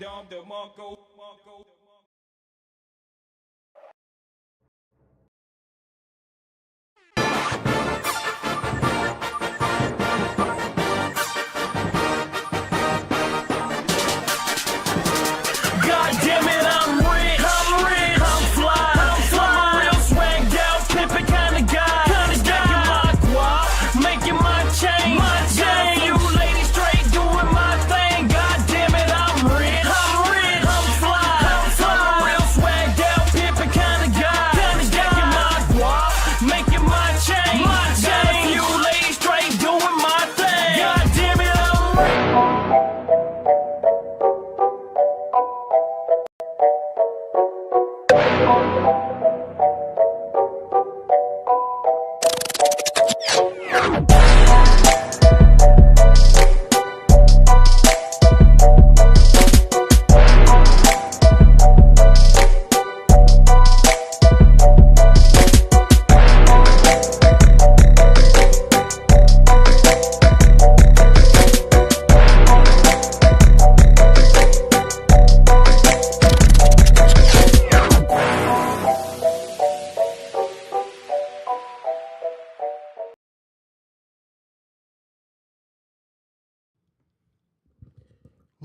God damn it, I'm rich. I'm fly. I'm a real swagged out, pimpin' kind of guy. Stacking my guap, making my change. Got a few ladies straight doing my thing. God damn it, I'm rich. I'm fly. I'm a real swagged out, pimpin' kind of guy. Stacking my guap, making my change. Got a few ladies straight doing my thing. God damn it, I'm rich.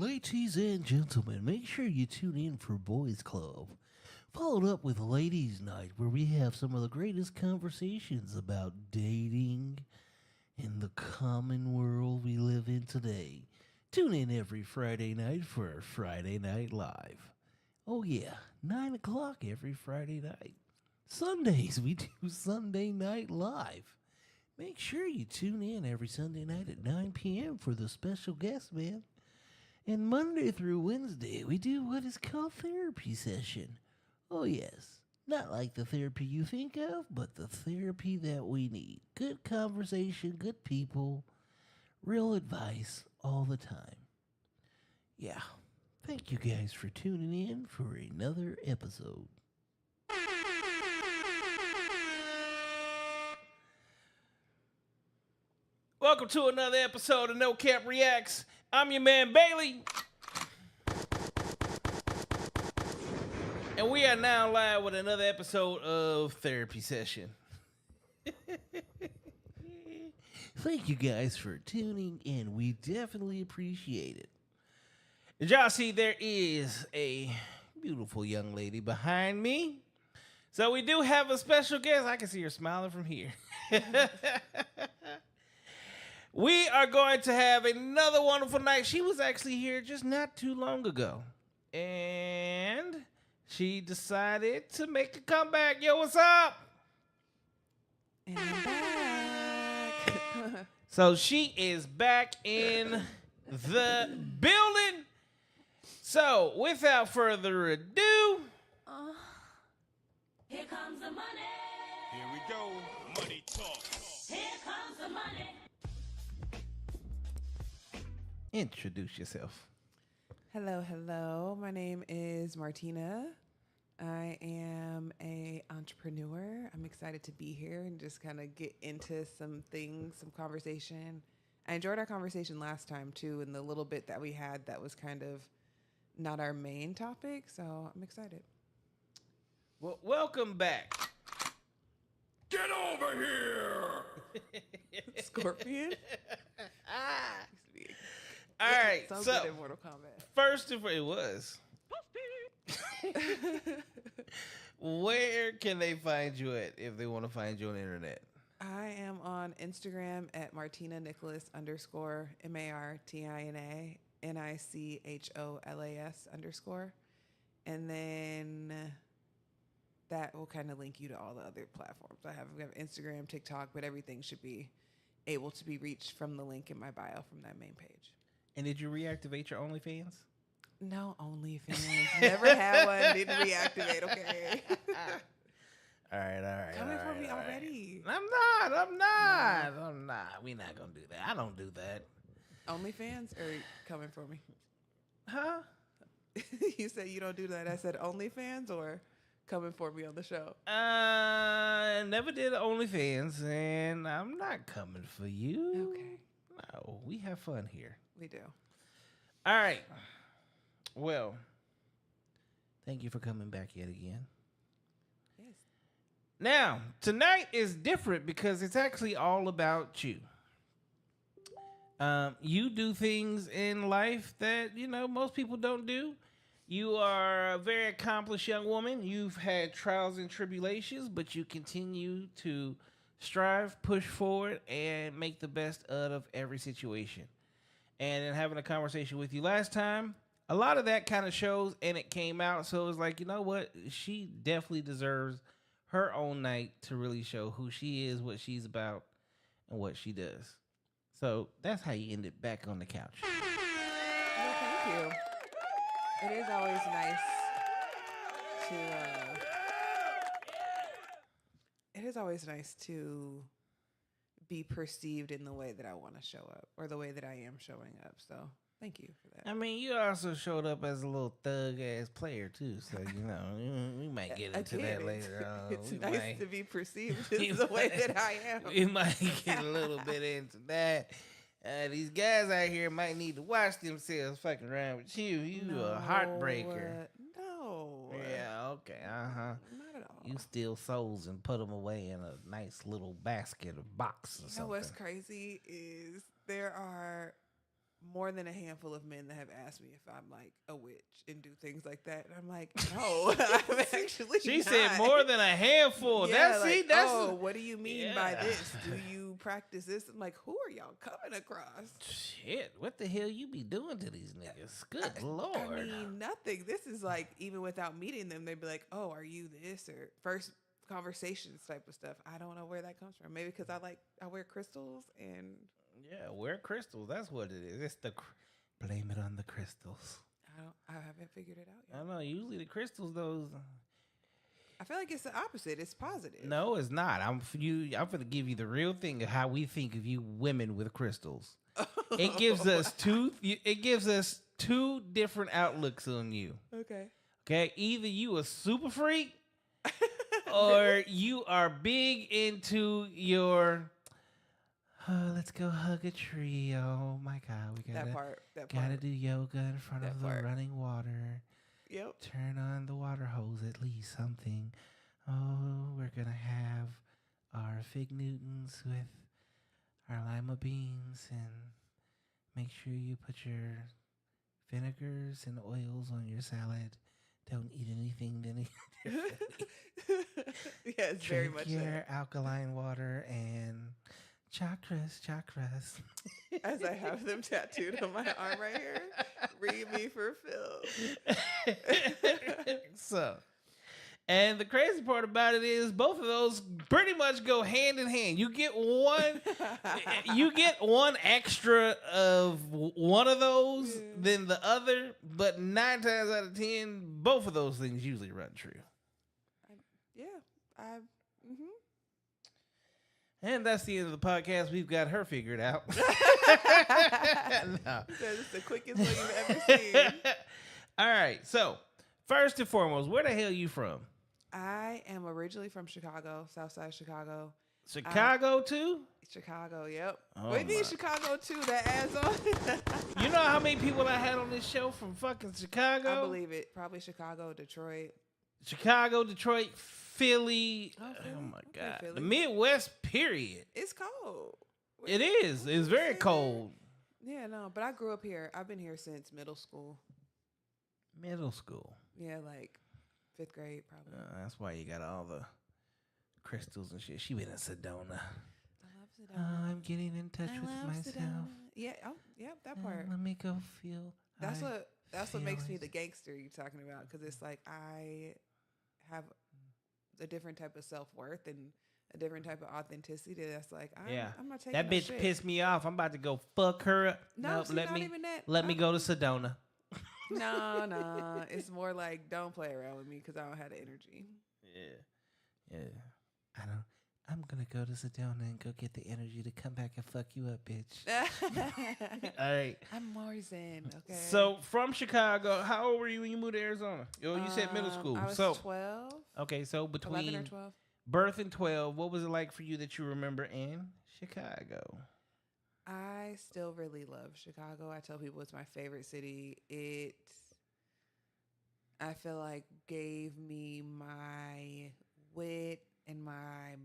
Ladies and gentlemen, make sure you tune in for Boys Club, followed up with Ladies Night, where we have some of the greatest conversations about dating in the common world we live in today. Tune in every Friday night for Friday Night Live. Oh yeah, 9 o'clock every Friday night. Sundays, we do Sunday Night Live. Make sure you tune in every Sunday night at 9 p.m. for the special guest, man. And Monday through Wednesday, we do what is called therapy session. Oh, yes. Not like the therapy you think of, but the therapy that we need. Good conversation, good people, real advice all the time. Yeah. Thank you guys for tuning in for another episode. Welcome to another episode of No Cap Reacts. I'm your man Bailey. And we are now live with another episode of Therapy Session. Thank you guys for tuning in. We definitely appreciate it. Did y'all see there is a beautiful young lady behind me? So we do have a special guest. I can see her smiling from here. We are going to have another wonderful night. She was actually here just not too long ago. And she decided to make a comeback. Yo, what's up? And I'm back. So she is back in the building. So without further ado, Here comes the money. Here we go. Money talk. Here comes the money. introduce yourself. Hello. My name is Martina. I am a entrepreneur. I'm excited to be here and just kind of get into some things, some conversation. I enjoyed our conversation last time too, and the little bit that we had that was kind of not our main topic. So I'm excited. Well, welcome back. Get over here! Scorpion. All right, Sounds so good in Mortal Kombat. first of all, it was. Where can they find you at if they want to find you on the internet? I am on Instagram at Martina Nicholas _ MartinaNicholas _. And then that will kind of link you to all the other platforms. We have Instagram, TikTok, but everything should be able to be reached from the link in my bio from that main page. And did you reactivate your OnlyFans? No OnlyFans. Never had one. Didn't reactivate. Okay. All right. Coming for me all right. already. I'm not. We're not gonna do that. I don't do that. OnlyFans or coming for me? Huh? You said you don't do that. I said OnlyFans or coming for me on the show. Never did OnlyFans, and I'm not coming for you. Okay. No, we have fun here. We do. All right. Well, thank you for coming back yet again. Yes. Now, tonight is different because it's actually all about you. You do things in life that, most people don't do. You are a very accomplished young woman. You've had trials and tribulations, but you continue to strive, push forward, and make the best out of every situation. And in having a conversation with you last time, a lot of that kind of shows, and it came out. So it was like, you know what? She definitely deserves her own night to really show who she is, what she's about, and what she does. So that's how you end it back on the couch. Well, thank you. It is always nice to. It is always nice to be perceived in the way that I want to show up, or the way that I am showing up. So thank you for that. I mean, you also showed up as a little thug ass player too, so we might get into that later on. It's We nice might- to be perceived as the way that I am. We might get a little bit into that. These guys out here might need to watch themselves fucking around with you. You a heartbreaker. No. Yeah, okay, Not at all. You steal souls and put them away in a nice little basket or box or You know something. what's crazy is there are more than a handful of men that have asked me if I'm like a witch and do things like that. And I'm like, no, I'm actually She not. said more than a handful. Yeah, That's oh, what do you mean by Yeah. this? Do you practice this? I'm like, who are y'all coming across? Shit. What the hell you be doing to these niggas? Good lord. I mean, nothing. This is like, even without meeting them, they'd be like, oh, are you this? Or first conversations type of stuff. I don't know where that comes from. Maybe because I wear crystals and Yeah, wear crystals. That's what it is. It's blame it on the crystals. I haven't figured it out I yet. don't know. Usually the crystals, those. I feel like it's the opposite. It's positive. No, it's not. I'm gonna give you the real thing of how we think of you women with crystals. It gives us two. It gives us two different outlooks on you. Okay. Okay, either you a super freak, or you are big into your. Let's go hug a tree. Oh my God, we That part. gotta do yoga in front That of the part. running water. Yep. Turn on the water hose, at least something. Oh, we're gonna have our fig Newtons with our lima beans, and make sure you put your vinegars and oils on your salad. Don't eat anything Yeah, it's very Drink much your that. alkaline water and chakras. As I have them tattooed on my arm right here. Read me for Phil. So, and the crazy part about it is both of those pretty much go hand in hand. You get one extra of one of those than the other, but 9 times out of 10, both of those things usually run true. Yeah. And that's the end of the podcast. We've got her figured out. No. That's the quickest way you've ever seen. All right. So, first and foremost, where the hell you from? I am originally from Chicago, Southside Chicago. Chicago too? Chicago, yep. Oh What do you mean my. Chicago too? That adds on. You know how many people I had on this show from fucking Chicago? I believe it. Probably Chicago, Detroit. Chicago, Detroit, Philly. Oh, Philly? Oh my Okay, God. Philly. The Midwest, period. It's cold. It is. It's very cold. Yeah, no, but I grew up here. I've been here since middle school. Middle school. Yeah, like 5th grade, probably. That's why you got all the crystals and shit. She been in Sedona. I love Oh, Sedona. I'm getting in touch I with love myself. Sedona. Yeah, that part. Let me go feel. That's what makes me feelings. the gangster you're talking about, because it's like I have a different type of self-worth and a different type of authenticity that's like I'm not taking That no bitch shit. pissed me off. I'm about to go fuck her up. No, Nope, see, let not me even that. let me go to Sedona. No, it's more like don't play around with me because I don't have the energy. Yeah. I'm gonna go to Sedona and go get the energy to come back and fuck you up, bitch. All right. I'm more zen. Okay. So from Chicago, how old were you when you moved to Arizona? You said middle school. I was so 12, okay, so 11 between or 12. birth and 12, what was it like for you that you remember in Chicago? I still really love Chicago. I tell people it's my favorite city. I feel like gave me my wit and my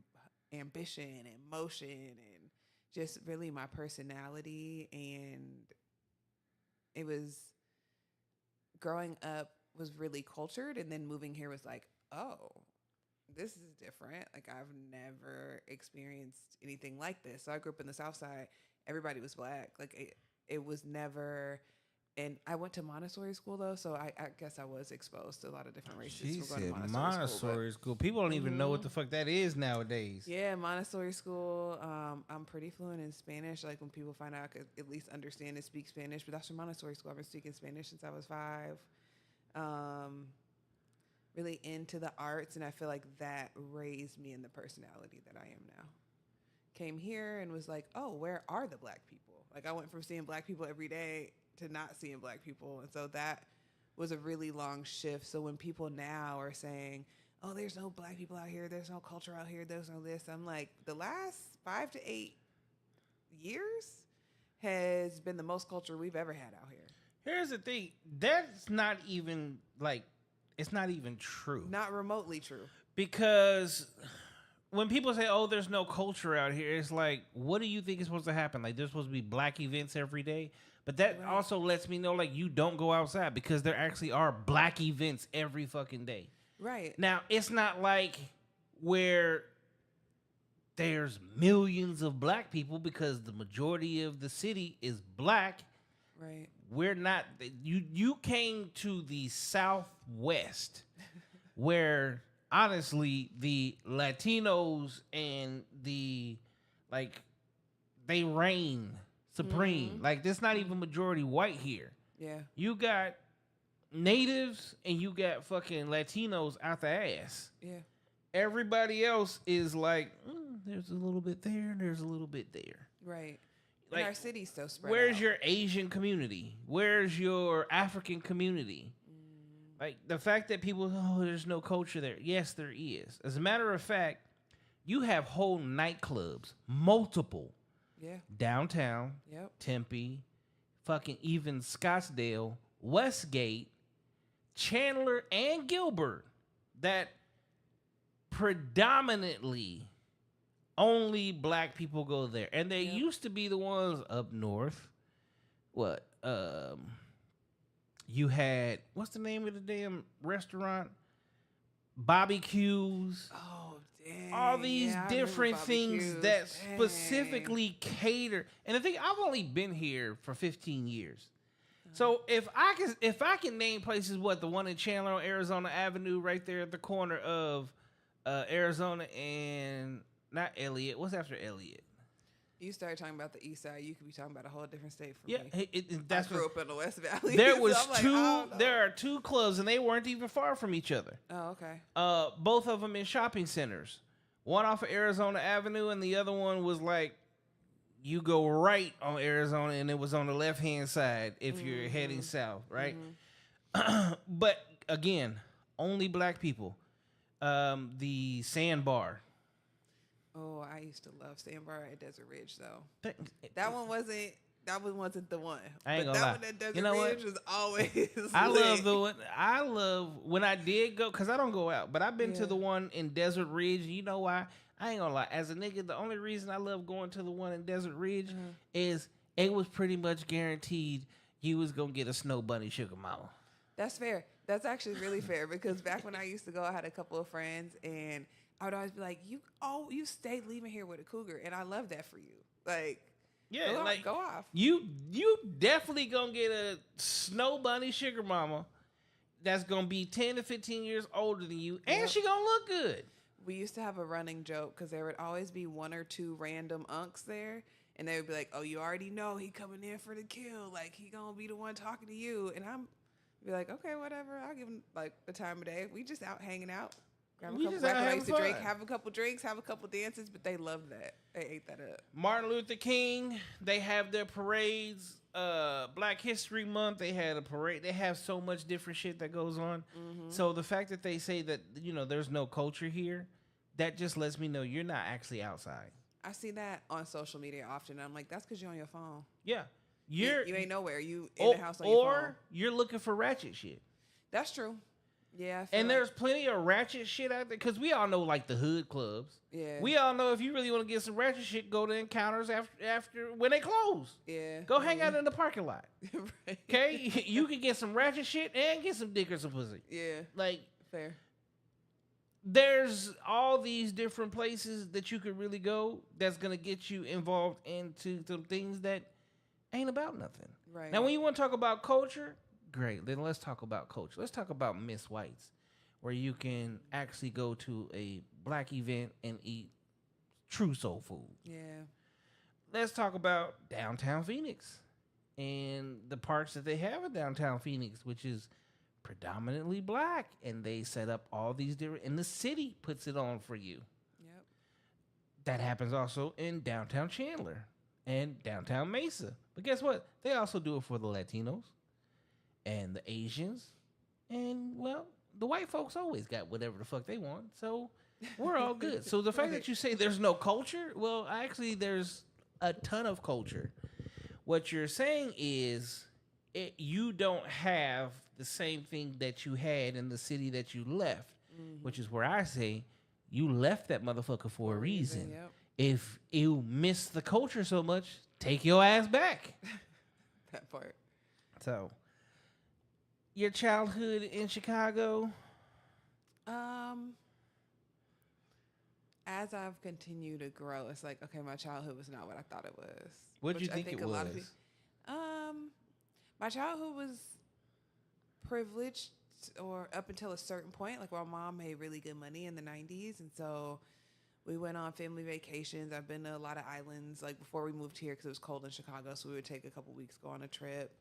ambition and motion and just really my personality. And it was growing up was really cultured, and then moving here was like, oh, this is different. Like I've never experienced anything like this. So I grew up in the South Side. Everybody was black. Like it was never. And I went to Montessori school though, so I guess I was exposed to a lot of different races. She from going to said Montessori Montessori school. People don't even know what the fuck that is nowadays. Yeah, Montessori school. I'm pretty fluent in Spanish. Like when people find out, I could at least understand and speak Spanish. But that's from Montessori school. I've been speaking Spanish since I was 5. Really into the arts, and I feel like that raised me in the personality that I am now. Came here and was like, oh, where are the black people? Like I went from seeing black people every day to not seeing black people. And so that was a really long shift. So when people now are saying, oh, there's no black people out here, there's no culture out here, there's no this, I'm like, the last 5 to 8 years has been the most culture we've ever had out here. Here's the thing. That's not even like, it's not even true. Not remotely true. Because when people say, oh, there's no culture out here, it's like, what do you think is supposed to happen? Like, there's supposed to be black events every day? But that also lets me know, like, you don't go outside because there actually are black events every fucking day. Right. Now, it's not like where there's millions of black people because the majority of the city is black. Right. We're not, you came to the Southwest where honestly the Latinos and the, like, they reign supreme. Like, there's not even majority white here. Yeah. You got natives and you got fucking Latinos out the ass. Yeah. Everybody else is like, there's a little bit there and there's a little bit there. Right. Like, and our city's so spread where's out. your Asian community? Where's your African community? Like, the fact that people, oh, there's no culture there. Yes, there is. As a matter of fact, you have whole nightclubs, multiple. Yeah. Downtown, Yep. Tempe, fucking even Scottsdale, Westgate, Chandler, and Gilbert, that predominantly only black people go there. And they used to be the ones up north. What? You had, what's the name of the damn restaurant? Bobby Q's. Oh, dang. All these Yeah, I remember different Bobby things Q's. that Dang. specifically cater. And the thing, I've only been here for 15 years. So if I can name places, what, the one in Chandler on Arizona Avenue, right there at the corner of Arizona and not Elliott. What's after Elliott? You started talking about the east side, you could be talking about a whole different state from Yeah, me. that's I grew up in the West Valley. There so was I'm like, I two. don't know. There are two clubs, and they weren't even far from each other. Oh, okay. Both of them in shopping centers. One off of Arizona Avenue, and the other one was like, you go right on Arizona, and it was on the left hand side if you're heading south, right? But again, only black people. The Sandbar. Oh, I used to love Sandbar at Desert Ridge though. That one wasn't the one. I ain't but gonna that lie. one at Desert You know what? Ridge was always I lit. love the one. I love when I did go, because I don't go out, but I've been to the one in Desert Ridge. You know why? I ain't gonna lie. As a nigga, the only reason I love going to the one in Desert Ridge is it was pretty much guaranteed you was gonna get a snow bunny sugar mama. That's fair. That's actually really fair because back when I used to go, I had a couple of friends and I would always be like, you stay leaving here with a cougar, and I love that for you. Like, Yeah, go off. You definitely gonna get a snow bunny sugar mama that's gonna be 10 to 15 years older than you, and she gonna look good. We used to have a running joke because there would always be one or two random unks there, and they would be like, "Oh, you already know he coming in for the kill. Like he gonna be the one talking to you." And I'm be like, "Okay, whatever. I'll give him like the time of day. We just out hanging out." Grab a We couple just out back when I having used to drink, fun. have a couple drinks, have a couple dances, but they loved that. They ate that up. Martin Luther King, they have their parades. Black History Month, they had a parade. They have so much different shit that goes on. So the fact that they say that, there's no culture here, that just lets me know you're not actually outside. I see that on social media often. I'm like, that's because you're on your phone. Yeah. You ain't nowhere. You in the house on your phone. Or you're looking for ratchet shit. That's true. Yeah, I feel And like- there's plenty of ratchet shit out there because we all know like the hood clubs. Yeah. We all know if you really want to get some ratchet shit, go to Encounters after when they close. Yeah. Go hang out in the parking lot. Right. Okay, you can get some ratchet shit and get some dick or some pussy. Yeah. Like Fair. there's all these different places that you could really go that's gonna get you involved into some things that ain't about nothing. Right. Now, when you want to talk about culture, great. Then let's talk about culture. Let's talk about Miss Whites, where you can actually go to a black event and eat true soul food. Yeah. Let's talk about downtown Phoenix and the parks that they have in downtown Phoenix, which is predominantly black, and they set up all these different, and the city puts it on for you. Yep. That happens also in downtown Chandler and downtown Mesa. But guess what? They also do it for the Latinos and the Asians. And, well, the white folks always got whatever the fuck they want. So we're all good. So the fact that you say there's no culture, well, actually, there's a ton of culture. What you're saying is you don't have the same thing that you had in the city that you left, which is where I say you left that motherfucker for a reason. Yep. If you miss the culture so much, take your ass back. That part. So, your childhood in Chicago, As I've continued to grow, it's like, okay, my childhood was not what I thought it was. what'd you Which I think it a lot of was? my childhood was privileged, or up until a certain point. Like, my mom made really good money in the 90s, and so we went on family vacations. I've been to a lot of islands, like before we moved here, because it was cold in Chicago, so we would take a couple weeks, go on a trip.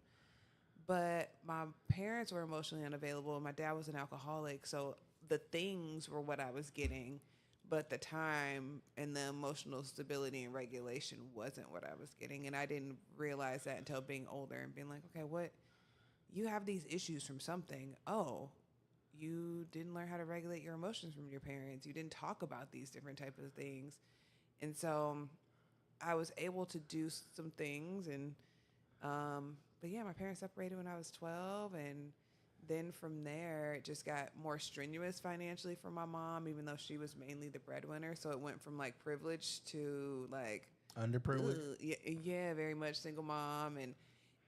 But my parents were emotionally unavailable, and my dad was an alcoholic, so the things were what I was getting, but the time and the emotional stability and regulation wasn't what I was getting. And I didn't realize that until being older and being like, okay, what? You have these issues from something. Oh, you didn't learn how to regulate your emotions from your parents. You didn't talk about these different type of things. And so I was able to do some things. And, but yeah, my parents separated when I was 12, and then from there, it just got more strenuous financially for my mom, even though she was mainly the breadwinner. So it went from like privilege to like Underprivileged? yeah, very much single mom.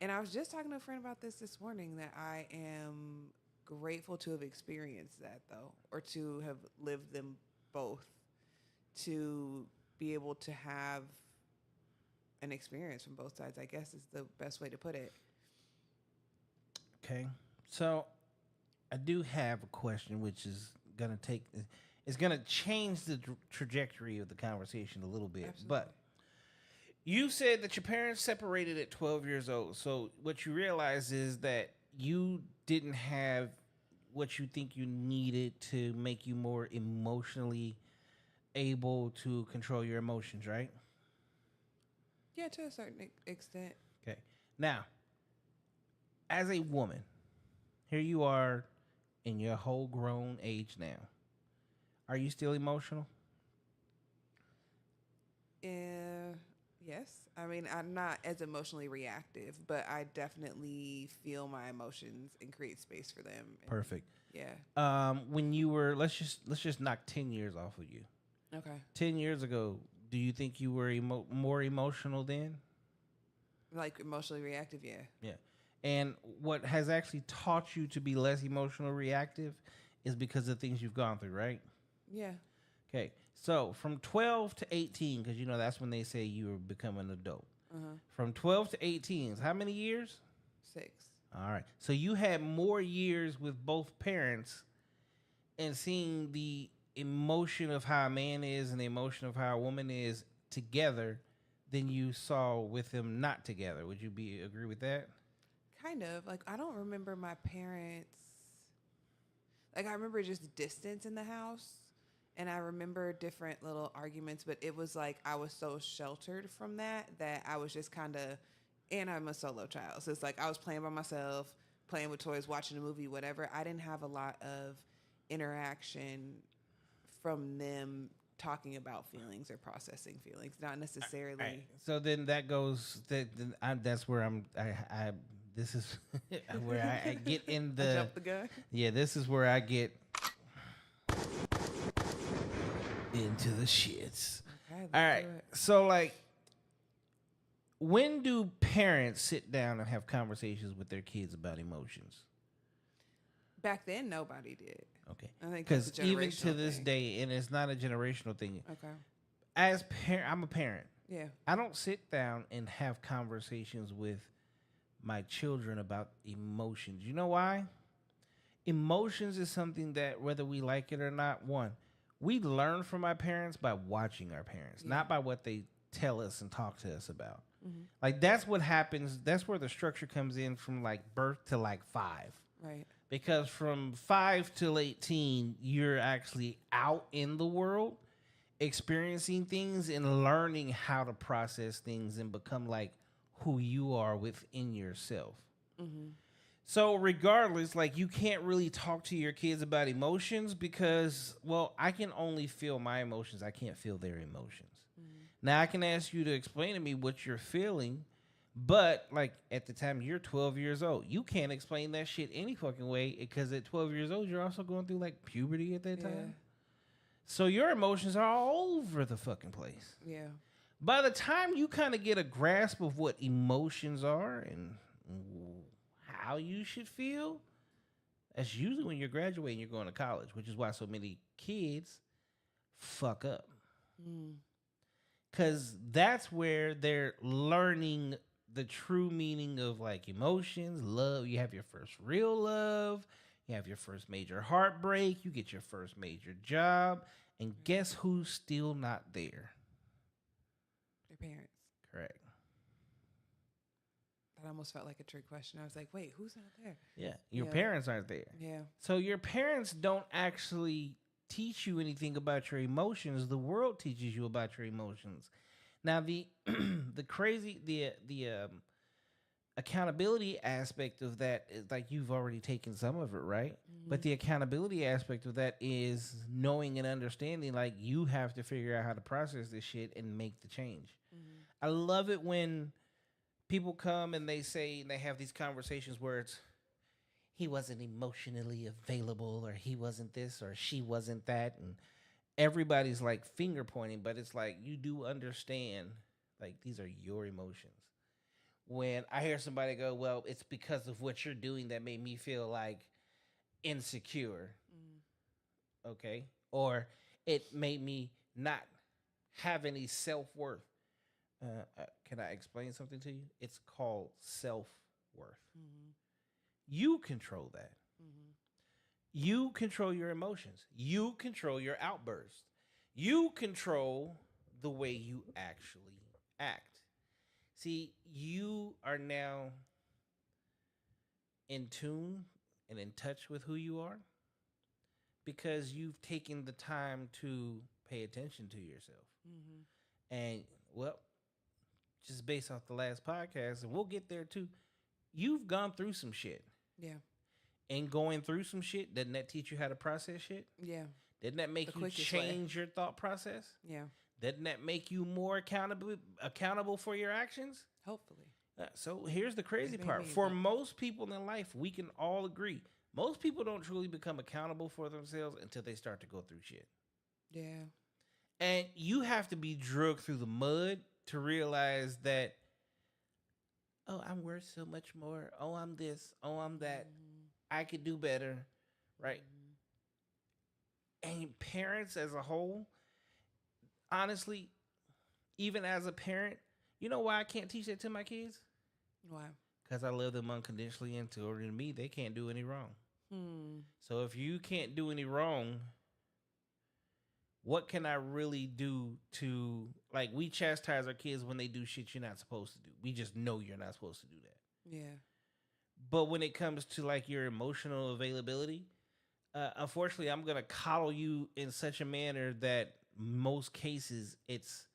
And I was just talking to a friend about this morning, that I am grateful to have experienced that, though, or to have lived them both, to be able to have an experience from both sides, I guess, is the best way to put it. Okay. So, I do have a question, which is going to it's going to change the trajectory of the conversation a little bit. Absolutely. But you said that your parents separated at 12 years old. So, what you realize is that you didn't have what you think you needed to make you more emotionally able to control your emotions, right? Yeah, to a certain extent. Okay. Now, as a woman, here you are in your whole grown age now. Are you still emotional? Yes. I mean, I'm not as emotionally reactive, but I definitely feel my emotions and create space for them. And Perfect. yeah. When you were, let's just knock 10 years off of you. Okay. 10 years ago, do you think you were more emotional then? Like emotionally reactive, yeah. Yeah. And what has actually taught you to be less emotional reactive is because of the things you've gone through, right? Yeah. Okay. So from 12 to 18, because you know that's when they say you were becoming an adult. From 12 to 18, how many years? 6. All right. So you had more years with both parents and seeing the emotion of how a man is and the emotion of how a woman is together than you saw with them not together. Would you agree with that? Kind of. Like, I don't remember my parents. Like, I remember just distance in the house, and I remember different little arguments, but it was like I was so sheltered from that I was just kind of, and I'm a solo child. So it's like I was playing by myself, playing with toys, watching a movie, whatever. I didn't have a lot of interaction from them talking about feelings or processing feelings, not necessarily. All right. So then that goes. That's where I this is where I get in I the jumped the gun. yeah. This is where I get into the shits. Okay, let's All right, do it. so like, when do parents sit down and have conversations with their kids about emotions? Back then, nobody did. Okay, I think that's because a even to generational this thing. day, and it's not a generational thing. Okay. As I'm a parent. Yeah. I don't sit down and have conversations with my children about emotions. You know why? Emotions is something that, whether we like it or not, one, we learn from our parents by watching our parents, not by what they tell us and talk to us about. Like, that's what happens. That's where the structure comes in from like birth to like 5. Right. Because from 5 till 18, you're actually out in the world experiencing things and learning how to process things and become like who you are within yourself. So regardless, like, you can't really talk to your kids about emotions because, well, I can only feel my emotions. I can't feel their emotions. Now I can ask you to explain to me what you're feeling, but like at the time you're 12 years old, you can't explain that shit any fucking way because at 12 years old, you're also going through like puberty at that time. So your emotions are all over the fucking place. Yeah. By the time you kind of get a grasp of what emotions are and how you should feel, that's usually when you're graduating, you're going to college, which is why so many kids fuck up. Because that's where they're learning the true meaning of like emotions, love. You have your first real love. You have your first major heartbreak. You get your first major job. And guess who's still not there? Their parents. Correct. That almost felt like a trick question. I was like, wait, who's not there? Yeah. Your Yeah. parents aren't there. Yeah. So your parents don't actually teach you anything about your emotions. The world teaches you about your emotions. Now the accountability aspect of that is like, you've already taken some of it, right? But the accountability aspect of that is knowing and understanding, like, you have to figure out how to process this shit and make the change. I love it when people come and they say, and they have these conversations where it's, he wasn't emotionally available, or he wasn't this, or she wasn't that, and everybody's like finger pointing, but it's like, you do understand, like, these are your emotions. When I hear somebody go, well, it's because of what you're doing that made me feel like insecure, okay, or it made me not have any self-worth. Can I explain something to you? It's called self-worth. You control that. You control your emotions. You control your outbursts. You control the way you actually act. See, you are now in tune and in touch with who you are because you've taken the time to pay attention to yourself. And, well, just based off the last podcast, and we'll get there too, you've gone through some shit. Yeah. And going through some shit, doesn't that teach you how to process shit? Yeah. Doesn't that make The you quickest way. change your thought process? Yeah. Doesn't that make you more accountable for your actions? Hopefully. So here's the crazy made part. me, For but- most people in life, we can all agree, most people don't truly become accountable for themselves until they start to go through shit. Yeah. And you have to be drugged through the mud to realize that, oh, I'm worth so much more. Oh, I'm this. Oh, I'm that. I could do better. Right? And parents as a whole, honestly, even as a parent, you know why I can't teach that to my kids? Why? Because I love them unconditionally, and to me, they can't do any wrong. So if you can't do any wrong, what can I really do to, like, we chastise our kids when they do shit you're not supposed to do. We just know you're not supposed to do that. Yeah. But when it comes to like your emotional availability, unfortunately, I'm gonna coddle you in such a manner that most cases it's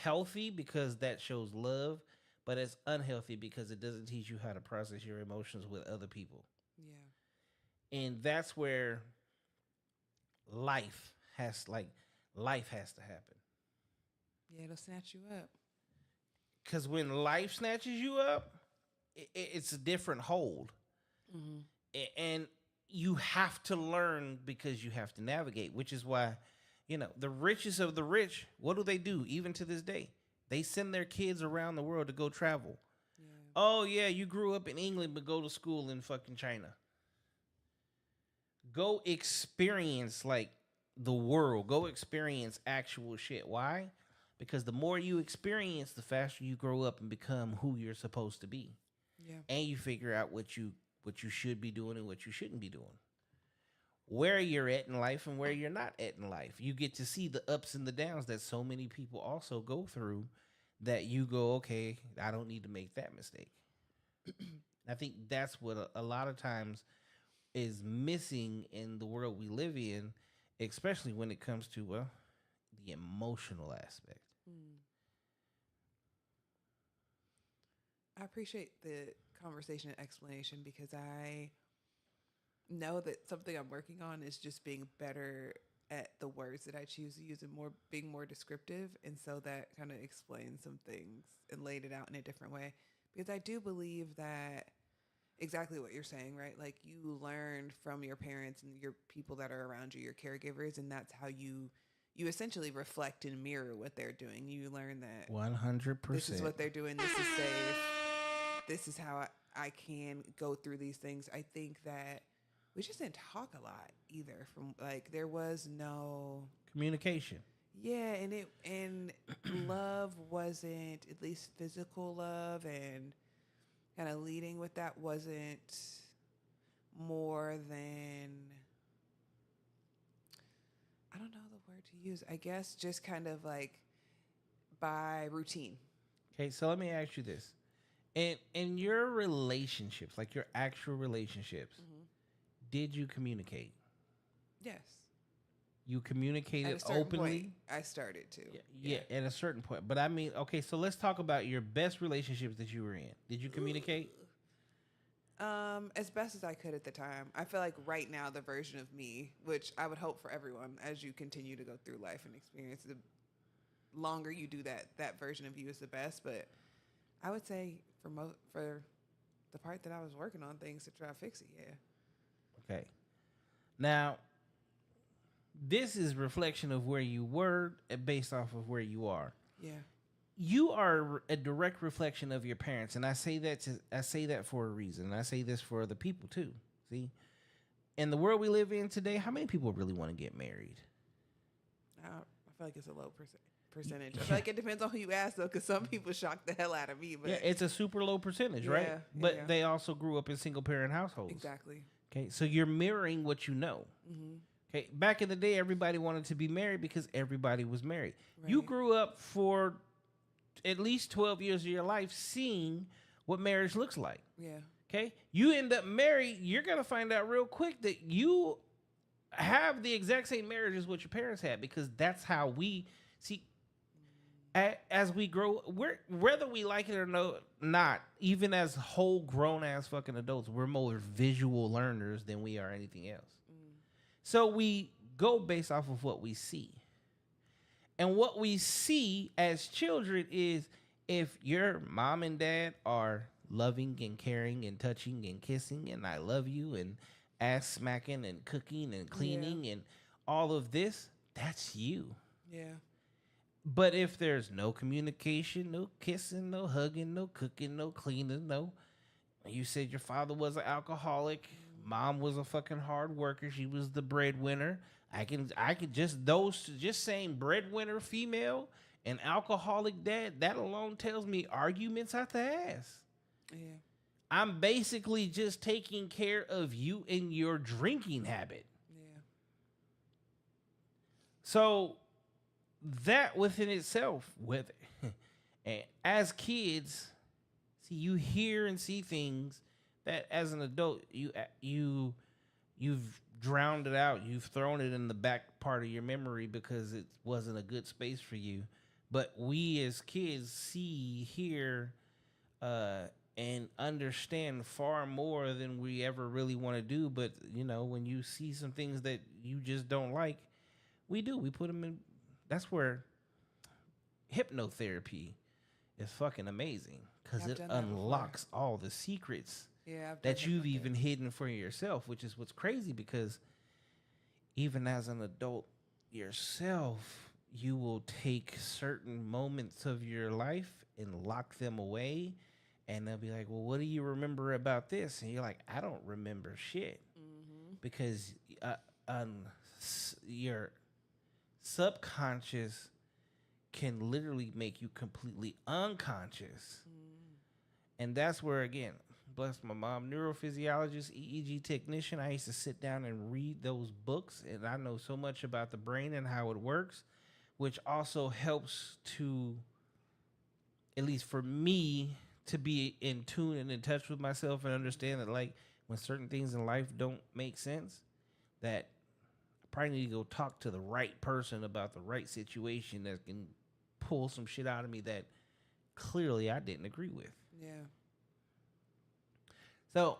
healthy because that shows love, but it's unhealthy because it doesn't teach you how to process your emotions with other people. Yeah. And that's where life has to happen. Yeah, it'll snatch you up. Because when life snatches you up, it's a different hold. And you have to learn because you have to navigate, which is why, the richest of the rich, what do? Even to this day, they send their kids around the world to go travel. Oh yeah, you grew up in England, but go to school in fucking China. Go experience like the world. Go experience actual shit. Why? Because the more you experience, the faster you grow up and become who you're supposed to be. Yeah. And you figure out what you should be doing and what you shouldn't be doing. Where you're at in life and where you're not at in life. You get to see the ups and the downs that so many people also go through, that you go, okay, I don't need to make that mistake. I think that's what a lot of times is missing in the world we live in, especially when it comes to, well, the emotional aspect. I appreciate the conversation and explanation, because I know that something I'm working on is just being better at the words that I choose to use and being more descriptive. And so that kind of explains some things and laid it out in a different way. Because I do believe that exactly what you're saying, right? Like, you learn from your parents and your people that are around you, your caregivers, and that's how you essentially reflect and mirror what they're doing. You learn that 100%. this is what they're doing. This is safe. This is how I can go through these things. I think that we just didn't talk a lot either. From like, there was no Communication. yeah, and love wasn't, at least physical love and kind of leading with that, wasn't more than, I don't know the word to use. I guess just kind of like by routine. Okay, so let me ask you this. In your relationships, like your actual relationships, did you communicate? Yes. You At communicated a certain openly? point, I started to. Yeah, at a certain point. But I mean, okay, so let's talk about your best relationships that you were in. Did you communicate? As best as I could at the time. I feel like right now, the version of me, which I would hope for everyone as you continue to go through life and experience, the longer you do that version of you is the best. But I would say for the part that I was working on things to try to fix it, yeah. Okay. Now, this is reflection of where you were based off of where you are. Yeah. You are a direct reflection of your parents, and I say that for a reason. And I say this for other people too. See, in the world we live in today, how many people really want to get married? I feel like it's a low percentage. I feel like it depends on who you ask, though, because some people shock the hell out of me. But Yeah, it's a super low percentage, right? Yeah, But yeah. they also grew up in single parent households. exactly. Okay, so you're mirroring what you know. Okay, back in the day, everybody wanted to be married because everybody was married. You Right. grew up for at least 12 years of your life seeing what marriage looks like. Yeah. Okay, you end up married, you're gonna find out real quick that you have the exact same marriage as what your parents had, because that's how we see. As we grow, whether we like it or not, even as whole grown ass fucking adults, we're more visual learners than we are anything else. So we go based off of what we see. And what we see as children is, if your mom and dad are loving and caring and touching and kissing and I love you and ass smacking and cooking and cleaning and all of this, that's you. Yeah. But if there's no communication, no kissing, no hugging, no cooking, no cleaning, you said your father was an alcoholic, mom was a fucking hard worker, she was the breadwinner. I could just saying breadwinner female and alcoholic dad, that alone tells me arguments out the ass. Yeah. I'm basically just taking care of you and your drinking habit. Yeah. So that within itself, and as kids, see, you hear and see things that as an adult you've drowned it out. You've thrown it in the back part of your memory because it wasn't a good space for you. But we as kids see, hear, and understand far more than we ever really want to do. But, when you see some things that you just don't like, we put them in. That's where hypnotherapy is fucking amazing because I've it done that before. unlocks all the secrets Yeah, I've done that you've hypnosis. even hidden for yourself, which is what's crazy because even as an adult yourself, you will take certain moments of your life and lock them away. And they'll be like, well, what do you remember about this? And you're like, I don't remember shit. Because your subconscious can literally make you completely unconscious. And that's where, again, bless my mom, neurophysiologist, EEG technician. I used to sit down and read those books, and I know so much about the brain and how it works, which also helps to, at least for me, to be in tune and in touch with myself and understand that, like, when certain things in life don't make sense, that I probably need to go talk to the right person about the right situation that can pull some shit out of me that clearly I didn't agree with. Yeah. So,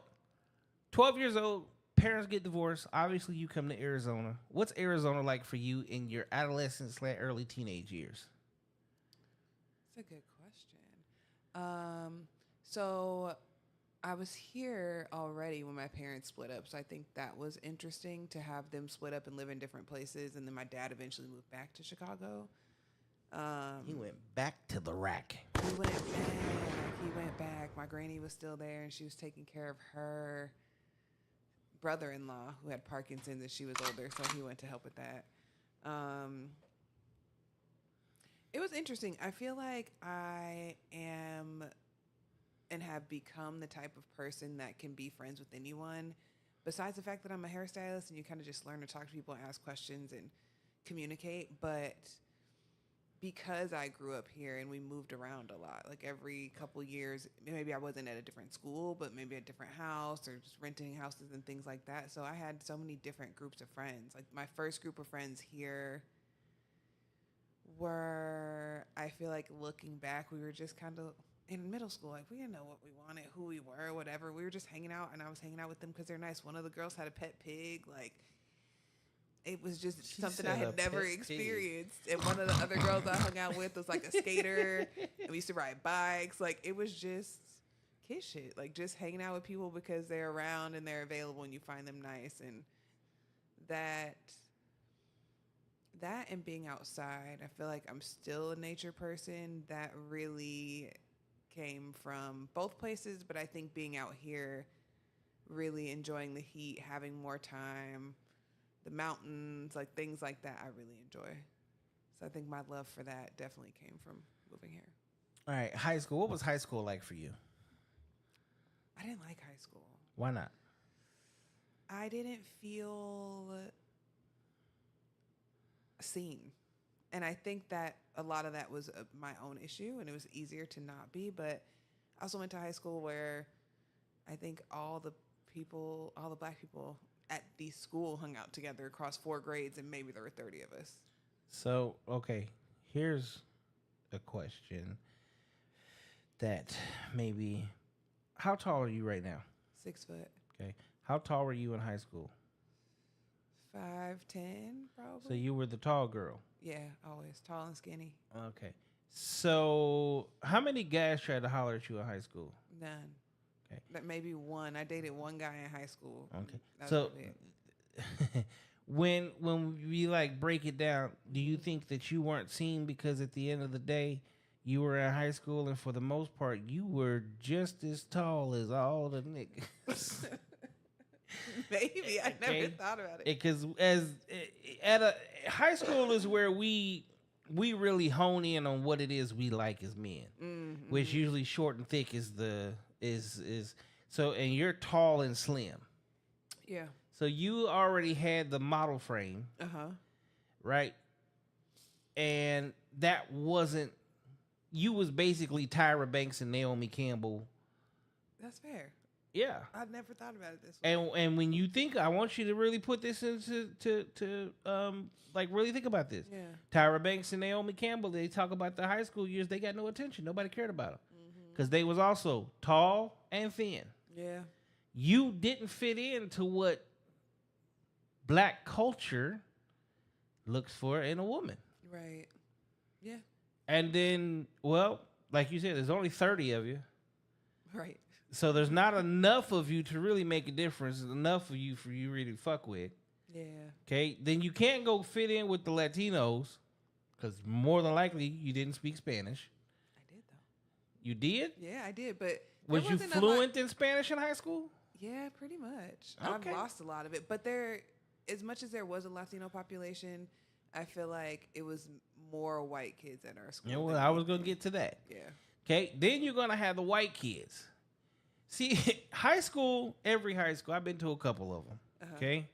12 years old, parents get divorced. Obviously, you come to Arizona. What's Arizona like for you in your adolescence / early teenage years? That's a good question. So I was here already when my parents split up. So I think that was interesting to have them split up and live in different places. And then my dad eventually moved back to Chicago. He went back to the rack. He went back. He went back. My granny was still there, and she was taking care of her brother-in-law who had Parkinson's, and she was older, so he went to help with that. It was interesting. I feel like I am and have become the type of person that can be friends with anyone. Besides the fact that I'm a hairstylist, and you kind of just learn to talk to people, ask questions, and communicate, but because I grew up here and we moved around a lot, like every couple years, maybe I wasn't at a different school, but maybe a different house or just renting houses and things like that. So I had so many different groups of friends. Like my first group of friends here were, I feel like looking back, we were just kind of in middle school. Like we didn't know what we wanted, who we were, whatever. We were just hanging out, and I was hanging out with them because they're nice. One of the girls had a pet pig. Like, it was just something I had never experienced. And one of the other girls I hung out with was like a skater, and we used to ride bikes. Like, it was just kid shit. Like, just hanging out with people because they're around and they're available and you find them nice. And that and being outside, I feel like I'm still a nature person. That really came from both places, but I think being out here, really enjoying the heat, having more time, the mountains, like things like that, I really enjoy. So I think my love for that definitely came from moving here. All right, high school. What was high school like for you? I didn't like high school. Why not? I didn't feel seen. And I think that a lot of that was my own issue, and it was easier to not be. But I also went to high school where I think all the black people at the school hung out together across 4 grades, and maybe there were 30 of us. So, okay, here's a question that maybe, how tall are you right now? 6 foot. Okay. How tall were you in high school? 5'10", probably. So you were the tall girl. Yeah, always tall and skinny. Okay. So how many guys tried to holler at you in high school? None. Okay. That maybe one. I dated one guy in high school. Okay. That's So it. when we like break it down, do you think that you weren't seen because at the end of the day you were in high school and for the most part you were just as tall as all the niggas? Maybe. I never thought about it. Because high school is where we really hone in on what it is we like as men, which usually short and thick is so. And you're tall and slim, Yeah. so you already had the model frame, right? And that wasn't. You was basically Tyra Banks and Naomi Campbell. That's fair. Yeah. I'd never thought about it this way. And when you think, I want you to really put this into like really think about this. Yeah. Tyra Banks and Naomi Campbell, they talk about the high school years. They got no attention. Nobody cared about them because they was also tall and thin. Yeah. You didn't fit into what black culture looks for in a woman. Right. Yeah. And then, well, like you said, there's only 30 of you. Right. So there's not enough of you to really make a difference. There's enough of you for you really to fuck with. Yeah. Okay, then you can't go fit in with the Latinos because more than likely you didn't speak Spanish. I did though. You did? Yeah, I did. But Was there you wasn't a lot- fluent in Spanish in high school? Yeah, pretty much. Okay. I've lost a lot of it, but as much as there was a Latino population, I feel like it was more white kids at our school. Yeah, well, than I was gonna anything. get to that. Yeah. Okay, then you're gonna have the white kids. See, high school, every high school, I've been to a couple of them. Okay,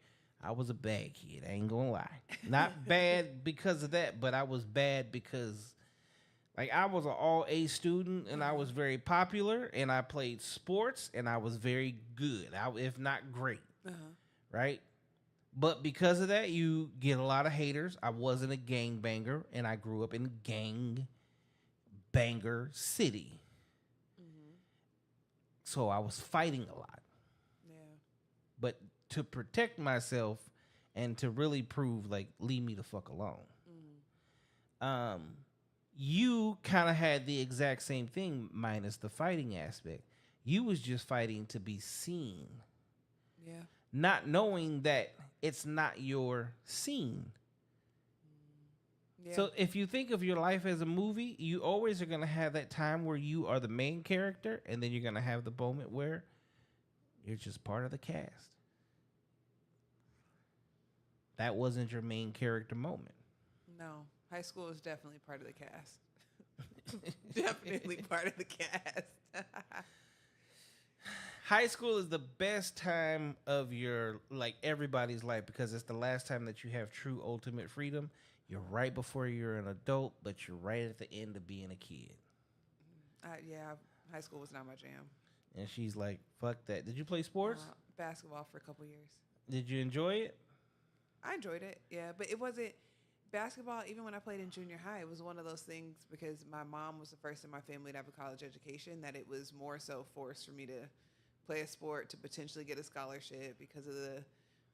I was a bad kid. I ain't gonna lie. Not bad because of that, but I was bad because, like, I was an all A student and I was very popular and I played sports and I was very good, if not great, right? But because of that, you get a lot of haters. I wasn't a gang banger and I grew up in gang banger city. So I was fighting a lot. Yeah. But to protect myself and to really prove, like, leave me the fuck alone. You kind of had the exact same thing minus the fighting aspect. You was just fighting to be seen, Yeah. not knowing that it's not your scene. Yeah. So if you think of your life as a movie, you always are going to have that time where you are the main character, and then you're going to have the moment where you're just part of the cast. That wasn't your main character moment. No, high school was definitely part of the cast. Definitely part of the cast. High school is the best time of your, like, everybody's life because it's the last time that you have true ultimate freedom. You're right before you're an adult, but you're right at the end of being a kid. Yeah, high school was not my jam. And she's like, fuck that. Did you play sports? Basketball for a couple years. Did you enjoy it? I enjoyed it, yeah, but it wasn't basketball. Even when I played in junior high, it was one of those things because my mom was the first in my family to have a college education that it was more so forced for me to play a sport to potentially get a scholarship because of the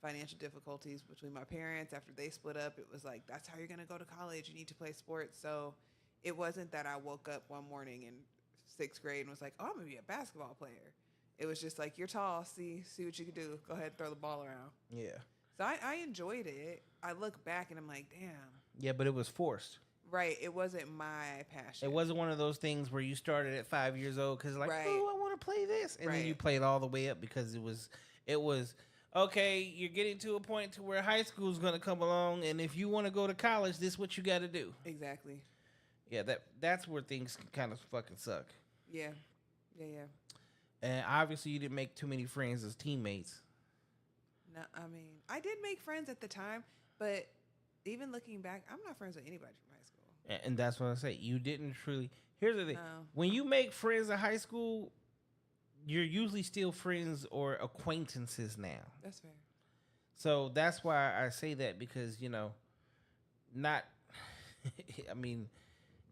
financial difficulties between my parents. After they split up, it was like, that's how you're going to go to college. You need to play sports. So it wasn't that I woke up one morning in 6th grade and was like, oh, I'm going to be a basketball player. It was just like, you're tall. See what you can do. Go ahead and throw the ball around. Yeah. So I enjoyed it. I look back and I'm like, damn. Yeah, but it was forced. Right. It wasn't my passion. It wasn't one of those things where you started at 5 years old because like, Right. oh, I want to play this. And then Right. you played all the way up because it was, okay, you're getting to a point to where high school is going to come along. And if you want to go to college, this is what you got to do. Exactly. Yeah, that's where things can kind of fucking suck. Yeah. Yeah. And obviously you didn't make too many friends as teammates. No, I mean, I did make friends at the time, but even looking back, I'm not friends with anybody from high school. And that's what I say. You didn't truly. Here's the thing. No. When you make friends in high school, you're usually still friends or acquaintances now. That's fair. So that's why I say that because, not, I mean,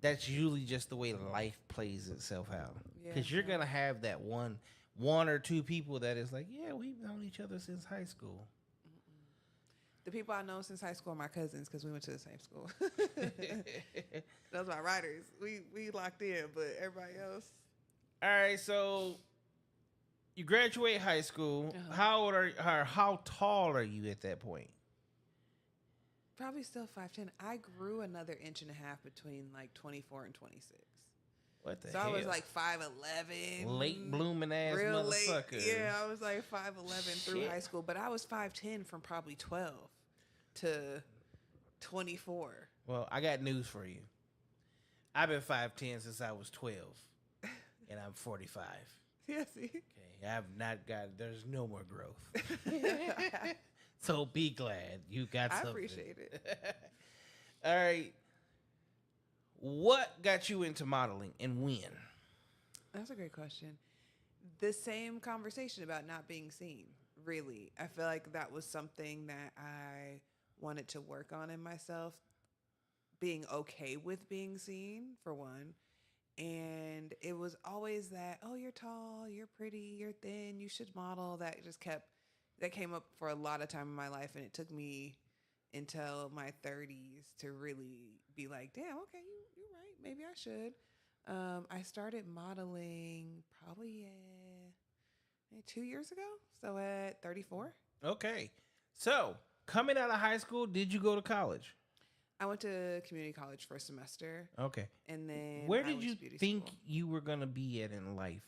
that's usually just the way life plays itself out. Yeah, Because you're yeah. going to have that one or two people that is like, yeah, we've known each other since high school. The people I know since high school are my cousins because we went to the same school. Those are my riders. We locked in, but everybody else. All right, so you graduate high school. Uh-huh. How tall are you at that point? Probably still 5'10". I grew another 1.5 inches between like 24 and 26. What the So hell? I was like 5'11". Late blooming ass real motherfucker. late. Yeah, I was like 5'11" through Shit. high school, but I was 5'10" from probably 12 to 24. Well, I got news for you. I've been 5'10" since I was 12, and I'm 45. Yeah, see? Okay, I've not got. There's no more growth. So be glad you got I something. appreciate it. All right. What got you into modeling and when? That's a great question. The same conversation about not being seen, really. I feel like that was something that I wanted to work on in myself. Being okay with being seen, for one. And it was always that, oh, you're tall, you're pretty, you're thin, you should model. That came up for a lot of time in my life. And it took me until my 30s to really be like, damn, okay, you're right. Maybe I should. I started modeling probably 2 years ago. So at 34, Okay. So, coming out of high school, did you go to college? I went to community college for a semester, Okay. and then Where I did went you to beauty think school. you were going to be at in life?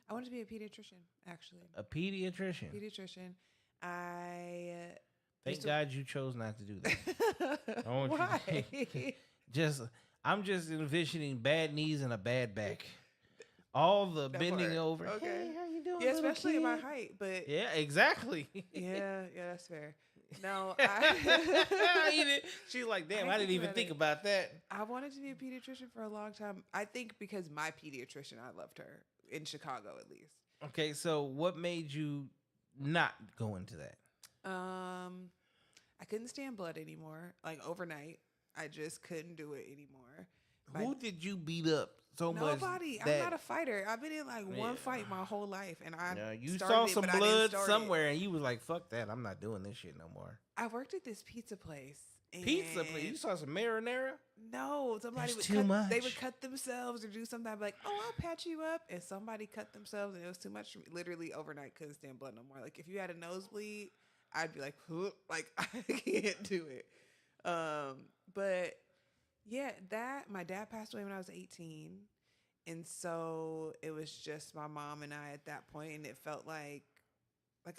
I wanted to be a pediatrician, actually. A pediatrician. Pediatrician. I Thank used to- God you chose not to do that. I want you Why? to- I'm just envisioning bad knees and a bad back. All the That bending part. over. Okay. Hey, how you doing? Yeah, little especially at my kid? height. But Yeah, exactly. yeah, that's fair. No, You did- She's like, damn, I didn't even think about that. I wanted to be a pediatrician for a long time. I think because my pediatrician, I loved her in Chicago, at least. Okay, so what made you not go into that? I couldn't stand blood anymore. Like overnight, I just couldn't do it anymore. My- Who did you beat up so much? Nobody. I'm that- not a fighter. I've been in like one fight my whole life, and I Yeah, you started saw it, some but I didn't blood start it. somewhere, and you was like, "Fuck that! I'm not doing this shit no more." I worked at this pizza place. Pizza, please. You and saw some marinara? No, somebody That's would too cut. much. They would cut themselves or do something. I'd be like, "Oh, I'll patch you up," and somebody cut themselves, and it was too much. For me. Literally overnight, couldn't stand blood no more. Like if you had a nosebleed, I'd be like, like I can't do it. But yeah, that my dad passed away when I was 18, and so it was just my mom and I at that point, and it felt like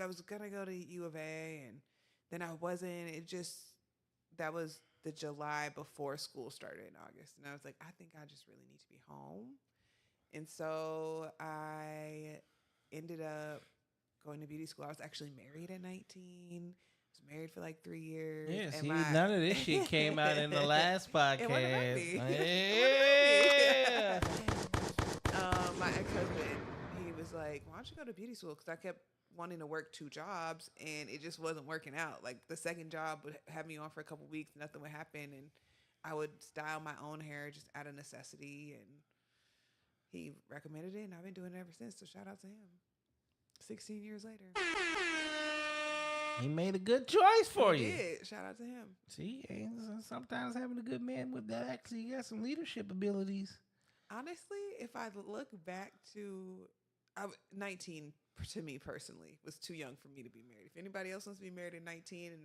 I was gonna go to U of A, and then I wasn't. It just that was the July before school started in August, and I was like, I think I just really need to be home, and so I ended up going to beauty school. I was actually married at 19. Was married for like 3 years. Yeah, and see, none of this shit came out in the last podcast. It wasn't about me. Yeah. My ex-husband, he was like, why don't you go to beauty school? Because I kept wanting to work 2 jobs, and it just wasn't working out. Like, the second job would have me on for a couple weeks, nothing would happen, and I would style my own hair just out of necessity, and he recommended it, and I've been doing it ever since, so shout out to him. 16 years later. He made a good choice for He you. did. Shout out to him. See, and sometimes having a good man with that actually got some leadership abilities. Honestly, if I look back to 19, to me personally, was too young for me to be married. If anybody else wants to be married at 19, and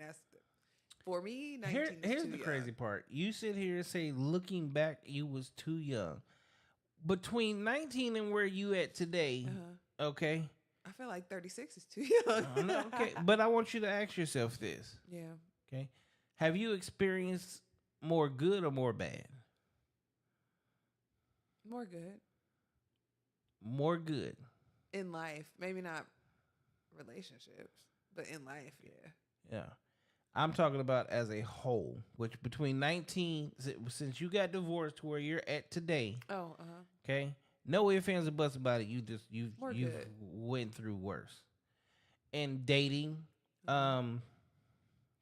for me, 19 is Here's too the young. crazy part. You sit here and say, looking back, you was too young. Between 19 and where you at today, okay? I feel like 36 is too young. Okay, but I want you to ask yourself this. Yeah. Okay. Have you experienced more good or more bad? More good. More good. In life. Maybe not relationships, but in life, yeah. Yeah. I'm talking about as a whole, which between 19, since you got divorced to where you're at today, Oh, okay? No ifs, ands, or buts about it. You've More good. went through worse. And dating,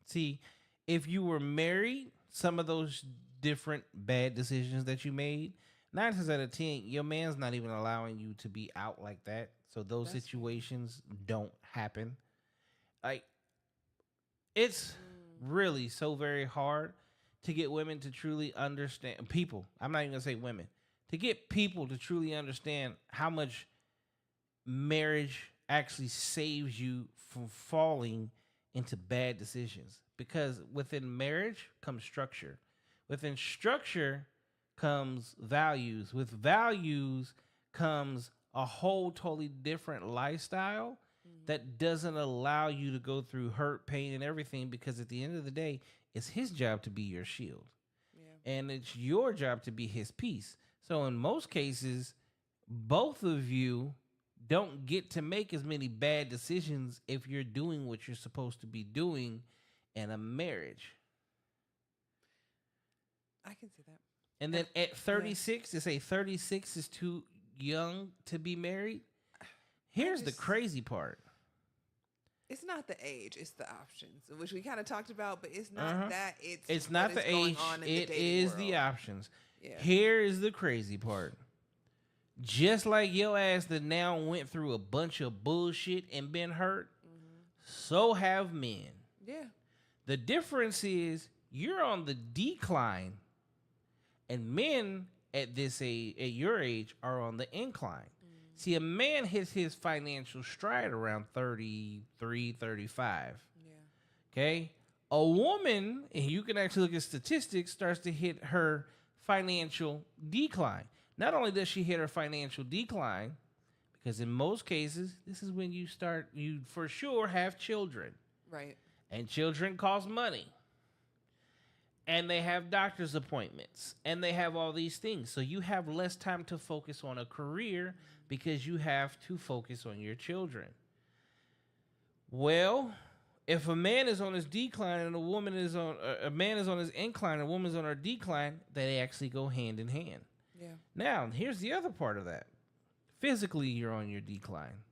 see, if you were married, some of those different bad decisions that you made, 9 times out of 10, your man's not even allowing you to be out like that. So those That's situations don't happen. Like, it's really so very hard to get women to truly understand people. I'm not even gonna say women. To get people to truly understand how much marriage actually saves you from falling into bad decisions. Because within marriage comes structure. Within structure comes values. With values comes a whole totally different lifestyle that doesn't allow you to go through hurt, pain, and everything, because at the end of the day, it's his job to be your shield. Yeah. And it's your job to be his peace. So in most cases, both of you don't get to make as many bad decisions if you're doing what you're supposed to be doing in a marriage. I can see that. And then at 36, they say 36 is too young to be married. Here's the just- crazy part. It's not the age, it's the options, which we kind of talked about, but it's not that. It's what not is the going age. on in It the dating is the world. options. Yeah. Here is the crazy part. Just like your ass that now went through a bunch of bullshit and been hurt, so have men. Yeah. The difference is you're on the decline, and men at this age, at your age, are on the incline. See, a man hits his financial stride around 33, 35. Yeah. Okay? A woman, and you can actually look at statistics, starts to hit her financial decline. Not only does she hit her financial decline, because in most cases, this is when you for sure have children. Right. And children cost money. And they have doctor's appointments. And they have all these things. So you have less time to focus on a career because you have to focus on your children. Well, if a man is on his decline and a man is on his incline and a woman's on her decline, they actually go hand in hand. Yeah. Now, here's the other part of that. Physically, you're on your decline.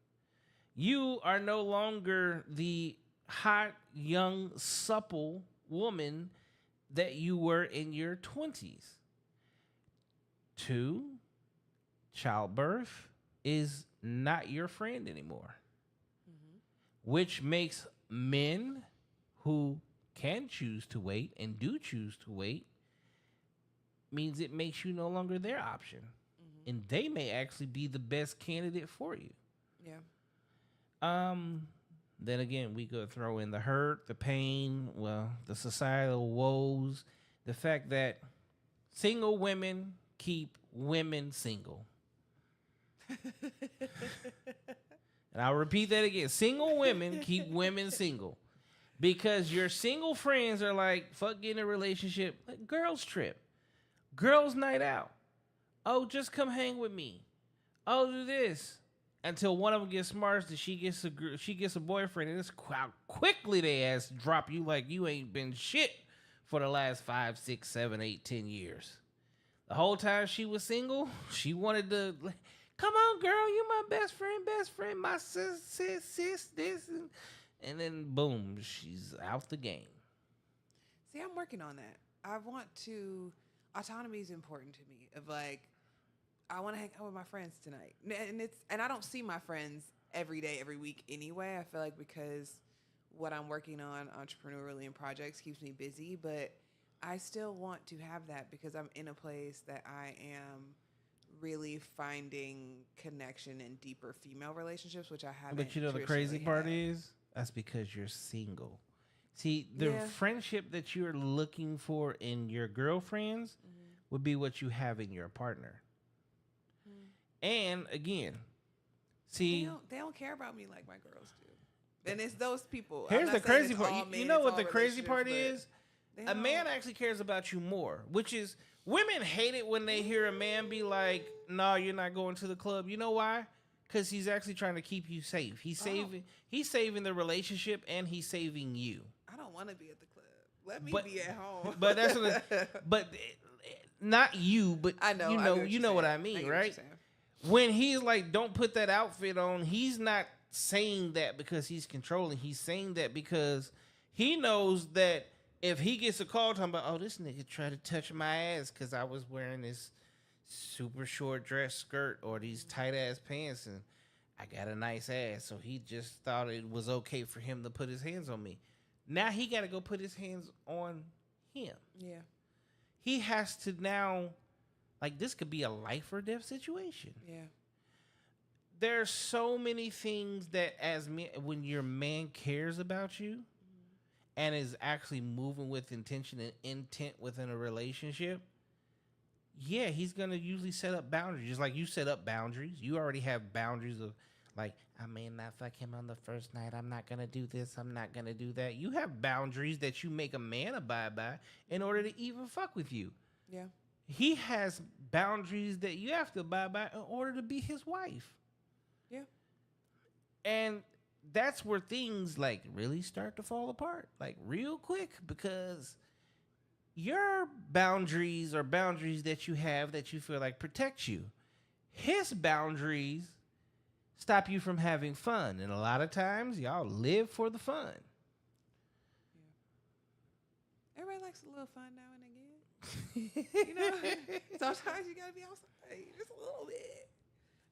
You are no longer the hot, young, supple woman that you were in your 20s. 2, childbirth is not your friend anymore. Which makes men who can choose to wait and do choose to wait, means it makes you no longer their option. And they may actually be the best candidate for you. Yeah. Then again, we could throw in the hurt, the pain, the societal woes, the fact that single women keep women single. And I'll repeat that again. Single women keep women single. Because your single friends are like, fuck getting a relationship. Like, girls trip. Girls night out. Oh, just come hang with me. Oh, do this. Until one of them gets smart, that she gets a boyfriend, and it's how quickly they ass drop you like you ain't been shit for the last 5, 6, 7, 8, 10 years. The whole time she was single, she wanted to, come on, girl, you my best friend, my sis, this, and then boom, she's out the game. See, I'm working on that. Autonomy is important to me. Of like, I want to hang out with my friends tonight, and I don't see my friends every day, every week anyway. I feel like because what I'm working on entrepreneurially in projects keeps me busy, but I still want to have that because I'm in a place that I am really finding connection in deeper female relationships, which I haven't. But you know the crazy traditionally part had. is that's because you're single. See, the friendship that you're looking for in your girlfriends would be what you have in your partner. And again, see, they don't care about me like my girls do, and it's those people. Here's the crazy part. You know what the crazy part relationships, is? A man actually cares about you more, which is women hate it when they hear a man be like, "No, you're not going to the club." You know why? Because he's actually trying to keep you safe. He's saving the relationship, and he's saving you. I don't want to be at the club. Let me be at home. But that's but not you. But I know. you know what I mean, right? When he's like, don't put that outfit on, he's not saying that because he's controlling. He's saying that because he knows that if he gets a call talking about, oh, this nigga tried to touch my ass because I was wearing this super short dress skirt or these tight ass pants and I got a nice ass, so he just thought it was okay for him to put his hands on me. Now he got to go put his hands on him. Yeah. He has to now... Like, this could be a life or death situation. Yeah. There's so many things that when your man cares about you and is actually moving with intention and intent within a relationship, yeah, he's going to usually set up boundaries. Just like you set up boundaries. You already have boundaries of, like, I may not fuck him on the first night. I'm not going to do this. I'm not going to do that. You have boundaries that you make a man abide by in order to even fuck with you. Yeah. He has boundaries that you have to abide by in order to be his wife. Yeah. And that's where things like really start to fall apart, like real quick, because your boundaries are boundaries that you have that you feel like protect you. His boundaries stop you from having fun. And a lot of times y'all live for the fun. Yeah. Everybody likes a little fun now and again. You know, sometimes you gotta be outside just a little bit.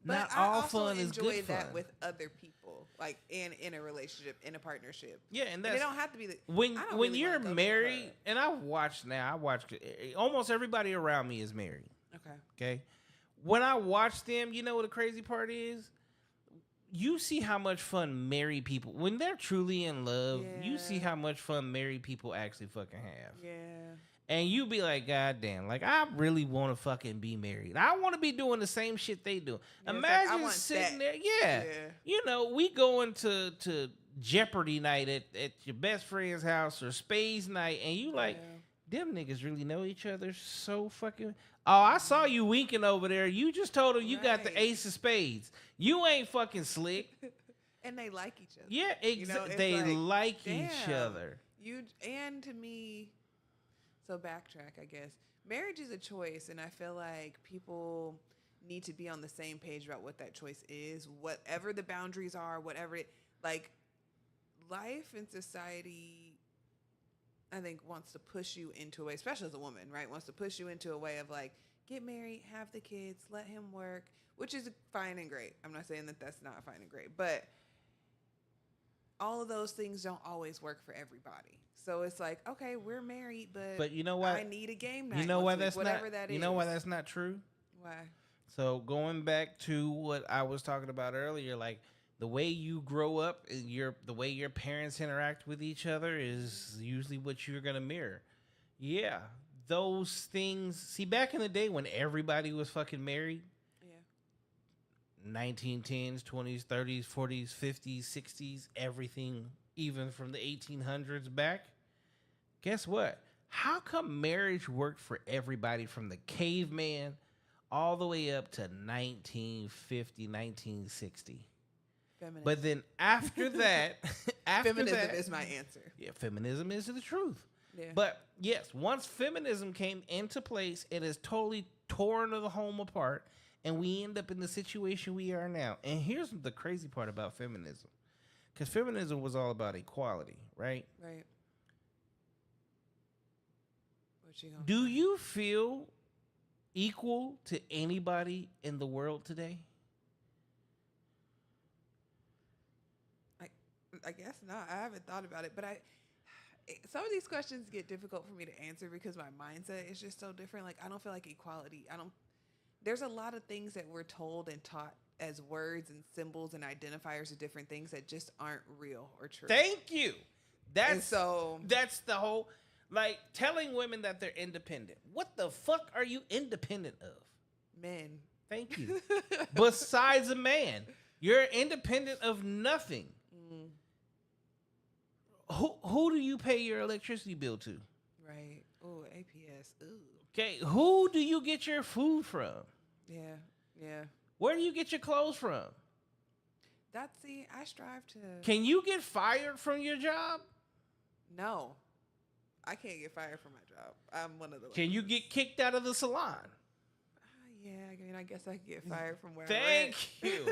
But Not I all also fun is good enjoy that fun. with other people, like in a relationship, in a partnership. Yeah, and They that's don't have to be the when I don't when really you're wanna go to the married. club. And I watch almost everybody around me is married. Okay. Okay. When I watch them, you know what the crazy part is? You see how much fun married people, when they're truly in love, you see Yeah. how much fun married people actually fucking have. Yeah. And you be like, God damn, like I really want to fucking be married. I want to be doing the same shit they do. Yeah, it's like, I Imagine want sitting that. there, yeah. Yeah. You know, we going to Jeopardy night at your best friend's house or Spades night, and you like, them niggas really know each other so fucking. Oh, I saw you winking over there. You just told him you got the Right. ace of spades. You ain't fucking slick. And they like each other. Yeah, You know, it's they like each damn, other. And to me, so backtrack, I guess. Marriage is a choice, and I feel like people need to be on the same page about what that choice is, whatever the boundaries are, whatever it like. Life and society, I think, wants to push you into a way, especially as a woman, right? Wants to push you into a way of like, get married, have the kids, let him work, which is fine and great. I'm not saying that that's not fine and great, but all of those things don't always work for everybody. So it's like, okay, we're married, But you know what? I need a game night. You know why once a week, that's whatever not. that You is. know why that's not true? Why? So going back to what I was talking about earlier, like the way you grow up, the way your parents interact with each other is usually what you're gonna mirror. Yeah, those things. See, back in the day when everybody was fucking married, Yeah. 1910s, 20s, 30s, 40s, 50s, 60s, everything, even from the 1800s back. Guess what? How come marriage worked for everybody from the caveman all the way up to 1950, 1960? Feminism. But then after that, Feminism that, is my answer. yeah, feminism is the truth. Yeah. But yes, once feminism came into place, it has totally torn the home apart, and we end up in the situation we are now. And here's the crazy part about feminism, because feminism was all about equality, right? Right. What you gonna Do say? you feel equal to anybody in the world today? I guess not. I haven't thought about it, but some of these questions get difficult for me to answer because my mindset is just so different. Like, I don't feel like equality. There's a lot of things that we're told and taught as words and symbols and identifiers of different things that just aren't real or true. Thank you. That's And that's the whole, like, telling women that they're independent. What the fuck are you independent of? men. Thank you. Besides a man, you're independent of nothing. Who do you pay your electricity bill to? Right. Oh, APS. Ooh. Okay, who do you get your food from? Yeah. Yeah. Where do you get your clothes from? I strive to. Can you get fired from your job? No. I can't get fired from my job. I'm one of the. Can you get kicked out of the salon? Yeah, I mean, I guess I can get fired from where I Thank you.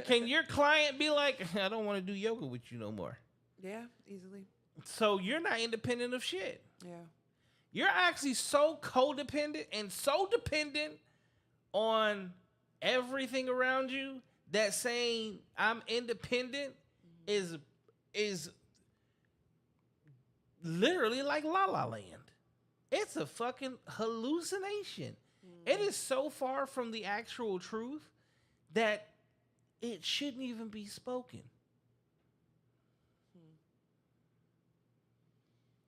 Can your client be like, I don't want to do yoga with you no more? Yeah, easily. So you're not independent of shit. Yeah. You're actually so codependent and so dependent on everything around you that saying I'm independent is literally like La La Land. It's a fucking hallucination. It is so far from the actual truth that it shouldn't even be spoken.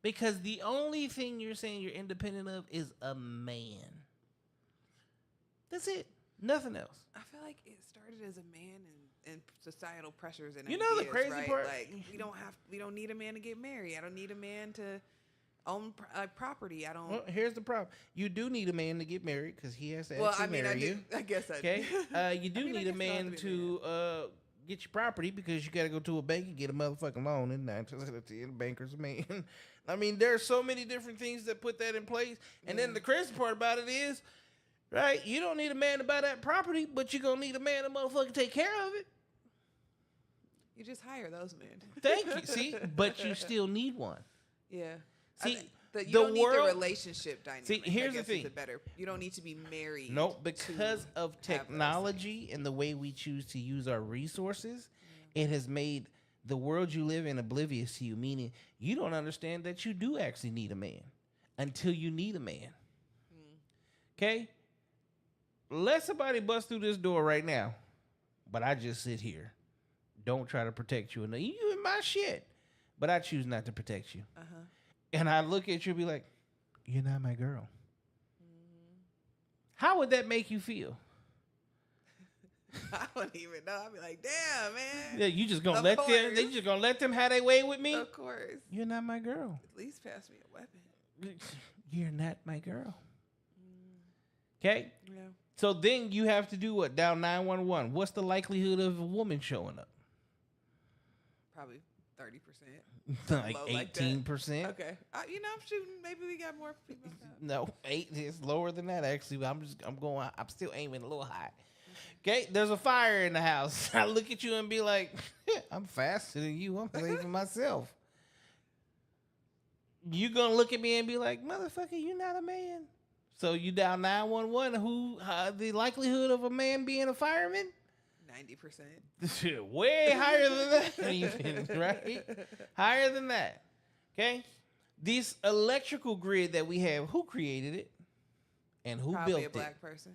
Because the only thing you're saying you're independent of is a man. That's it. Nothing else. I feel like it started as a man and societal pressures and You know the ideas, crazy right? part? Like we don't need a man to get married. I don't need a man to own property. I don't. Well, here's the problem. You do need a man to get married because he has to Well, actually I mean, marry you. I guess I Okay? do. You do I mean, I need a guess it ought man to be a to get your property because you got to go to a bank and get a motherfucking loan. And 9 times out of 10, banker's a man. I mean, there's so many different things that put that in place. And then the crazy part about it is, right, you don't need a man to buy that property, but you're going to need a man to motherfucking take care of it. You just hire those men. Thank you. See? But you still need one. Yeah. See, you the don't need world- the relationship dynamic. See, here's the I guess is thing. you don't need to be married. No, because to of have those technology and the way we choose to use our resources, it has made the world you live in oblivious to you, meaning you don't understand that you do actually need a man until you need a man. Okay? let somebody bust through this door right now, but I just sit here. Don't try to protect you. You in my shit, but I choose not to protect you. And I look at you and be like, you're not my girl. How would that make you feel? I wouldn't even know. I'd be like, damn, man. Yeah, you just gonna Of let them? course. They just gonna let them have their way with me? Of course. You're not my girl. At least pass me a weapon. You're not my girl. Okay. Yeah. So then you have to do what? Dial 911. What's the likelihood of a woman showing up? Probably 30%. Like Low like that. 18%. Okay. I'm shooting. Maybe we got more people. No, 8 is lower than that actually. I'm still aiming a little high. Okay, there's a fire in the house. I look at you and be like, I'm faster than you. I'm saving myself. You gonna look at me and be like, motherfucker, you're not a man. So you dial 911. The likelihood of a man being a fireman? 90%. Way higher than that, even, right? Higher than that. Okay? This electrical grid that we have, who created it? And who Probably built a black person.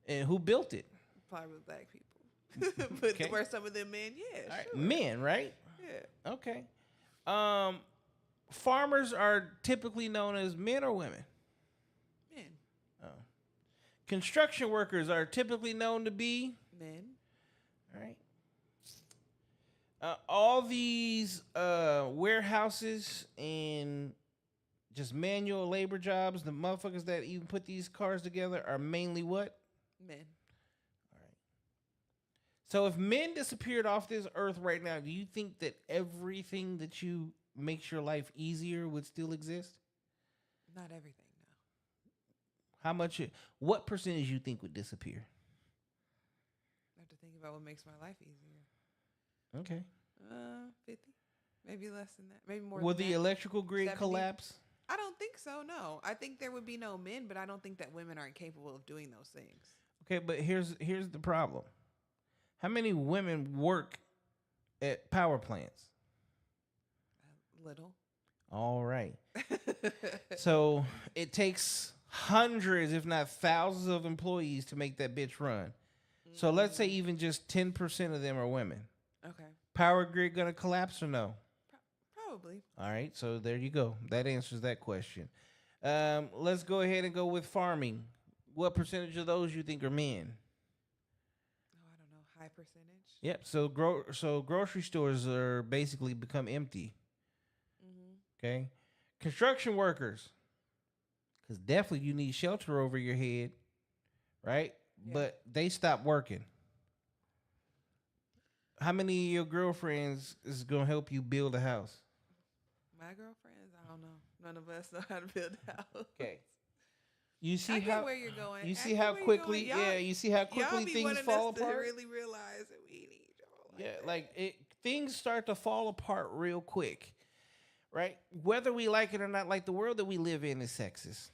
And who built it? Probably black people. But Okay. were some of them men? Yeah, All right. sure. Men, right? Yeah. Okay. Farmers are typically known as men or women? Men. Construction workers are typically known to be? Men. All right. All these warehouses and just manual labor jobs, the motherfuckers that even put these cars together are mainly what? Men. All right. So if men disappeared off this earth right now, do you think that everything that you makes your life easier would still exist? Not everything, no. What percentage you think would disappear? I have to think about what makes my life easier. Okay. 50. Maybe less than that. Maybe more Will than the that. electrical grid 70? collapse? I don't think so, no. I think there would be no men, but I don't think that women aren't capable of doing those things. Okay, but here's the problem. How many women work at power plants? Little. All right. So it takes hundreds, if not thousands, of employees to make that bitch run. So let's say even just 10% of them are women. Okay. Power grid gonna collapse or no? Probably. All right, so there you go. That answers that question. Let's go ahead and go with farming. What percentage of those you think are men? Oh, I don't know. High percentage. Yep. So grocery stores are basically become empty. Okay. Construction workers, because definitely you need shelter over your head, right? Yeah. But they stopped working. How many of your girlfriends is gonna help you build a house? My girlfriends, I don't know. None of us know how to build a house. Okay. You see I get how where you're going. you I see get how where you're quickly going. Y'all- you see how quickly y'all be things wanting fall us to apart. really realize that we need y'all. Like that. Things start to fall apart real quick, right? Whether we like it or not, like the world that we live in is sexist,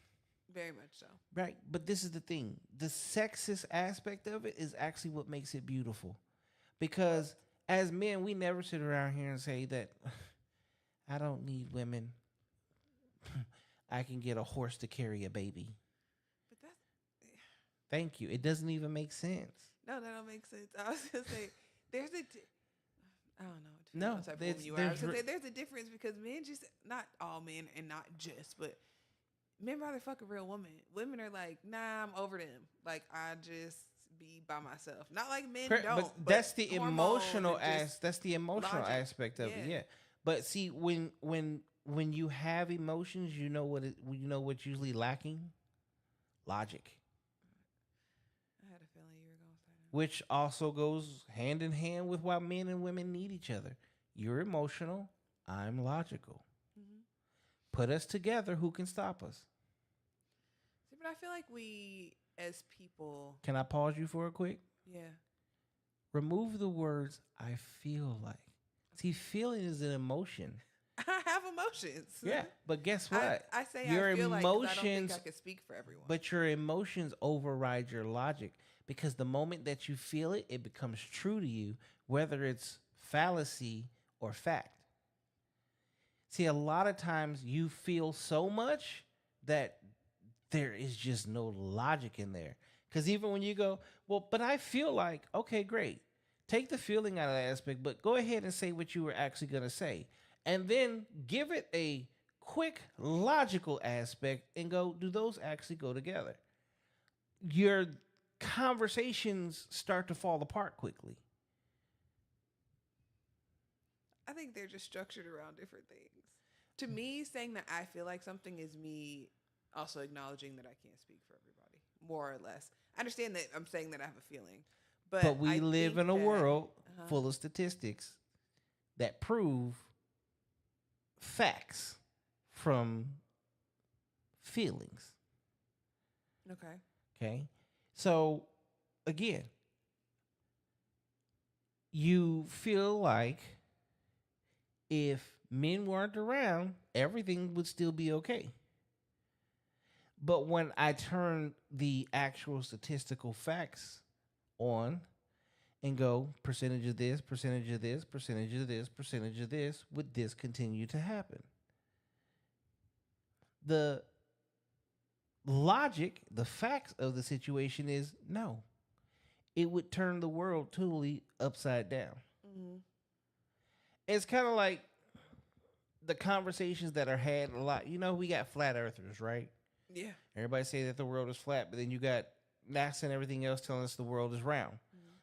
Very much so. right? But this is the thing: the sexist aspect of it is actually what makes it beautiful, because as men, we never sit around here and say that I don't need women. I can get a horse to carry a baby. But that's Thank you. It doesn't even make sense. no, that don't make sense. I was gonna say there's a. I don't know. It depends No, on what type of there's- woman you are. I was gonna there's say there's a difference because men just not all men and not just, but men rather fuck a real woman. Women are like, nah, I'm over them. Like I just be by myself. Not like men don't. But that's the hormones emotional and just- that's the emotional logic. aspect of it. Yeah. Yeah. But see, when you have emotions, you know what's usually lacking? Logic. I had a feeling you were gonna say that. Which also goes hand in hand with why men and women need each other. You're emotional, I'm logical. Mhm. Put us together, who can stop us? See, but I feel like we as people, Can I pause you for a quick? yeah. Remove the words I feel like. See, feeling is an emotion. I have emotions. Yeah, but guess what? I say your I feel like 'cause I don't think emotions, I could speak for everyone. but your emotions override your logic, because the moment that you feel it, it becomes true to you, whether it's fallacy or fact. See, a lot of times you feel so much that there is just no logic in there. Because even when you go, well, but I feel like, okay, great. Take the feeling out of that aspect, but go ahead and say what you were actually going to say. And then give it a quick logical aspect and go, do those actually go together? Your conversations start to fall apart quickly. I think they're just structured around different things. To me, saying that I feel like something is me also acknowledging that I can't speak for everybody, more or less. I understand that I'm saying that I have a feeling, But we I live think in a that- world full of statistics that prove facts from feelings. Okay. Okay. So, again, you feel like if men weren't around, everything would still be okay. But when I turn the actual statistical facts on and go percentage of this, percentage of this, percentage of this, percentage of this, would this continue to happen? The logic, the facts of the situation is no. It would turn the world totally upside down. Mm-hmm. It's kind of like the conversations that are had a lot. You know, we got flat earthers, right? Yeah. Everybody say that the world is flat, but then you got NASA and everything else telling us the world is round.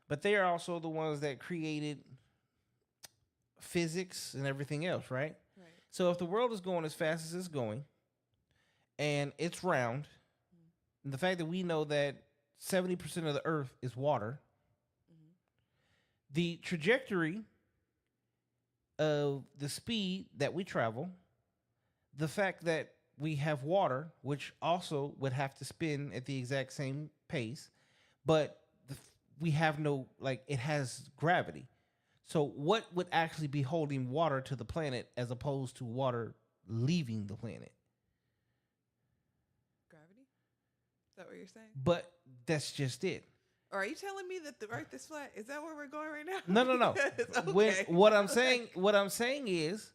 But they are also the ones that created physics and everything else, right? Right. So if the world is going as fast as it's going and it's round, and the fact that we know that 70% of the earth is water, the trajectory of the speed that we travel, the fact that we have water, which also would have to spin at the exact same pace, but we have no, like, it has gravity. So what would actually be holding water to the planet as opposed to water leaving the planet? Gravity? Is that what you're saying? But that's just it. Or are you telling me that the earth is flat? Is that where we're going right now? No. Okay. When, what I'm saying is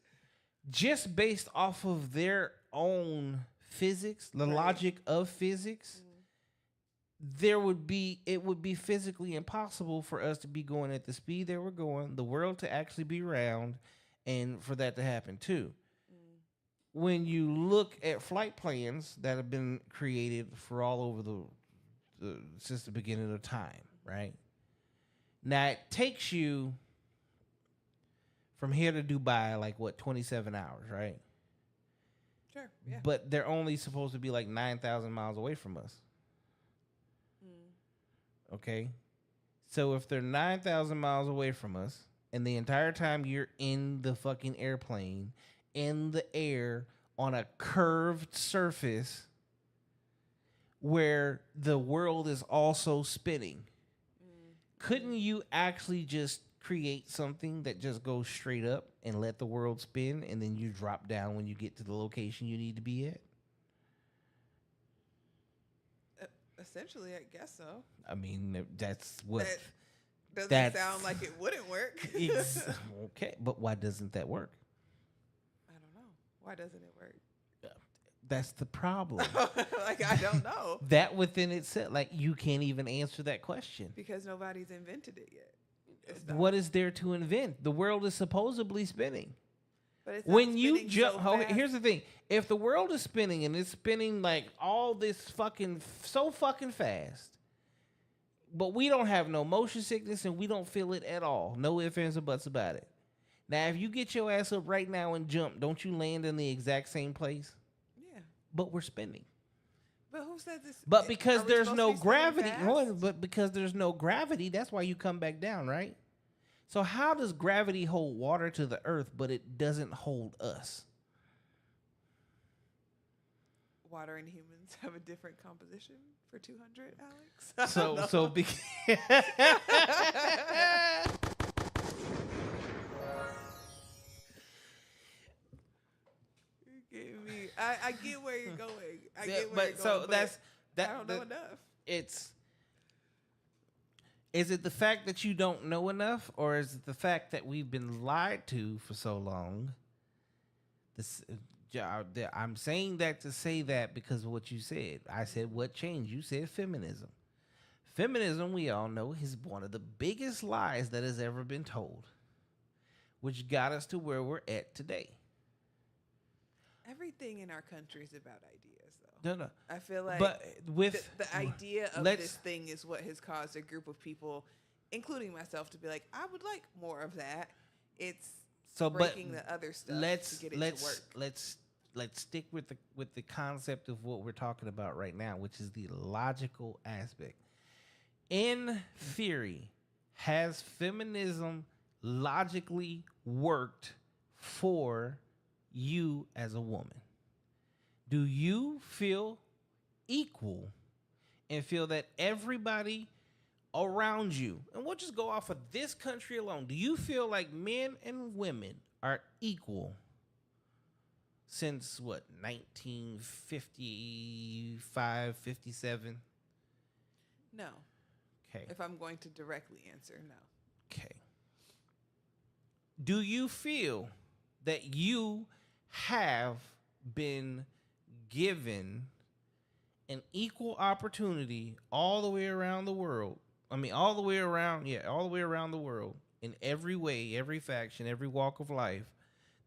just based off of their own physics, the Right. logic of physics, it would be physically impossible for us to be going at the speed that we're going, the world to actually be round, and for that to happen too. When you look at flight plans that have been created for all over since the beginning of time, right? Now it takes you from here to Dubai, like what, 27 hours, right? Sure. Yeah. But they're only supposed to be like 9,000 miles away from us. Okay? So if they're 9,000 miles away from us, and the entire time you're in the fucking airplane, in the air, on a curved surface where the world is also spinning, couldn't you actually just create something that just goes straight up and let the world spin, and then you drop down when you get to the location you need to be at? Essentially, I guess so. I mean, that's what. Doesn't That's- sound like it wouldn't work. Okay, but why doesn't that work? I don't know. Why doesn't it work? That's the problem. Like, I don't know. That within itself, like, you can't even answer that question. Because nobody's invented it yet. It's not. What is there to invent? The world is supposedly spinning. But it's not When you spinning jump, so fast. here's the thing: if the world is spinning and it's spinning like all this so fucking fast, but we don't have no motion sickness and we don't feel it at all, no ifs, ands, or buts about it. Now, if you get your ass up right now and jump, don't you land in the exact same place? Yeah. But we're spinning. But who said this? But because are we there's supposed no to be spinning gravity, fast? but because there's no gravity, that's why you come back down, right? So how does gravity hold water to the earth, but it doesn't hold us? Water and humans have a different composition for 200, Alex. You're getting me. I get where you're going. I get where you're going. But I don't know enough. Is it the fact that you don't know enough, or is it the fact that we've been lied to for so long? I'm saying that to say that because of what you said. I said what changed. You said feminism. Feminism, we all know, is one of the biggest lies that has ever been told, which got us to where we're at today. Everything in our country is about ideas, though. No, no. I feel like But with the idea of let's- this thing is what has caused a group of people, including myself, to be like, I would like more of that. It's so, breaking but the other stuff let's to get it to work. let's stick with the concept of what we're talking about right now, which is the logical aspect. In theory, has feminism logically worked for you as a woman? Do you feel equal and feel that everybody around you, and we'll just go off of this country alone, do you feel like men and women are equal since what, 1955, 57? No. Okay. If I'm going to directly answer, no. Okay. Do you feel that you have been given an equal opportunity all the way around the world? I mean, all the way around the world, in every way, every faction, every walk of life,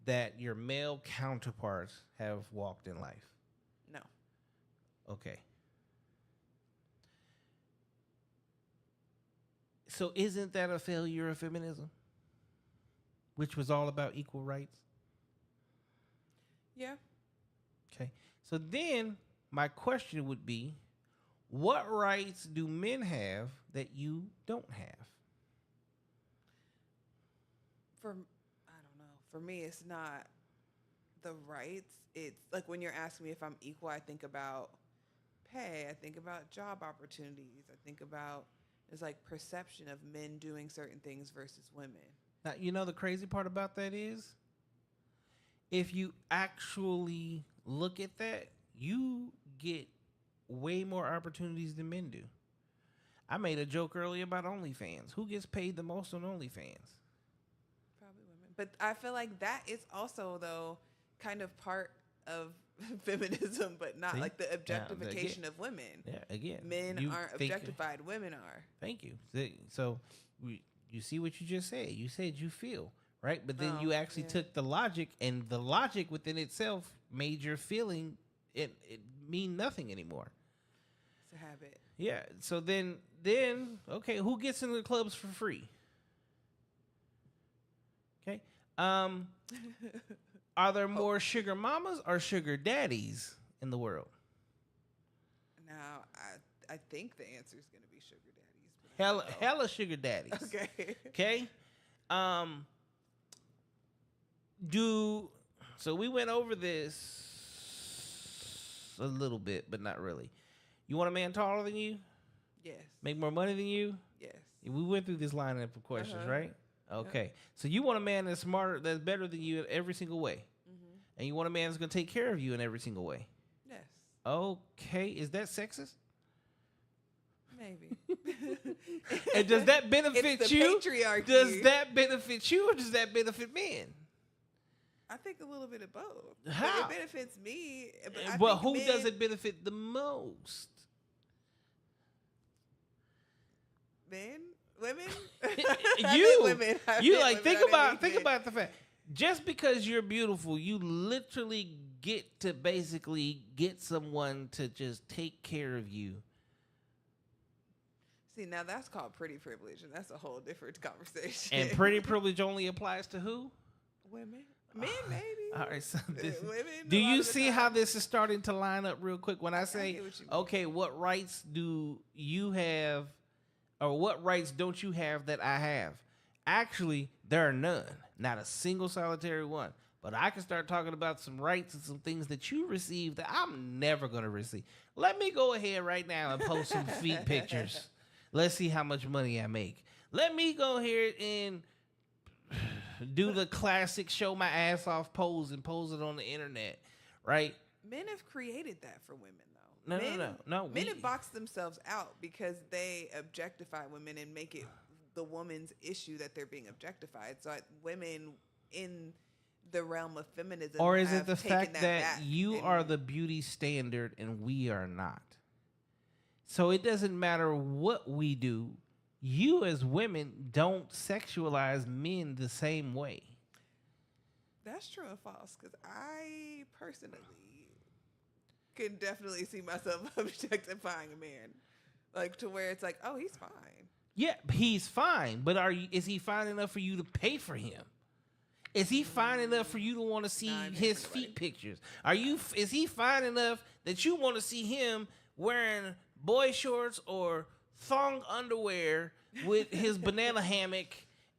that your male counterparts have walked in life? No. Okay. So isn't that a failure of feminism? Which was all about equal rights? Yeah. Okay. So then my question would be, what rights do men have that you don't have? I don't know. For me, it's not the rights. It's like when you're asking me if I'm equal, I think about pay. I think about job opportunities. I think about there's like perception of men doing certain things versus women. Now, you know the crazy part about that is, if you actually look at that, you get way more opportunities than men do. I made a joke earlier about OnlyFans. Who gets paid the most on OnlyFans? Probably women. But I feel like that is also, though, kind of part of feminism, but not See? like the Now, objectification again. of women. Yeah, again. Men you aren't think- objectified, women are. Thank you. So you see what you just said. You said you feel, right? But then Oh, you actually yeah. took the logic, and the logic within itself made your feeling it mean nothing anymore. It's a habit. Yeah. So then okay, who gets into the clubs for free? Okay. Are there more sugar mamas or sugar daddies in the world? Now, I think the answer is going to be sugar daddies. But I don't know. Hella sugar daddies. Okay. Okay. So we went over this a little bit, but not really. You want a man taller than you? Yes. Make more money than you? Yes. We went through this lineup of questions, Uh-huh. right? Okay. So you want a man that's smarter, that's better than you in every single way. Mm-hmm. And you want a man that's going to take care of you in every single way. Yes. Okay. Is that sexist? Maybe. And does that benefit It's the you? patriarchy. Does that benefit you, or does that benefit men? I think a little bit of both. How? But it benefits me. But I Well, think who men- does it benefit the most? Men? Women? You. Women. I You meant like women. think I didn't about mean think men. about the fact. Just because you're beautiful, you literally get to basically get someone to just take care of you. See, now that's called pretty privilege, and that's a whole different conversation. And pretty privilege only applies to who? women? Men, maybe. All right, so this, Women, do a lot you of the see time. how this is starting to line up real quick? When I say, get what you mean. okay, what rights do you have, or what rights don't you have that I have? Actually, there are none. Not a single solitary one. But I can start talking about some rights and some things that you receive that I'm never going to receive. Let me go ahead right now and post some feet pictures. Let's see how much money I make. Let me go here and do the classic show my ass off pose and pose it on the internet, right? Men have created that for women, though. No. Men have boxed themselves out because they objectify women and make it the woman's issue that they're being objectified. So women in the realm of feminism, Or is it have the taken fact that back you and- are the beauty standard and we are not? So it doesn't matter what we do. You as women don't sexualize men the same way. That's true and false, because I personally can definitely see myself objectifying a man, like to where it's like, oh, he's fine. Yeah, he's fine, but is he fine enough for you to pay for him? Is he fine enough for you to want to see Nah, I ain't his paying for feet pictures? Is he fine enough that you want to see him wearing boy shorts or thong underwear with his banana hammock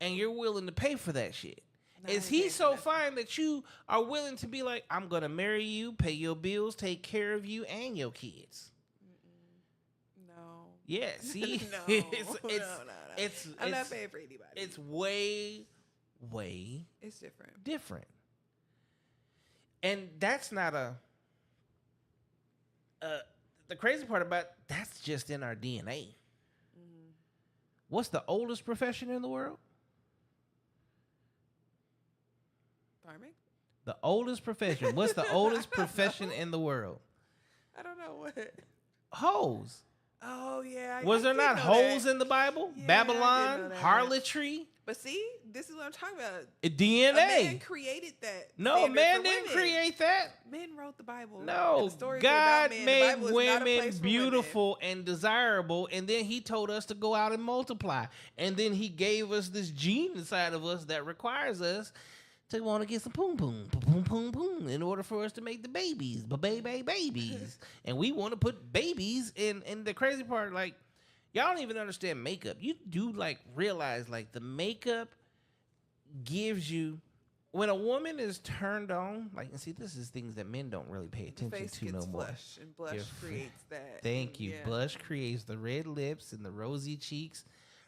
and you're willing to pay for that shit? Nah, I Is ain't he paying for so nothing. fine that you are willing to be like, I'm going to marry you, pay your bills, take care of you and your kids? No. Yeah, see? No. It's I'm not paying for anybody. It's way It's different. different. And that's not the crazy part about that's just in our DNA. What's the oldest profession in the world? Farming? The oldest profession. What's the oldest profession in the world? I don't know what. Hoes. Oh yeah. Was there not hoes in the Bible? Yeah, I did Babylon, know that. harlotry, But see, this is what I'm talking about. DNA. A man created that. No, standard man for didn't women. create that. Men wrote the Bible. No, And the stories are God about men. The made Bible is not a women place for beautiful and desirable, and then He told us to go out and multiply. And then He gave us this gene inside of us that requires us to want to get some boom, boom, boom, boom, boom, in order for us to make the babies, babies. And we want to put babies in. And the crazy part, like, y'all don't even understand makeup. You do like realize like the makeup gives you. When a woman is turned on, like, and see, this is things that men don't really pay The attention face to gets no more. flush, and blush Your creates that. Thank you. Yeah. Blush creates the red lips and the rosy cheeks,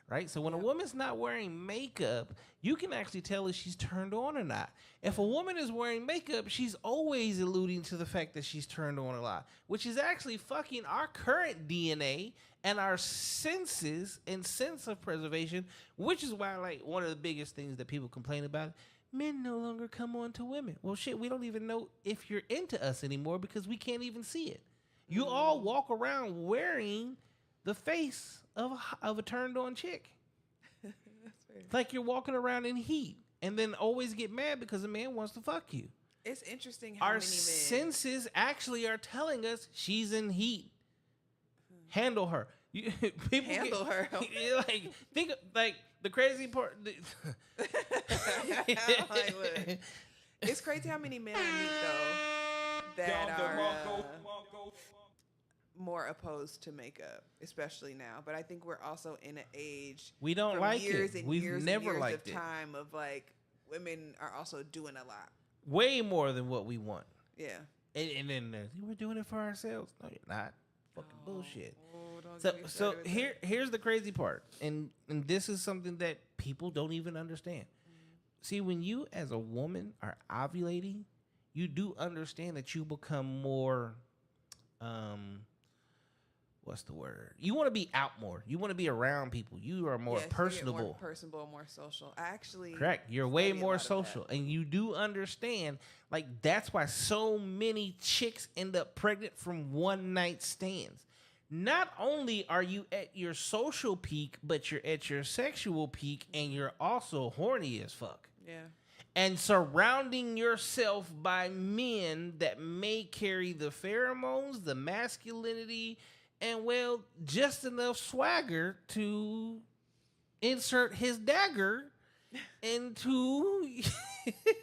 right? So when a Yeah. woman's not wearing makeup, you can actually tell if she's turned on or not. If a woman is wearing makeup, she's always alluding to the fact that she's turned on a lot, which is actually fucking our current DNA and our senses and sense of preservation, which is why, like, one of the biggest things that people complain about, men no longer come on to women. Well, shit, we don't even know if you're into us anymore because we can't even see it. You all walk around wearing the face of a turned on chick. That's fair. Like you're walking around in heat and then always get mad because a man wants to fuck you. It's interesting how Our many men. senses actually are telling us she's in heat. Handle her. People Handle her. Like, think like the crazy part. Like, what? It's crazy how many men I meet though that are more opposed to makeup, especially now. But I think we're also in an age We don't from like years it. and We've years never and years liked of it. time of like women are also doing a lot. Way more than what we want. Yeah. And then we're doing it for ourselves. No, you're not. Fucking bullshit. Oh, don't So get me so started with here's the crazy part, and this is something that people don't even understand. See, when you as a woman are ovulating, you do understand that you become more, what's the word? You want to be out more. You want to be around people. You are more Yes, you get personable. more personable, more social. I actually Correct. You're way study a more lot of that. social, and you do understand. Like that's why so many chicks end up pregnant from one night stands. Not only are you at your social peak, but you're at your sexual peak, and you're also horny as fuck. Yeah. And surrounding yourself by men that may carry the pheromones, the masculinity, and well, just enough swagger to insert his dagger into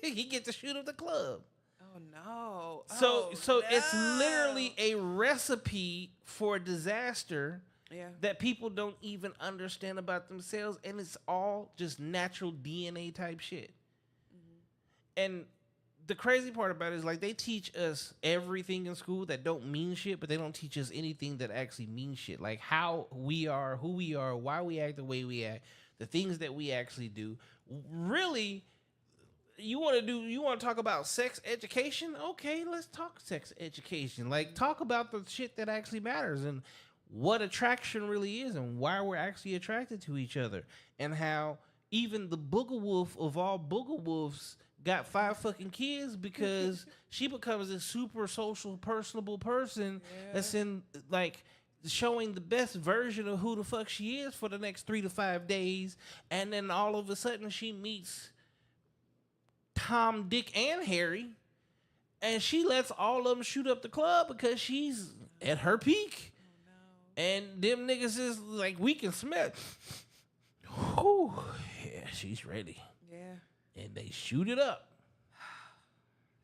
he get to shoot up the club. Oh no. So Oh, it's no. literally a recipe for disaster Yeah. that people don't even understand about themselves, and it's all just natural DNA type shit. And the crazy part about it is like they teach us everything in school that don't mean shit, but they don't teach us anything that actually means shit. Like how we are, who we are, why we act the way we act, the things that we actually do. Really, you want to talk about sex education? Okay, let's talk sex education. Like talk about the shit that actually matters and what attraction really is and why we're actually attracted to each other, and how even the booger wolf of all booger wolves got 5 fucking kids because she becomes a super social, personable person that's in like showing the best version of who the fuck she is for the next 3 to 5 days, and then all of a sudden she meets Tom, Dick, and Harry, and she lets all of them shoot up the club because she's at her peak. And them niggas is like, we can smell. Whew, yeah, she's ready. Yeah. And they shoot it up.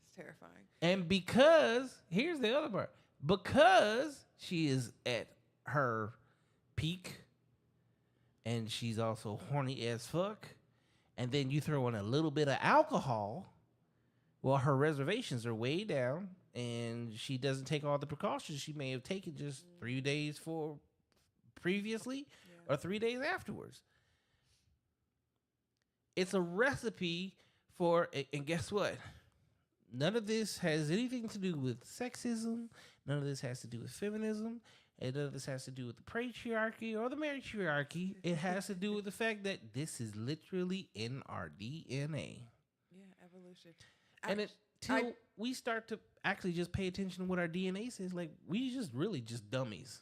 It's terrifying. And because, here's the other part, because she is at her peak and she's also horny as fuck, and then you throw in a little bit of alcohol, well, her reservations are way down, and she doesn't take all the precautions she may have taken just 3 days for previously or 3 days afterwards. It's a recipe for, and guess what? None of this has anything to do with sexism. None of this has to do with feminism. And none of this has to do with the patriarchy or the matriarchy. It has to do with the fact that this is literally in our DNA. Yeah, evolution. And until we start to actually just pay attention to what our DNA says, like, we just really just dummies.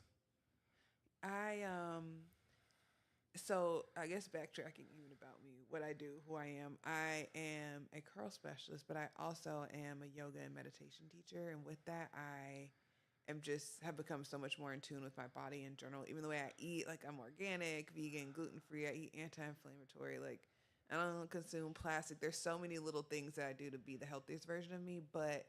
So I guess backtracking even about me, what I do, who I am a curl specialist, but I also am a yoga and meditation teacher. And with that, I have become so much more in tune with my body in general. Even the way I eat, like I'm organic, vegan, gluten-free, I eat anti-inflammatory, like I don't consume plastic. There's so many little things that I do to be the healthiest version of me, but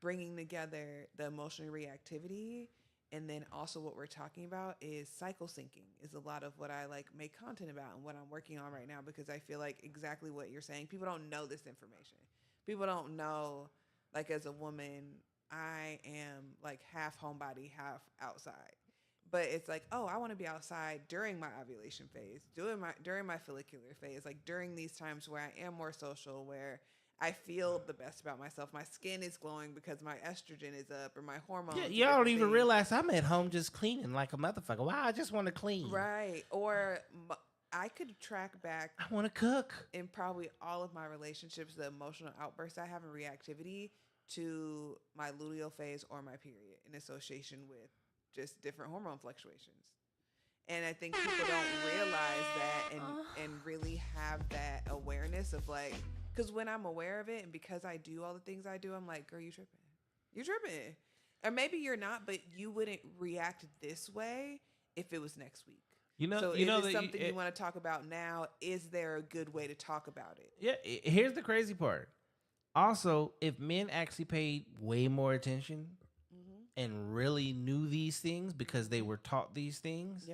bringing together the emotional reactivity and then also what we're talking about is cycle syncing is a lot of what I like make content about and what I'm working on right now, because I feel like exactly what you're saying. People don't know this information. People don't know, like as a woman, I am like half homebody, half outside. But it's like, oh, I want to be outside during my ovulation phase, during my follicular phase, like during these times where I am more social, where I feel the best about myself. My skin is glowing because my estrogen is up or my hormones. Yeah, y'all don't even realize I'm at home just cleaning like a motherfucker. Wow, I just want to clean. Right. Or I could track back. I want to cook. In probably all of my relationships, the emotional outbursts I have and reactivity to my luteal phase or my period in association with just different hormone fluctuations. And I think people don't realize that and really have that awareness of like, because when I'm aware of it and because I do all the things I do, I'm like, girl, you tripping. You're tripping. Or maybe you're not, but you wouldn't react this way if it was next week. So is it something you want to talk about now? Is there a good way to talk about it? Yeah, here's the crazy part. Also, if men actually paid way more attention and really knew these things because they were taught these things,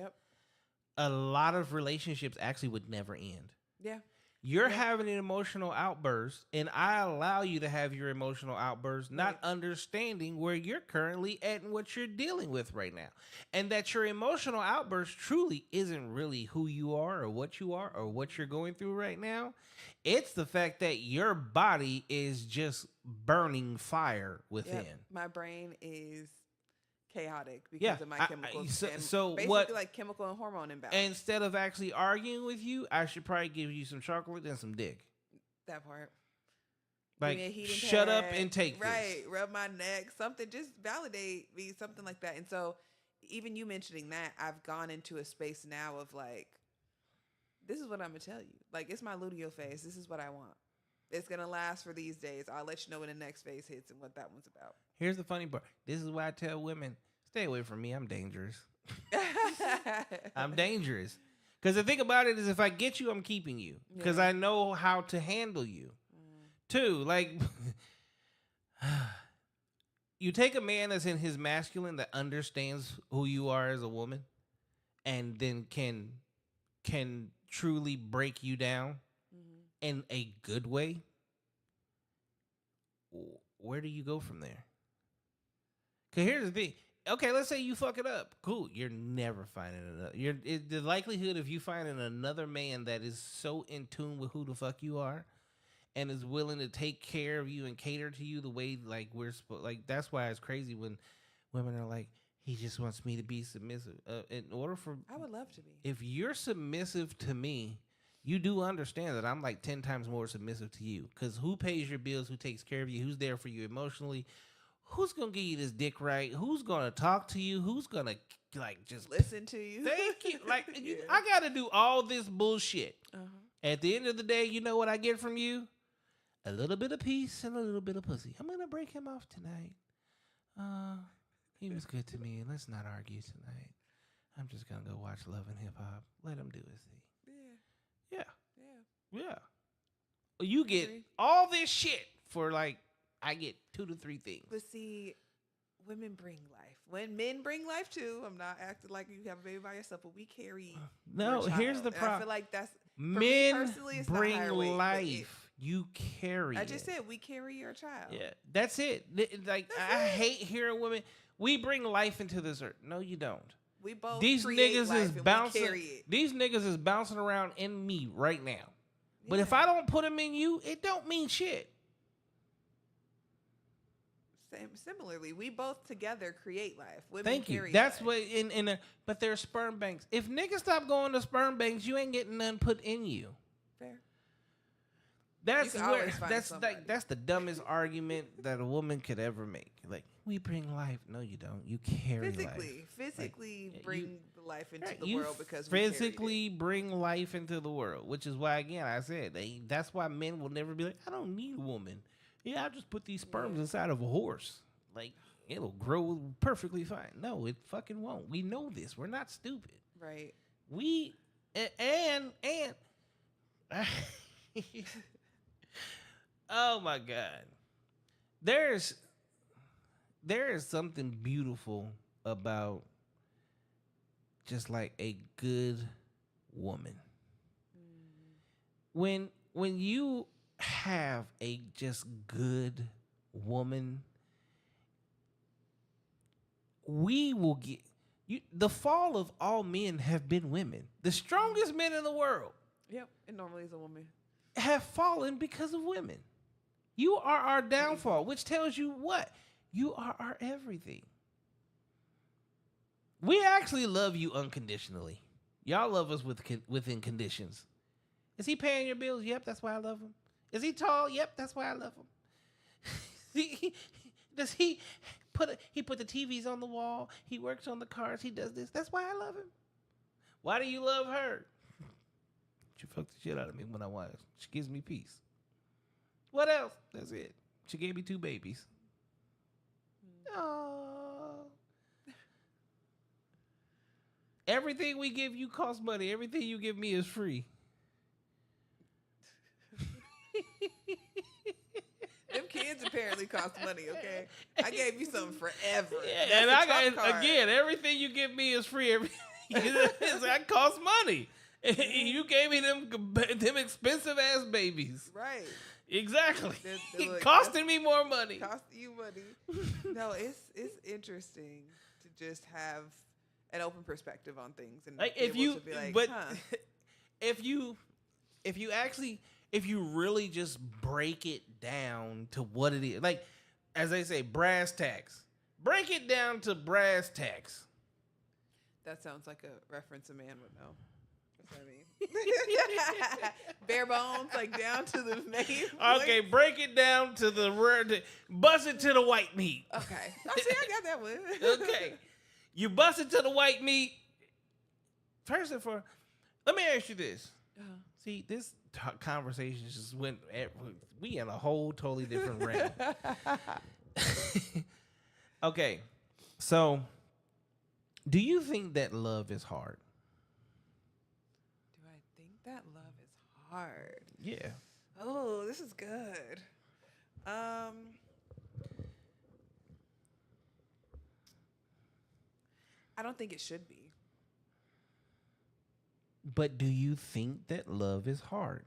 a lot of relationships actually would never end. Yeah. You're having an emotional outburst, and I allow you to have your emotional outburst, not understanding where you're currently at and what you're dealing with right now. And that your emotional outburst truly isn't really who you are or what you're going through right now. It's the fact that your body is just burning fire within. My brain is chaotic because of my chemicals. Basically what, like chemical and hormone imbalance. Instead of actually arguing with you, I should probably give you some chocolate and some dick. That part. Like, shut up and take this. Right. Rub my neck. Something. Just validate me. Something like that. And so even you mentioning that, I've gone into a space now of like, this is what I'm going to tell you. Like, it's my luteal phase. This is what I want. It's going to last for these days. I'll let you know when the next phase hits and what that one's about. Here's the funny part. This is why I tell women, stay away from me. I'm dangerous. I'm dangerous. Because the thing about it is if I get you, I'm keeping you. Because I know how to handle you. Two, like, you take a man that's in his masculine that understands who you are as a woman and then can truly break you down in a good way. Where do you go from there? Because here's the thing. Okay, let's say you fuck it up. Cool. You're never finding another. The likelihood of you finding another man that is so in tune with who the fuck you are and is willing to take care of you and cater to you the way like we're supposed. Like that's why it's crazy when women are like, he just wants me to be submissive. In order for I would love to be. If you're submissive to me, you do understand that I'm like 10 times more submissive to you. Because who pays your bills? Who takes care of you? Who's there for you emotionally? who's gonna give you this dick right? Who's gonna talk to you? Who's gonna like just Listen to you. thank you? Like Yeah. I gotta do all this bullshit. Uh-huh. At the end of the day, you know what I get from you? A little bit of peace and a little bit of pussy. I'm gonna break him off tonight. He was good to me. Let's not argue tonight. I'm just gonna go watch Love and Hip Hop. Let him do his thing. Yeah. Yeah, Yeah. yeah. You get Agree. all this shit for like I get 2 to 3 things. But see, women bring life. When men bring life too, I'm not acting like you have a baby by yourself, but we carry. No, your here's child. the And I problem. feel like that's Men personally, it's not bring higher weight, but life. You carry. I just it. said we carry your child. Yeah, that's it. Like That's I it. hate hearing women. We bring life into this earth. No, you don't. We both These create niggas life is and we bouncing. carry it. These niggas is bouncing around in me right now. But if Yeah. I don't put them in you, it don't mean shit. Similarly, we both together create life. Women Thank you. carry That's life. what but there's sperm banks. If niggas stop going to sperm banks, you ain't getting none put in you. Fair. That's can where always find that's somebody. like that's the dumbest argument that a woman could ever make. Like we bring life. No, you don't. You carry life. Physically yeah, bring the life into Right, the you world because we carried physically bring life into the world, which is why again I said that's why men will never be like, I don't need a woman. Yeah, I'll just put these sperms inside of a horse. Like it'll grow perfectly fine. No, it fucking won't. We know this. We're not stupid. it. Right. We and oh my God. There is something beautiful about just like a good woman. When you have a just good woman, we will get you. The fall of all men have been women. The strongest men in the world Yep. It normally is a woman. have fallen because of women. You are our downfall, which tells you what? You are our everything. We actually love you unconditionally. Y'all love us within conditions. Is he paying your bills? Yep, that's why I love him. Is he tall? Yep, that's why I love him. Does he put the TVs on the wall? He works on the cars. He does this. That's why I love him. Why do you love her? She fucked the shit out of me when I was. She gives me peace. What else? That's it. She gave me 2 babies. Oh. Everything we give you costs money. Everything you give me is free. Them kids apparently cost money, okay? I gave you something forever. Yeah, That's and a I trump got card. again. Everything you give me is free. That costs money. You gave me them expensive ass babies. Right. Exactly. They're like, Costing me more money. Cost you money. No, it's interesting to just have an open perspective on things and Like be if able you, to be like, but huh. if you really just break it down to what it is, like as they say, brass tacks. Break it down to brass tacks. That sounds like a reference a man would know. What's that mean? Bare bones, like down to the main. Okay, break it down to bust it to the white meat. Okay. I see. I got that one. Okay, you bust it to the white meat. First and foremost, let me ask you this. See, this conversation just went. We in a whole totally different realm. Okay, so do you think that love is hard? Do I think that love is hard? Yeah. Oh, this is good. I don't think it should be. But do you think that love is hard?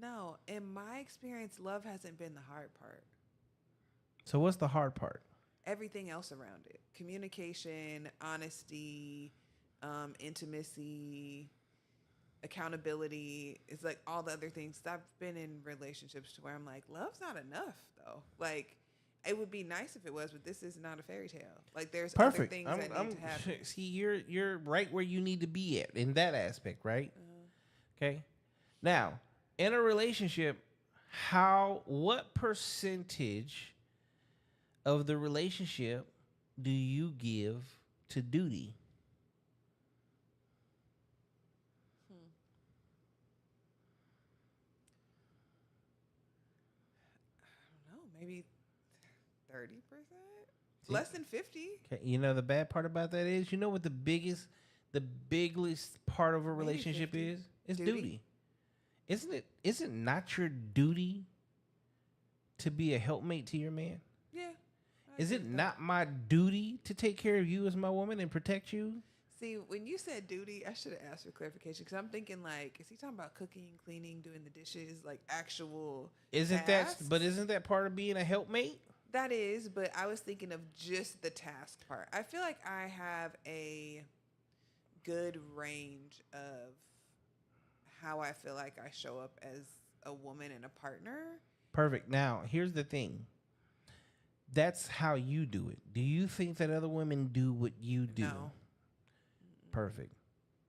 No, in my experience, love hasn't been the hard part. So what's the hard part? Everything else around it: communication, honesty, intimacy, accountability. It's like all the other things. I've been in relationships to where I'm like, love's not enough though. Like, it would be nice if it was, but this is not a fairy tale. Like, there's Perfect. other things that need to happen. See, you're right where you need to be at in that aspect, right? Okay. Now, in a relationship, what percentage of the relationship do you give to duty? I don't know, maybe 30%, less than 50. Okay, you know the bad part about that is, you know what the biggest part of a relationship 50. is? It's Duty. duty. Isn't it? Is it not your duty to be a helpmate to your man? Yeah. I Is agree it with that. not my duty to take care of you as my woman and protect you? See, when you said duty, I should have asked for clarification because I'm thinking like, is he talking about cooking, cleaning, doing the dishes, like actual? Isn't tasks? that part of being a helpmate? That is, but I was thinking of just the task part. I feel like I have a good range of how I feel like I show up as a woman and a partner. Perfect. Now, here's the thing. That's how you do it. Do you think that other women do what you do? No. Perfect.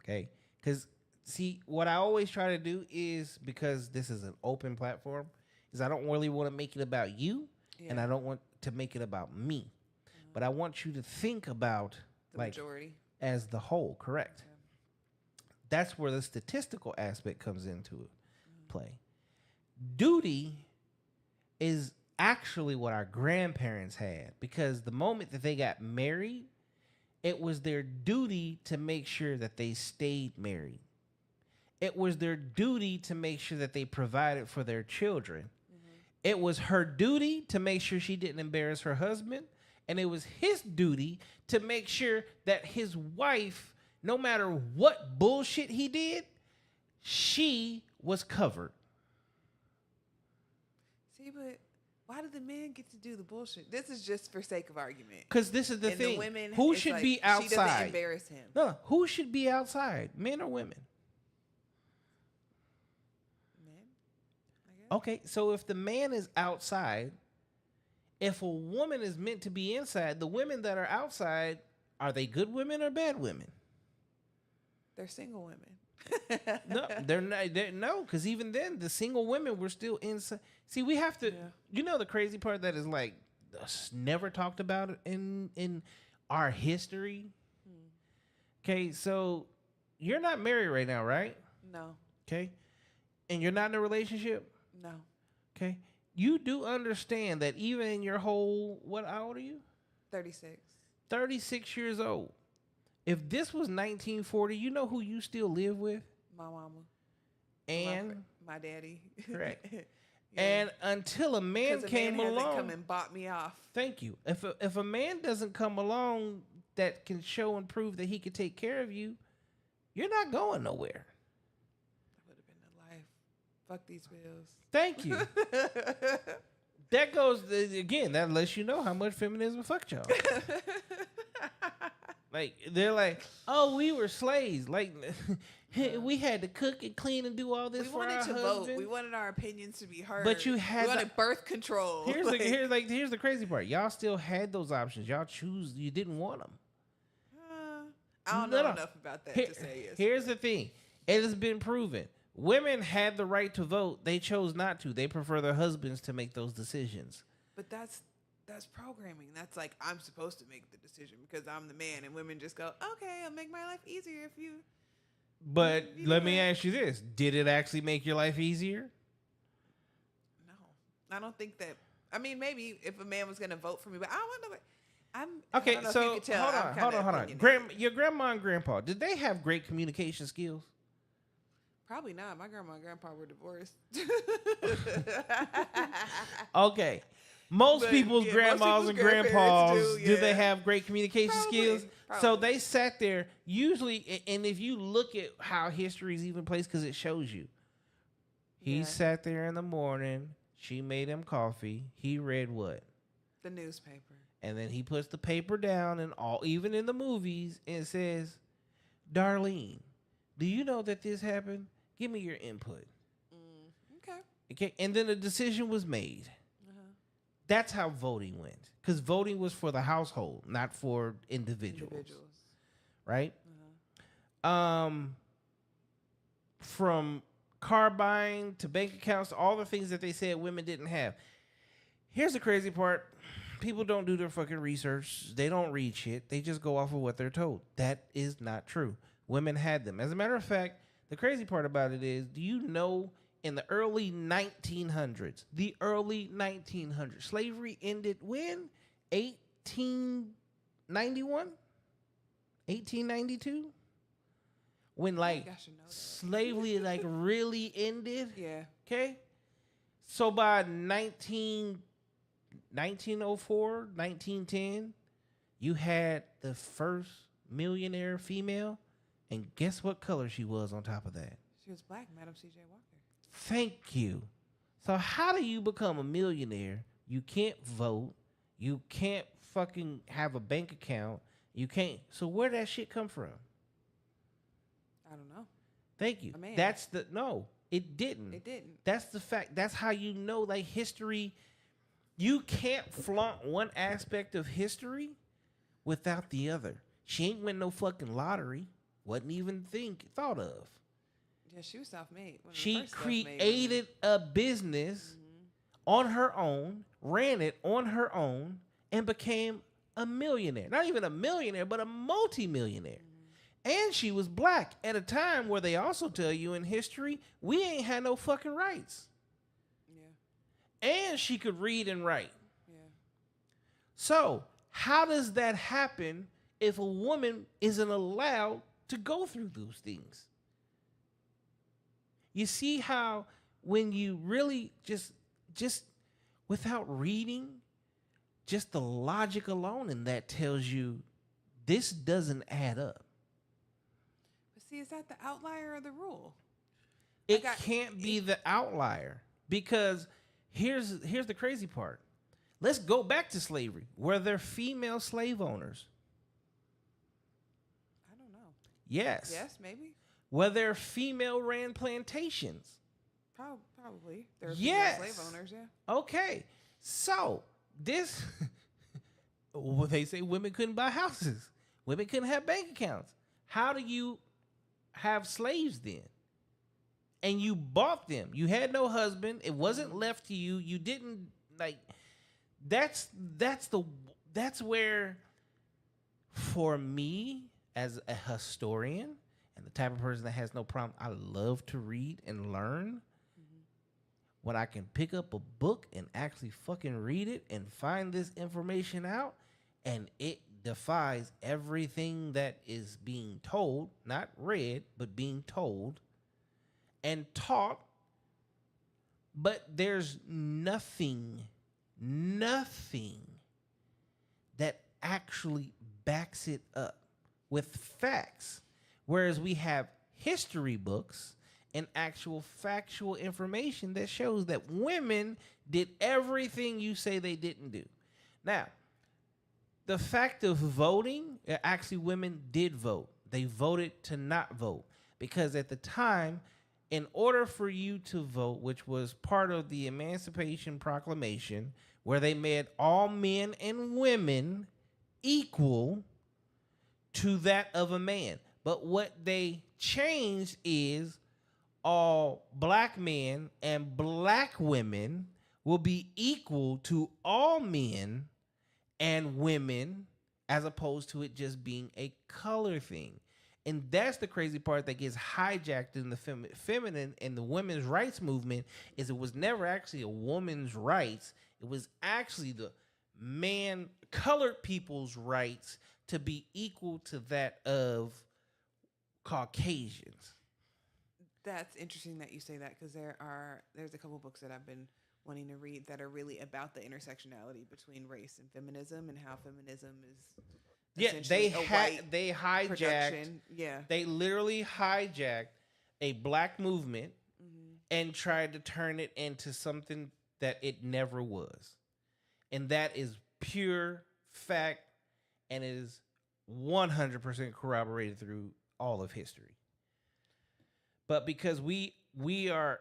Okay. Because, see, what I always try to do is, because this is an open platform, is I don't really want to make it about you, and I don't want to make it about me. But I want you to think about, The like, majority. as the whole, correct? That's where the statistical aspect comes into play. Duty is actually what our grandparents had, because the moment that they got married, it was their duty to make sure that they stayed married. It was their duty to make sure that they provided for their children. It was her duty to make sure she didn't embarrass her husband. And it was his duty to make sure that his wife, no matter what bullshit he did, she was covered. See, but why do the men get to do the bullshit? This is just for sake of argument. Because this is the And thing. the women, Who it's should like, be She doesn't outside? embarrass him. No, who should be outside? Men or women? Men, I guess. Okay, so if the man is outside, if a woman is meant to be inside, the women that are outside, are they good women or bad women? They're single women. No, they're not. No, because even then, the single women were still inside. See, we have to. Yeah. You know, the crazy part that is like never talked about in our history. Okay, so you're not married right now, right? No, Okay, and you're not in a relationship. no. Okay, you do understand that even in your whole, how old are you? 36. 36 years old. If this was 1940, you know who you still live with? My mama. And my daddy. correct. Yeah. And until a man 'Cause a came man hasn't along, come and bought me off. thank you. If a man doesn't come along that can show and prove that he can take care of you, you're not going nowhere. That would have been the life. Fuck these bills. Thank you. That goes again. That lets you know how much feminism fucked y'all. Like, they're like, oh, we were slaves. Like, we had to cook and clean and do all this We for our wanted to husband. vote. We wanted our opinions to be heard. But you had we wanted birth control. Here's Like, here's the crazy part. Y'all still had those options. Y'all you didn't want them. I don't No, know no. enough about that Here- to say yes. Here's the thing. It has been proven. Women had the right to vote. They chose not to. They prefer their husbands to make those decisions. But that's programming. That's like, I'm supposed to make the decision because I'm the man, and women just go, okay, I'll make my life easier if you. But You let know me what? ask you this. Did it actually make your life easier? No, I don't think that. I mean, maybe if a man was going to vote for me, but I don't know. I Okay, don't know if so you could tell, hold I'm on. kinda opinionated. Your grandma and grandpa, did they have great communication skills? Probably not. My grandma and grandpa were divorced. Okay. Most But, people's yeah, most grandmas people's and grandparents grandpas, do, do they yeah. have great communication Probably, skills? So probably. they sat there, usually, and if you look at how history is even placed, because it shows you. He Yeah. sat there in the morning, she made him coffee, he read what? The newspaper. And then he puts the paper down, and even in the movies, and says, Darlene, do you know that this happened? Give me your input. Okay. Okay, and then a decision was made. Uh-huh. That's how voting went. Because voting was for the household, not for individuals. Right? Uh-huh. From car buying to bank accounts, all the things that they said women didn't have. Here's the crazy part. People don't do their fucking research. They don't read shit. They just go off of what they're told. That is not true. Women had them. As a matter of fact, the crazy part about it is, do you know in the early 1900s, slavery ended when? 1891? 1892? When like I should know that. slavery like really ended? Yeah. Okay? So by 1904, 1910, you had the first millionaire female, and guess what color she was on top of that? She was black, Madam C.J. Walker. Thank you. So how do you become a millionaire? You can't vote. You can't fucking have a bank account. You can't. So where did that shit come from? I don't know. Thank you. A man. No, it didn't. It didn't. That's the fact. That's how you know, like, history. You can't flaunt one aspect of history without the other. She ain't win no fucking lottery. Wasn't even thought of. Yeah, she was self-made. One of the She first self-made women. created a business on her own, ran it on her own, and became a millionaire. Not even a millionaire, but a multimillionaire. And she was black at a time where they also tell you in history, we ain't had no fucking rights. Yeah. And she could read and write. Yeah. So how does that happen if a woman isn't allowed to go through those things? You see how when you really just without reading, just the logic alone in that tells you this doesn't add up. But see, is that the outlier or the rule? It can't be the outlier, because here's the crazy part. Let's go back to slavery. Were there female slave owners? I don't know. Yes. Yes, maybe. Were there female ran plantations? Probably. There are Yes. slave owners, yeah. Okay. So this well, they say women couldn't buy houses. Women couldn't have bank accounts. How do you have slaves then? And you bought them. You had no husband. It wasn't left to you. You didn't like that's where, for me as a historian and the type of person that has no problem, I love to read and learn. When I can pick up a book and actually fucking read it and find this information out, and it defies everything that is being told, not read, but being told and taught, but there's nothing that actually backs it up with facts. Whereas we have history books and actual factual information that shows that women did everything you say they didn't do. Now, the fact of voting, actually women did vote. They voted to not vote because at the time, in order for you to vote, which was part of the Emancipation Proclamation, where they made all men and women equal to that of a man. But what they changed is all black men and black women will be equal to all men and women, as opposed to it just being a color thing. And that's the crazy part that gets hijacked in the feminine and the women's rights movement, is it was never actually a woman's rights. It was actually the colored people's rights to be equal to that of Caucasians. That's interesting that you say that, because there's a couple books that I've been wanting to read that are really about the intersectionality between race and feminism, and how feminism is they hijacked production. Yeah, they literally hijacked a black movement and tried to turn it into something that it never was, and that is pure fact, and it is 100% corroborated through all of history. But because we are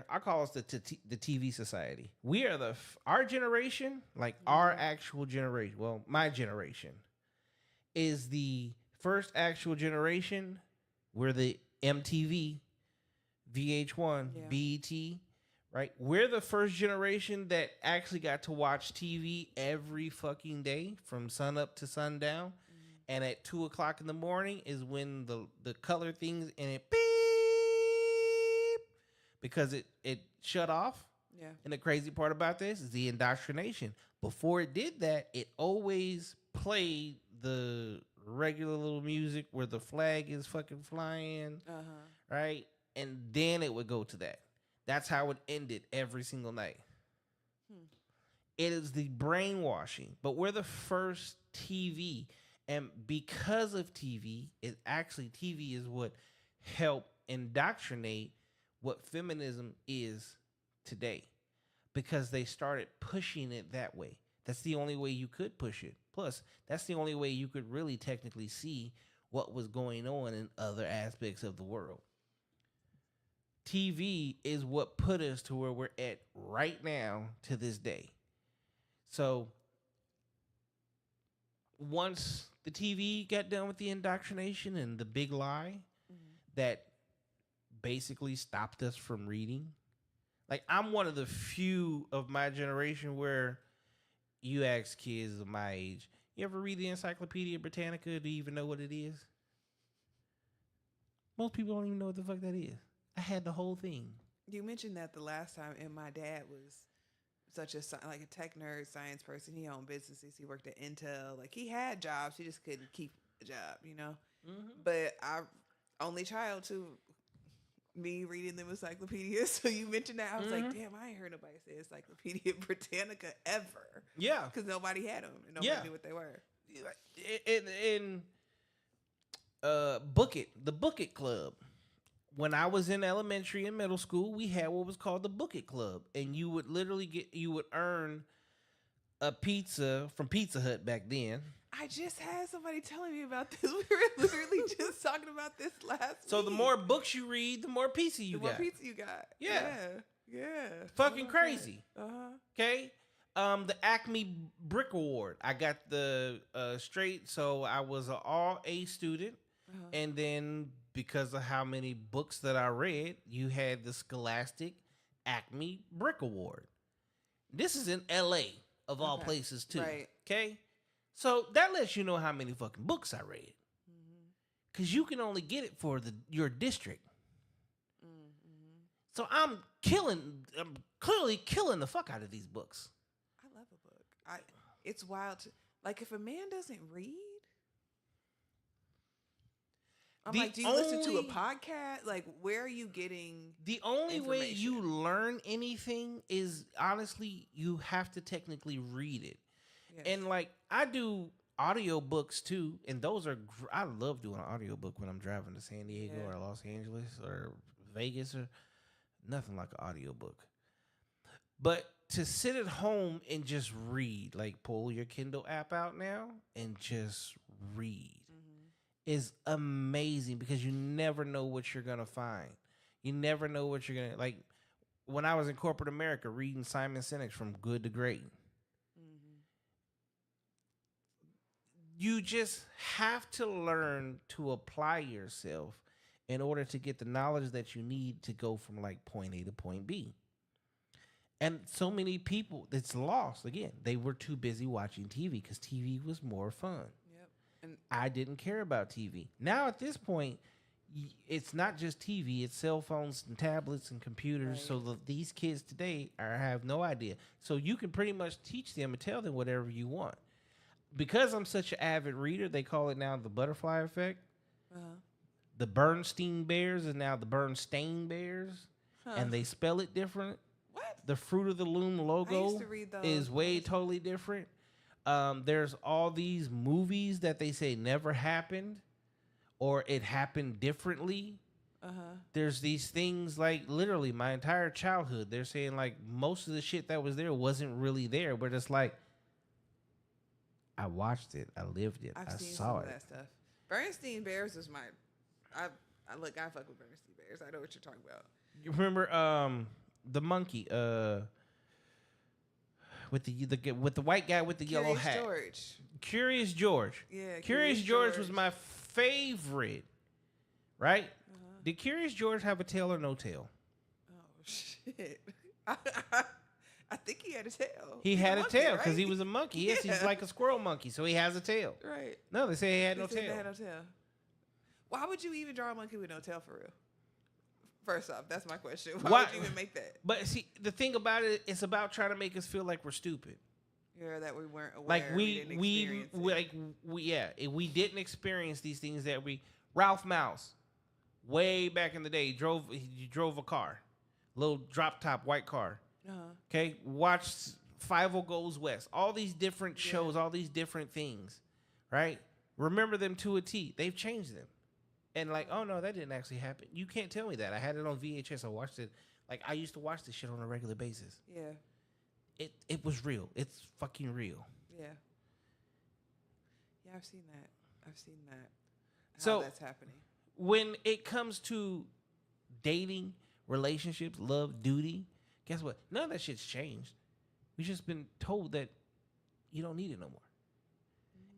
I call us the TV society. We are our generation, like our actual generation. Well, my generation is the first actual generation where the MTV VH1, Yeah. BET, right? We're the first generation that actually got to watch TV every fucking day from sun up to sundown. And at 2 o'clock in the morning is when the color things and it beep because it shut off. Yeah. And the crazy part about this is the indoctrination. Before it did that, it always played the regular little music where the flag is fucking flying, right? And then it would go to that. That's how it ended every single night. It is the brainwashing, but we're the first TV. And because of TV, TV is what helped indoctrinate what feminism is today. Because they started pushing it that way. That's the only way you could push it. Plus, that's the only way you could really technically see what was going on in other aspects of the world. TV is what put us to where we're at right now to this day. So, once the TV got done with the indoctrination and the big lie that basically stopped us from reading, like, I'm one of the few of my generation where you ask kids of my age, you ever read the Encyclopedia Britannica? Do you even know what it is? Most people don't even know what the fuck that is. I had the whole thing. You mentioned that the last time, and my dad was such a tech nerd, science person. He owned businesses. He worked at Intel. Like, he had jobs. He just couldn't keep a job, you know? But I only child to me reading them encyclopedias. So you mentioned that. I was like, damn, I ain't heard nobody say Encyclopedia Britannica ever. Yeah. Because nobody had them. And nobody knew what they were. In Book It, the Book It Club. When I was in elementary and middle school, we had what was called the Book It Club. And you would literally earn a pizza from Pizza Hut back then. I just had somebody telling me about this. We were literally just talking about this last So week. the more books you read, the more pizza you got. The more pizza you got. Yeah. Yeah. Fucking crazy. Uh-huh. Okay? The Acme Brick Award. I got the straight, so I was an all A student. And then because of how many books that I read, you had the Scholastic Acme Brick Award. This is in LA of all places too. Right. Okay? So that lets you know how many fucking books I read. Because you can only get it for your district. So I'm clearly killing the fuck out of these books. I love a book. It's wild. Like, if a man doesn't read, I'm like, do you listen to a podcast? Like, where are you getting the only way you information? learn anything is, honestly, you have to technically read it. Yes. And, like, I do audiobooks, too, and those are... I love doing an audiobook when I'm driving to San Diego or Los Angeles or Vegas or... Nothing like an audiobook. But to sit at home and just read, like, pull your Kindle app out now and just read is amazing because you never know what you're going to find. You never know what you're going to... Like, when I was in corporate America, reading Simon Sinek From Good to Great, you just have to learn to apply yourself in order to get the knowledge that you need to go from, like, point A to point B. And so many people, it's lost. Again, they were too busy watching TV because TV was more fun. Yep. And I didn't care about TV. Now at this point, it's not just TV, it's cell phones and tablets and computers. Right. So these kids today have no idea. So you can pretty much teach them and tell them whatever you want. Because I'm such an avid reader, they call it now the butterfly effect. The Bernstein Bears is now the Bernstein Bears. And they spell it different. what? The Fruit of the Loom logo to read those. is way totally different. There's all these movies that they say never happened or it happened differently. There's these things, like, literally my entire childhood, they're saying, like, most of the shit that was there wasn't really there, but it's like, I watched it, I lived it, I've I seen saw some of it. that stuff. Bernstein Bears is my... I fuck with Bernstein Bears. I know what you're talking about. You remember the monkey with the white guy with the yellow Curious hat? George. Curious George. Yeah, Curious George was my favorite, right? Did Curious George have a tail or no tail? Oh shit. I think he had a tail. He He's had a monkey, tail because right? he was a monkey. Yes, he's Yeah. like a squirrel monkey, so he has a tail. Right. No, they say he had no They said tail. they had no tail. Why would you even draw a monkey with no tail for real? First off, that's my question. Why would you even make that? But see, the thing about it, it's about trying to make us feel like we're stupid. Yeah, that we weren't aware. Like we didn't experience it. we didn't experience these things that Ralph Mouse, way back in the day, he drove a car, little drop top white car. Okay, watched 50 Goes West, all these different shows, all these different things, right? Remember them to a T. They've changed them. And like, oh no, that didn't actually happen. You can't tell me that. I had it on VHS. I watched it. Like I used to watch this shit on a regular basis. Yeah. It was real. It's fucking real. Yeah. Yeah, I've seen that. How So that's happening. when it comes to dating, relationships, love, duty, guess what? None of that shit's changed. We've just been told that you don't need it no more.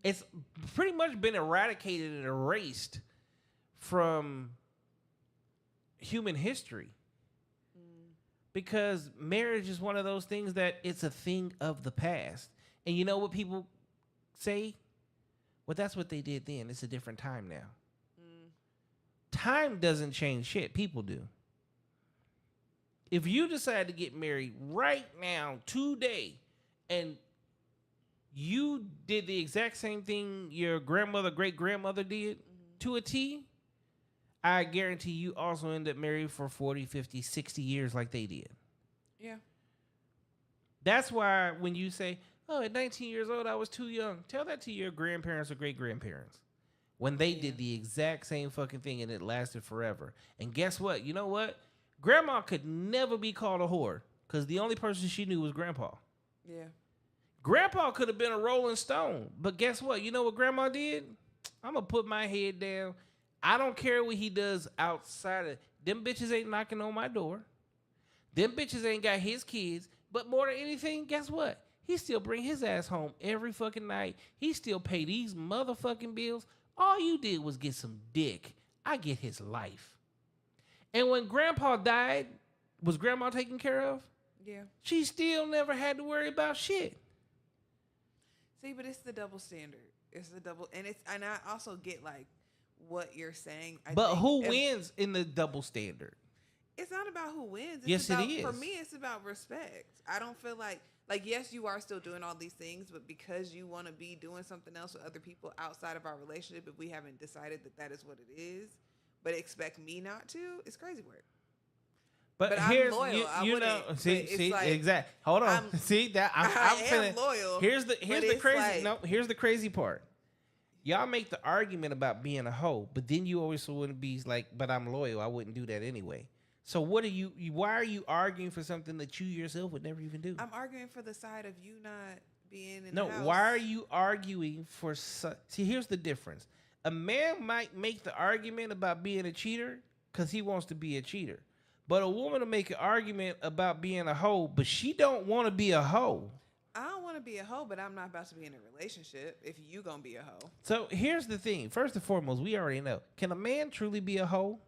It's pretty much been eradicated and erased from human history. Because marriage is one of those things that it's a thing of the past. And you know what people say? Well, that's what they did then. It's a different time now. Time doesn't change shit. People do. If you decide to get married right now, today, and you did the exact same thing your grandmother, great-grandmother did to a T, I guarantee you also end up married for 40, 50, 60 years like they did. Yeah. That's why when you say, oh, at 19 years old, I was too young, tell that to your grandparents or great-grandparents. When they did the exact same fucking thing and it lasted forever. And guess what? You know what? Grandma could never be called a whore because the only person she knew was Grandpa. Yeah. Grandpa could have been a Rolling Stone. But guess what? You know what Grandma did? I'm going to put my head down. I don't care what he does outside of them bitches ain't knocking on my door. Them bitches ain't got his kids. But more than anything, guess what? He still bring his ass home every fucking night. He still pay these motherfucking bills. All you did was get some dick. I get his life. And when Grandpa died, was Grandma taken care of? Yeah. She still never had to worry about shit. See, but it's the double standard. It's the double, and I also get like what you're saying. But who wins in the double standard? It's not about who wins. It's Yes, about, it is. For me, it's about respect. I don't feel like yes, you are still doing all these things, but because you want to be doing something else with other people outside of our relationship, if we haven't decided that is what it is, but expect me not to, it's crazy work. But here's, I'm loyal. I You wouldn't, know, but see, it's see, like, exactly. Hold on. See that I'm am loyal. Here's the it's crazy. like- No, here's the crazy part. Y'all make the argument about being a hoe, but then you always wouldn't be like, "But I'm loyal. I wouldn't do that anyway." So what are you? Why are you arguing for something that you yourself would never even do? I'm arguing for the side of you not being in No, the house. why are you arguing for? See, here's the difference. A man might make the argument about being a cheater because he wants to be a cheater, but a woman will make an argument about being a hoe, but she don't want to be a hoe. I don't want to be a hoe, but I'm not about to be in a relationship if you gonna be a hoe. So here's the thing. First and foremost, we already know. Can a man truly be a hoe?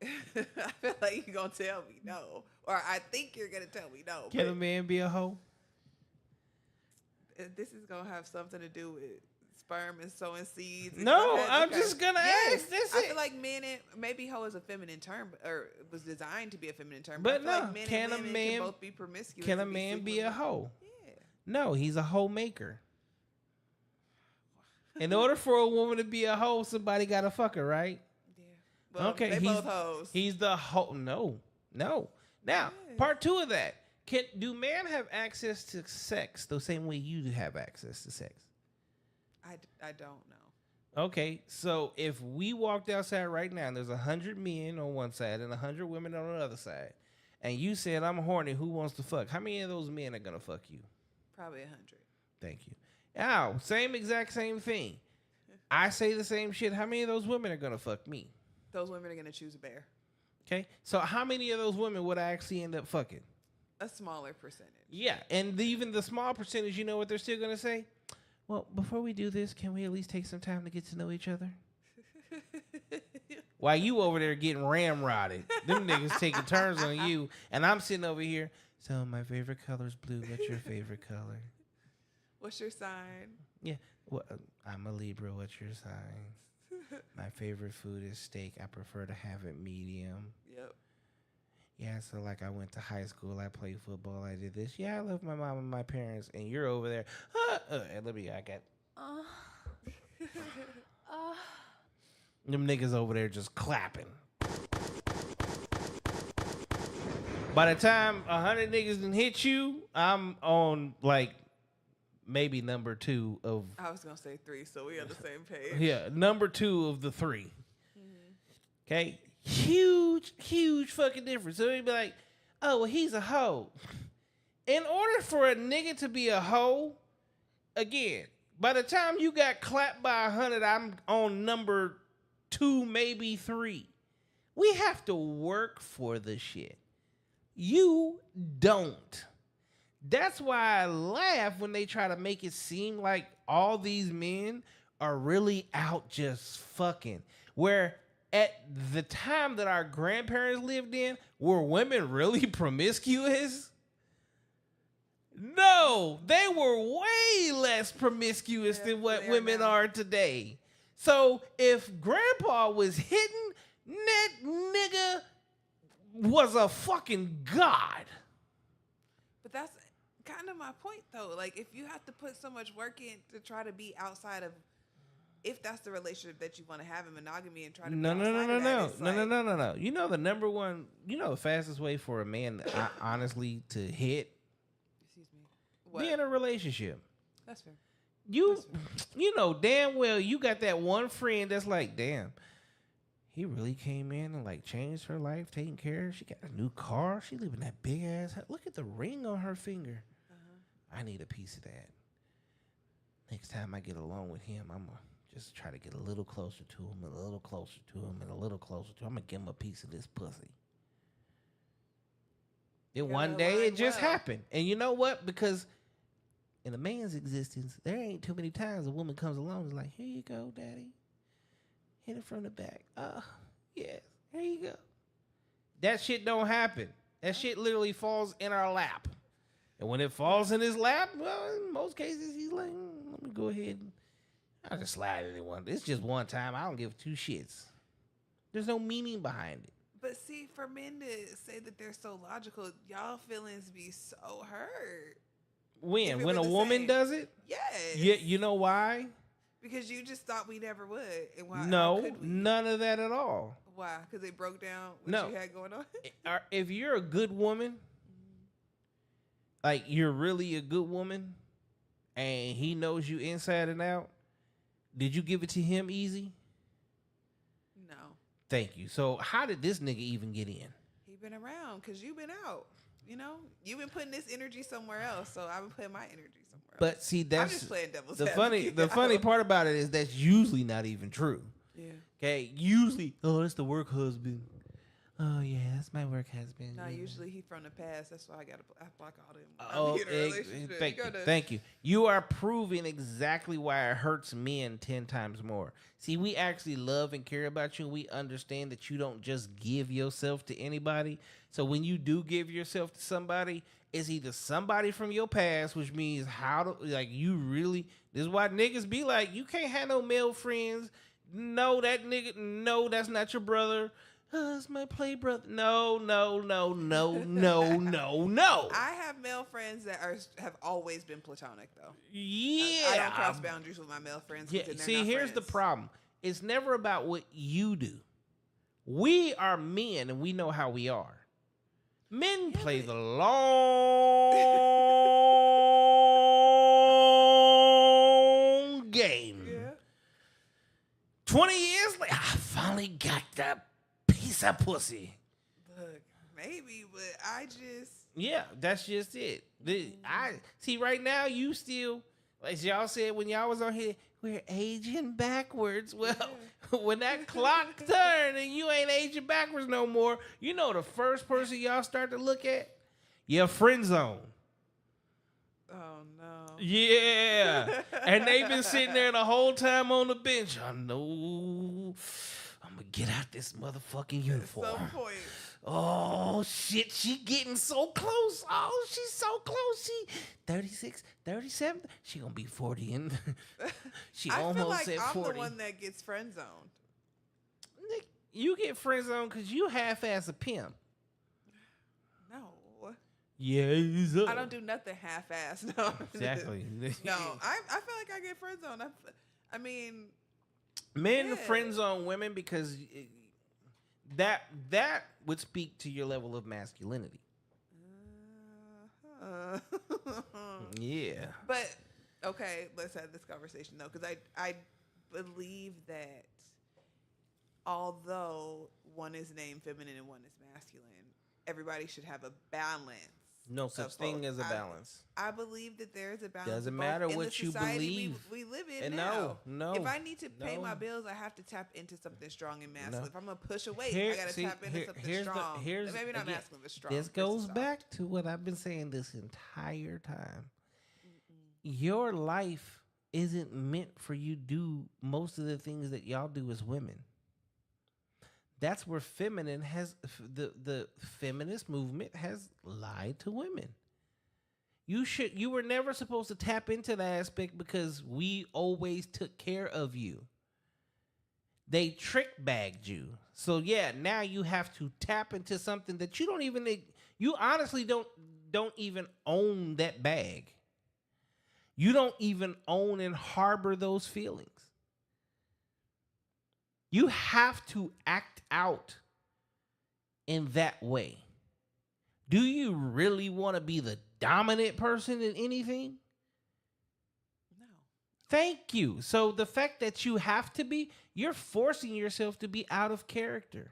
I feel like you're gonna tell me no, or I think you're gonna tell me no. Can but a man be a hoe? this is gonna have something to do with sperm and sowing seeds. and No, stuff. I'm Okay. just gonna Yes, ask. That's I it. feel like men and maybe hoe is a feminine term, or it was designed to be a feminine term. But I feel no, like men can and a women man- can both be promiscuous? Can a and man sleeping be with a women. hoe? Yeah. No, he's a hoe maker. In order for a woman to be a hoe, somebody gotta fuck her, right? Yeah. Well, Okay, they he's- both hoes. He's the hoe. No. Now, Yes. part two of that. Do men have access to sex the same way you have access to sex? I don't know. Okay, so if we walked outside right now and there's 100 men on one side and 100 women on the other side, and you said, I'm horny, who wants to fuck? How many of those men are going to fuck you? Probably 100. Thank you. Now, same thing. I say the same shit. How many of those women are going to fuck me? Those women are gonna choose a bear. Okay, so how many of those women would I actually end up fucking? A smaller percentage. Yeah, and even the small percentage, you know what they're still going to say? Well, before we do this, can we at least take some time to get to know each other? while you over there getting ramrodded. Them niggas taking turns on you, and I'm sitting over here. So my favorite color is blue. What's your favorite color? What's your sign? Yeah, well, I'm a Libra. What's your sign? My favorite food is steak. I prefer to have it medium. Yep. Yeah, so like I went to high school. I played football. I did this. Yeah, I love my mom and my parents. And you're over there. Let me. I got. Them niggas over there just clapping. By the time 100 niggas done hit you, I'm on like maybe number 2 of. I was gonna say 3, so we on the same page. Yeah, number 2 of the 3. Okay, huge fucking difference. So you'd be like, oh, well, he's a hoe. In order for a nigga to be a hoe, again, by the time you got clapped by 100, I'm on number 2, maybe 3. We have to work for the shit. You don't. That's why I laugh when they try to make it seem like all these men are really out just fucking. Where at the time that our grandparents lived in, were women really promiscuous? No, they were way less promiscuous than what women are today. So if grandpa was hitting, that nigga was a fucking god. But that's kind of my point, though. Like, if you have to put so much work in to try to be outside of, if that's the relationship that you want to have in monogamy and try to No. no. You know the number one, the fastest way for a man, honestly, to hit, Excuse me. What? be in a relationship. That's fair. You know damn well you got that one friend that's like, damn, he really came in and like changed her life, taking care of her. She got a new car. She living that big ass house. Look at the ring on her finger. I need a piece of that. Next time I get along with him, I'm going to just try to get a little closer to him, and a little closer to him, and a little closer to him. I'm going to give him a piece of this pussy. Then one day it just happened. And you know what? Because in a man's existence, there ain't too many times a woman comes along and is like, here you go, daddy. Hit it from the back. Oh, yes. Here you go. That shit don't happen. That shit literally falls in our lap. And when it falls in his lap, well, in most cases, he's like, let me go ahead and I'll just slide it in one. It's just one time. I don't give 2 shits. There's no meaning behind it. But see, for men to say that they're so logical, y'all feelings be so hurt. When? If When it a was the woman same. does it? Yes. Yeah, you know why? Because you just thought we never would. And why? How No, could we? none of that at all. Why? Because it broke down what No. you had going on? If you're a good woman, like you're really a good woman, and he knows you inside and out, did you give it to him easy? No. Thank you. So how did this nigga even get in? He been around because you been out. You've been putting this energy somewhere else, so I've been putting my energy somewhere else. But see, I'm that's just playing devil's the advocate. funny part about it is that's usually not even true. Yeah. Okay, usually, oh, that's the work husband. Oh yeah, that's my work husband. No, Yeah. usually he from the past. That's why I block all them. Oh, I'm in a relationship. thank you. You are proving exactly why it hurts men 10 times more. See, we actually love and care about you. And we understand that you don't just give yourself to anybody. So when you do give yourself to somebody, it's either somebody from your past, which means you really. This is why niggas be like, you can't have no male friends. No, that nigga. No, that's not your brother. It's my play brother. No. I have male friends that have always been platonic, though. Yeah. I don't cross boundaries with my male friends. Yeah. They're See, not here's the friends. problem. It's never about what you do. We are men, and we know how we are. Men play the long game. Yeah. 20 years later, I finally got that piece of pussy. Look, maybe, but I just. Yeah, that's just it. I see right now you still, like y'all said when y'all was on here, we're aging backwards. Well, when that clock turn and you ain't aging backwards no more, you know the first person y'all start to look at? Your friend zone. Oh no. Yeah. And they've been sitting there the whole time on the bench. I know I'm going to get out this motherfucking At uniform. some point. Oh shit, she getting so close. Oh, she's so close. She 36, 37. She gonna be 40 and she I feel almost like at I'm 40. the one that gets friend zoned. Nick, you get friend zone because you half-ass a pimp. No. Yes. I don't do nothing half-assed. No. Exactly. No, I feel like I get friend zoned. I mean, Men Yeah. friend zone women because that would speak to your level of masculinity. uh, Yeah. but okay, let's have this conversation though, because I believe that although one is named feminine and one is masculine, everybody should have a balance. No such of thing both. as a balance. I believe that there is a balance. Doesn't of both matter in what the you society believe. We live in And now. no. If I need to pay my no. bills, I have to tap into something strong and masculine. No. If I'm gonna push a weight, Here- I gotta see, tap into here- something here's the- strong. here's- Maybe not again, masculine, but strong. This versus goes soft. back to what I've been saying this entire time. Your life isn't meant for you to do most of the things that y'all do as women. That's where feminine has the feminist movement has lied to women. You were never supposed to tap into that aspect because we always took care of you. They trick bagged you. So yeah, now you have to tap into something that you honestly don't even own that bag. You don't even own and harbor those feelings. You have to act out in that way. Do you really want to be the dominant person in anything? No. Thank you. So the fact that you have to be, you're forcing yourself to be out of character.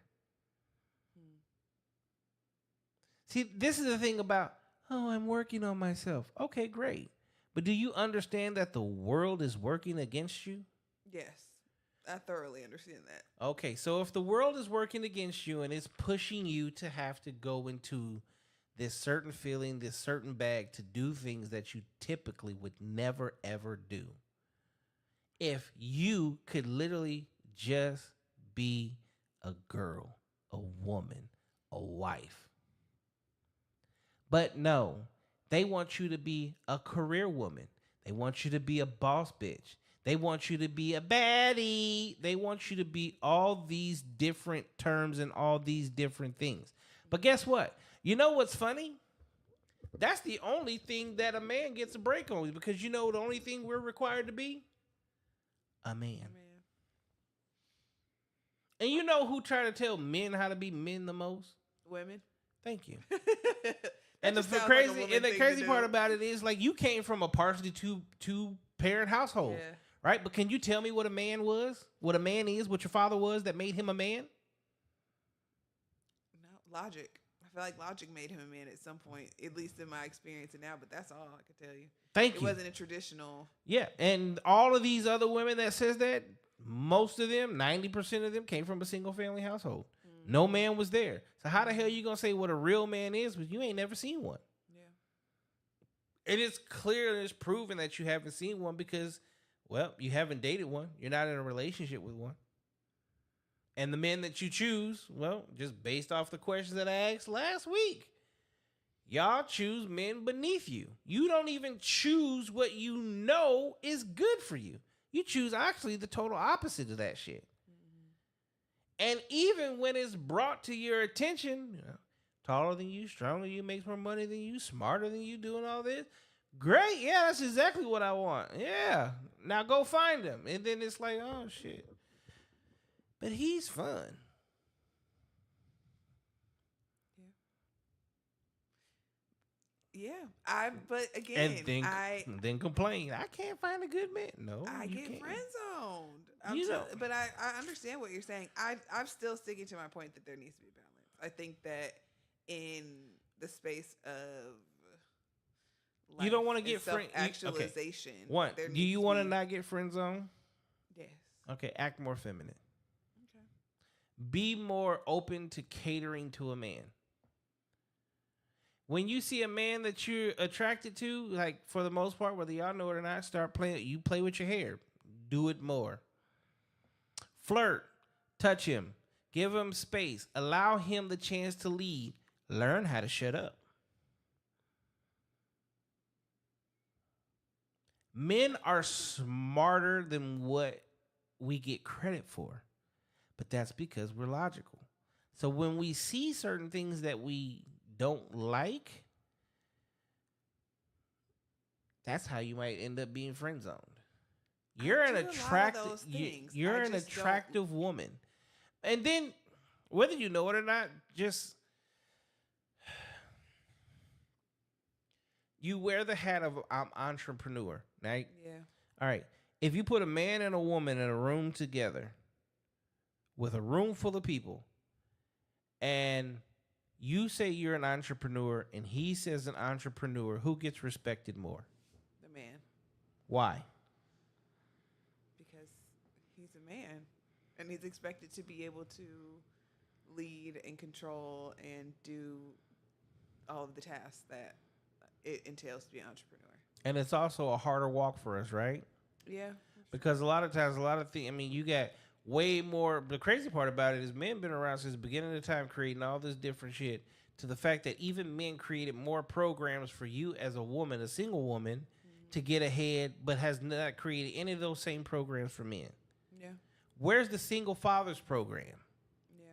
See, this is the thing about, oh, I'm working on myself. Okay, great. But do you understand that the world is working against you? Yes, I thoroughly understand that. Okay, so if the world is working against you and it's pushing you to have to go into this certain feeling, this certain bag to do things that you typically would never, ever do. If you could literally just be a girl, a woman, a wife. But no, they want you to be a career woman. They want you to be a boss bitch. They want you to be a baddie. They want you to be all these different terms and all these different things. But guess what? You know what's funny? That's the only thing that a man gets a break on, because you know the only thing we're required to be? A man. And you know who try to tell men how to be men the most? Women. Thank you. That And the just sounds like a crazy woman and the thing to crazy do. part about it is, like, you came from a partially two parent household, Yeah. right? But can you tell me what a man was? What a man is? What your father was that made him a man? No, logic. I feel like logic made him a man at some point, at least in my experience and now, but that's all I can tell you. Thank It you. wasn't a traditional. Yeah, and all of these other women that says that, most of them, 90% of them, came from a single family household. No man was there. So how the hell you gonna say what a real man is when you ain't never seen one? Yeah. It is clear and it's proven that you haven't seen one because, well, you haven't dated one. You're not in a relationship with one. And the men that you choose, well, just based off the questions that I asked last week, y'all choose men beneath you. You don't even choose what you know is good for you. You choose actually the total opposite of that shit. And even when it's brought to your attention, you know, taller than you, stronger than you, makes more money than you, smarter than you, doing all this. Great. Yeah, that's exactly what I want. Yeah. Now go find him. And then it's like, oh, shit. But he's fun. Yeah. But again, And then complain. I can't find a good man. No, I you get can't. friend zoned. But I understand what you're saying. I'm still sticking to my point that there needs to be balance. I think that in the space of You don't want to get friend actualization. One, do you want to not get friend zone? Yes. Okay, act more feminine. Okay. Be more open to catering to a man. When you see a man that you're attracted to, like, for the most part, whether y'all know it or not, start playing. You play with your hair. Do it more. Flirt. Touch him. Give him space. Allow him the chance to lead. Learn how to shut up. Men are smarter than what we get credit for, but that's because we're logical. So when we see certain things that we don't like, that's how you might end up being friend zoned. You're an do a lot of attractive those things. you're I an just don't- attractive woman. And then whether you know it or not, just you wear the hat of entrepreneur, right? Yeah. All right. If you put a man and a woman in a room together with a room full of people, and you say you're an entrepreneur and he says an entrepreneur, who gets respected more? The man. Why? Because he's a man and he's expected to be able to lead and control and do all of the tasks that it entails to be an entrepreneur. And it's also a harder walk for us, right? Yeah. Because a lot of times, a lot of things, I mean, you got way more. The crazy part about it is men been around since the beginning of the time creating all this different shit, to the fact that even men created more programs for you as a woman, a single woman, to get ahead, but has not created any of those same programs for men. Yeah. Where's the single fathers program? Yeah.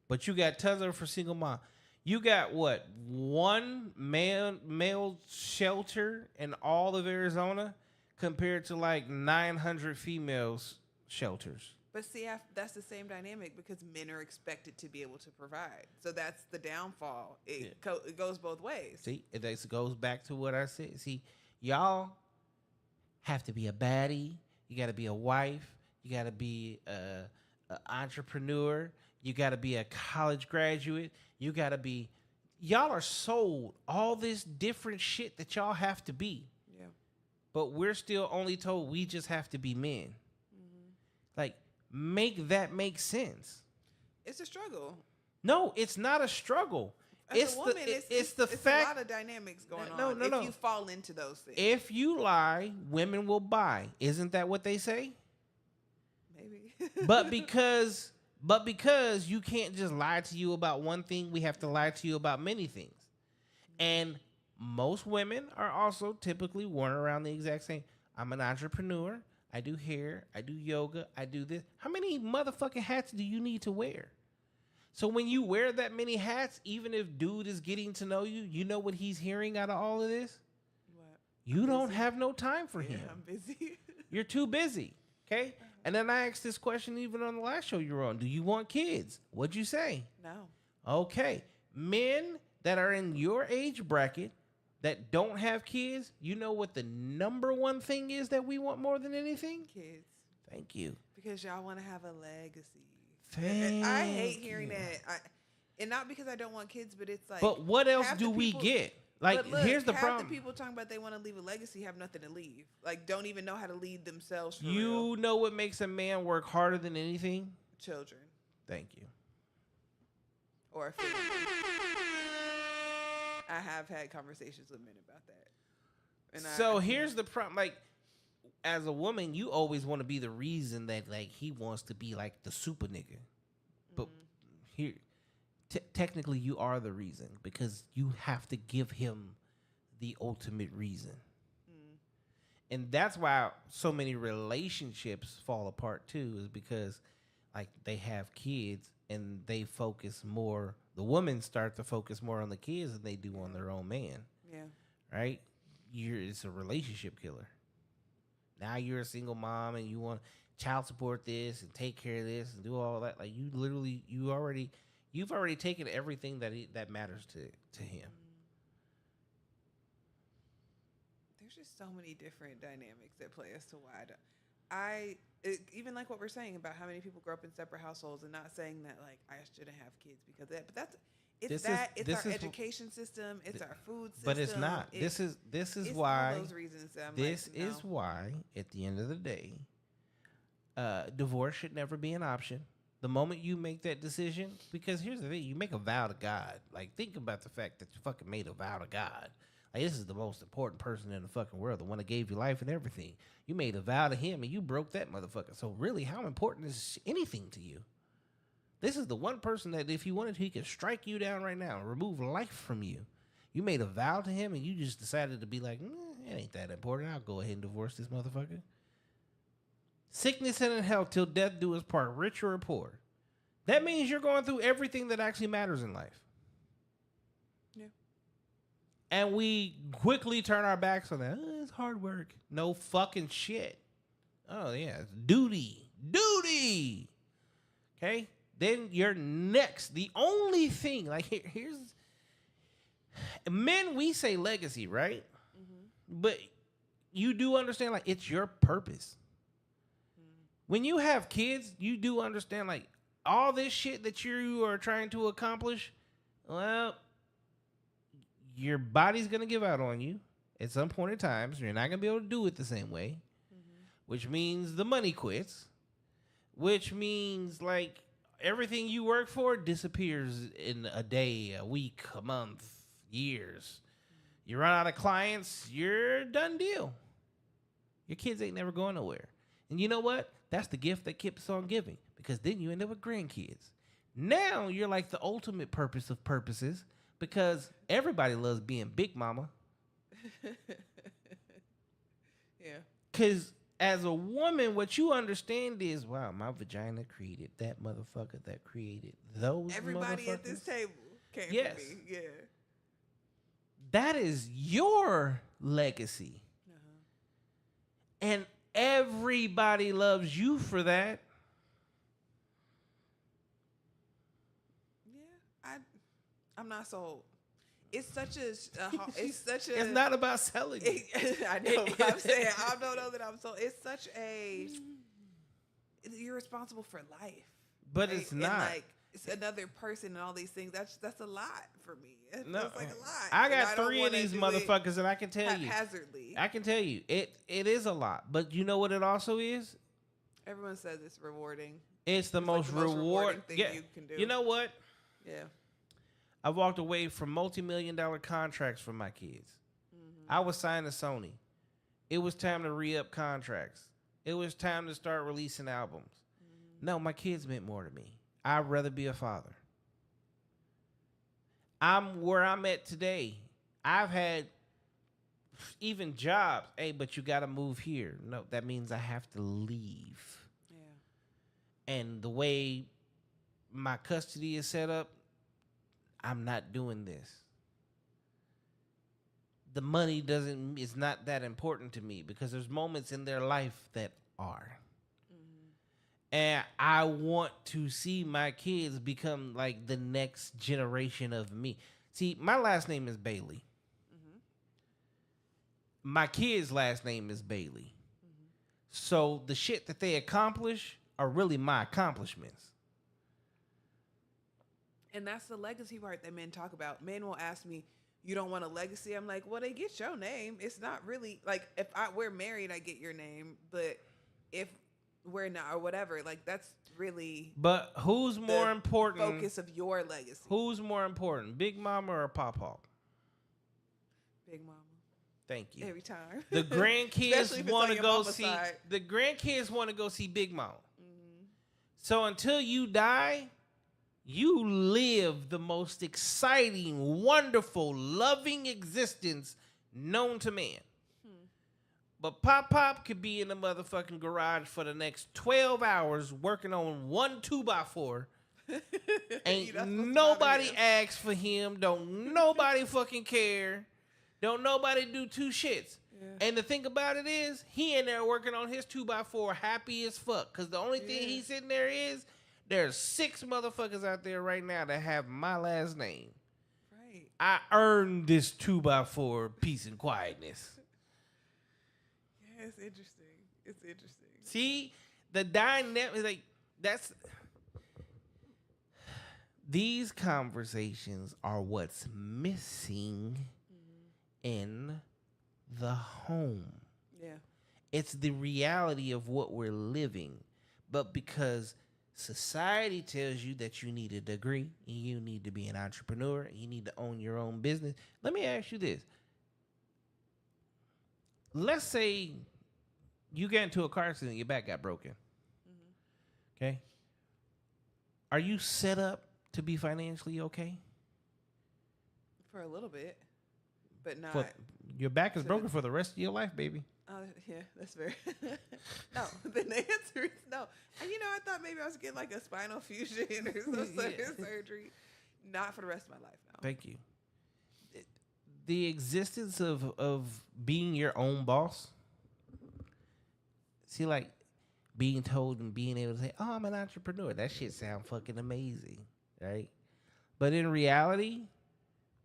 But you got tons of it for single mom. You got what? One male shelter in all of Arizona compared to like 900 females shelters. But see, that's the same dynamic because men are expected to be able to provide. So that's the downfall. It goes both ways. See, it goes back to what I said. See, y'all have to be a baddie. You got to be a wife. You got to be a entrepreneur. You got to be a college graduate. You got to be. Y'all are sold all this different shit that y'all have to be. Yeah. But we're still only told we just have to be men. Like, make that make sense. It's a struggle. No, it's not a struggle. As a woman, it's the fact. a lot of dynamics going No, on. no, if no. you fall into those things, If you lie, women will buy. Isn't that what they say? maybe. But because you can't just lie to you about one thing, we have to lie to you about many things. And most women are also typically worn around the exact same. I'm an entrepreneur. I do hair. I do yoga. I do this. How many motherfucking hats do you need to wear? So when you wear that many hats, even if dude is getting to know you, you know what he's hearing out of all of this? What? You don't have no time for him. I'm busy. You're too busy. Okay? And then I asked this question even on the last show you were on. Do you want kids? What'd you say? No. Okay. Men that are in your age bracket that don't have kids, you know what the number one thing is that we want more than anything? Kids. Thank you. Because y'all want to have a legacy. Thank I hate hearing you. that. And not because I don't want kids, but it's like. But what else half do the we people- get? Like, but look, here's the half problem. The people talking about they want to leave a legacy have nothing to leave. Like, don't even know how to lead themselves. For You real. know what makes a man work harder than anything? Children Thank you. or a family. I have had conversations with men about that. And So here's the problem. Like, as a woman, you always want to be the reason that, like, he wants to be like the super nigga. But here, technically, you are the reason because you have to give him the ultimate reason. And that's why so many relationships fall apart too, is because, like, they have kids and they focus more. The women start to focus more on the kids than they do on their own man. Yeah. Right? It's a relationship killer. Now you're a single mom and you want child support this and take care of this and do all that. Like, you've already taken everything that matters to him. There's just so many different dynamics that play as to why even like what we're saying about how many people grow up in separate households and not saying that like I shouldn't have kids because of that, but it's our education system, it's our food system. But it's not. This is it's why all those reasons that I'm this like, no. is why at the end of the day, divorce should never be an option. The moment you make that decision, because here's the thing, you make a vow to God. Like, think about the fact that you fucking made a vow to God. Like, this is the most important person in the fucking world, the one that gave you life and everything. You made a vow to him and you broke that motherfucker. So really, how important is anything to you? This is the one person that if he wanted to, he could strike you down right now and remove life from you. You made a vow to him and you just decided to be like, it ain't that important. I'll go ahead and divorce this motherfucker. Sickness and in health till death do us part, rich or poor. That means you're going through everything that actually matters in life. Yeah. And we quickly turn our backs on that. It's hard work. No fucking shit. Oh, yeah. It's duty. Duty. Okay? Then you're next. The only thing, like, here's... Men, we say legacy, right? Mm-hmm. But you do understand, like, it's your purpose. Mm-hmm. When you have kids, you do understand, like, all this shit that you are trying to accomplish, well, your body's going to give out on you at some point in time. So you're not going to be able to do it the same way, which means the money quits, which means, like, everything you work for disappears in a day, a week, a month, years. You run out of clients, you're a done deal. Your kids ain't never going nowhere. And you know what? That's the gift that keeps on giving, because then you end up with grandkids. Now you're like the ultimate purpose of purposes, because everybody loves being big mama. Yeah. Because as a woman, what you understand is, wow, my vagina created that motherfucker that created those Everybody at this motherfuckers. table came Yes. for me. Yeah. That is your legacy. And everybody loves you for that. Yeah. I'm not sold. It's such a it's such a It's not about selling. I know, but I'm saying I don't know that I'm sold. It's such a you're responsible for life. But right? it's not. And like it's another person and all these things. That's a lot for me. It No, feels like a lot. I And got don't 3 of wanna these do it motherfuckers, and I can tell you. haphazardly. I can tell you, it is a lot. But you know what it also is? Everyone says it's rewarding. It's the most like the most rewarding reward thing you can do. You know what? Yeah. I walked away from multi-million-dollar contracts for my kids. I was signed to Sony. It was time to re-up contracts. It was time to start releasing albums. No, my kids meant more to me. I'd rather be a father. I'm where I'm at today. I've had even jobs. Hey, but you got to move here. No, that means I have to leave. Yeah. And the way my custody is set up, I'm not doing this. The money is not that important to me, because there's moments in their life that are. And I want to see my kids become like the next generation of me. See, my last name is Bailey. My kids' last name is Bailey. So the shit that they accomplish are really my accomplishments. And that's the legacy part that men talk about. Men will ask me, "You don't want a legacy?" I'm like, "Well, they get your name. It's not really like if we're married, I get your name, but if we're not or whatever, like that's really But who's more important? focus of your legacy." Who's more important, Big Mama or Pop Hawk? Big mama. Thank you. Every time. The Especially grandkids if it's want on to your go mama's see. side. The grandkids want to go see Big Mama. So until you die, you live the most exciting, wonderful, loving existence known to man. But Pop could be in the motherfucking garage for the next 12 hours working on one 2x4. Ain't That's what's nobody bothering him. ask for him. Don't nobody fucking care. Don't nobody do two shits. Yeah. And the thing about it is, he in there working on his 2x4 happy as fuck. Because the only thing he's sitting there is, there's 6 motherfuckers out there right now that have my last name. Right. I earned this 2x4 peace and quietness. Yeah, it's interesting. It's interesting. See, the dynamic, like, that's... These conversations are what's missing in the home. Yeah. It's the reality of what we're living. But because society tells you that you need a degree, and you need to be an entrepreneur, and you need to own your own business. Let me ask you this. Let's say you get into a car accident and your back got broken. Okay? Are you set up to be financially okay? For a little bit, but not. For, your back is to broken for the rest of your life, baby. Yeah, that's very. No, then the answer is no. And I thought maybe I was getting like a spinal fusion or some sort of surgery. Not for the rest of my life, no. Thank you. The existence of being your own boss. See, like being told and being able to say, "Oh, I'm an entrepreneur." That shit sound fucking amazing, right? But in reality,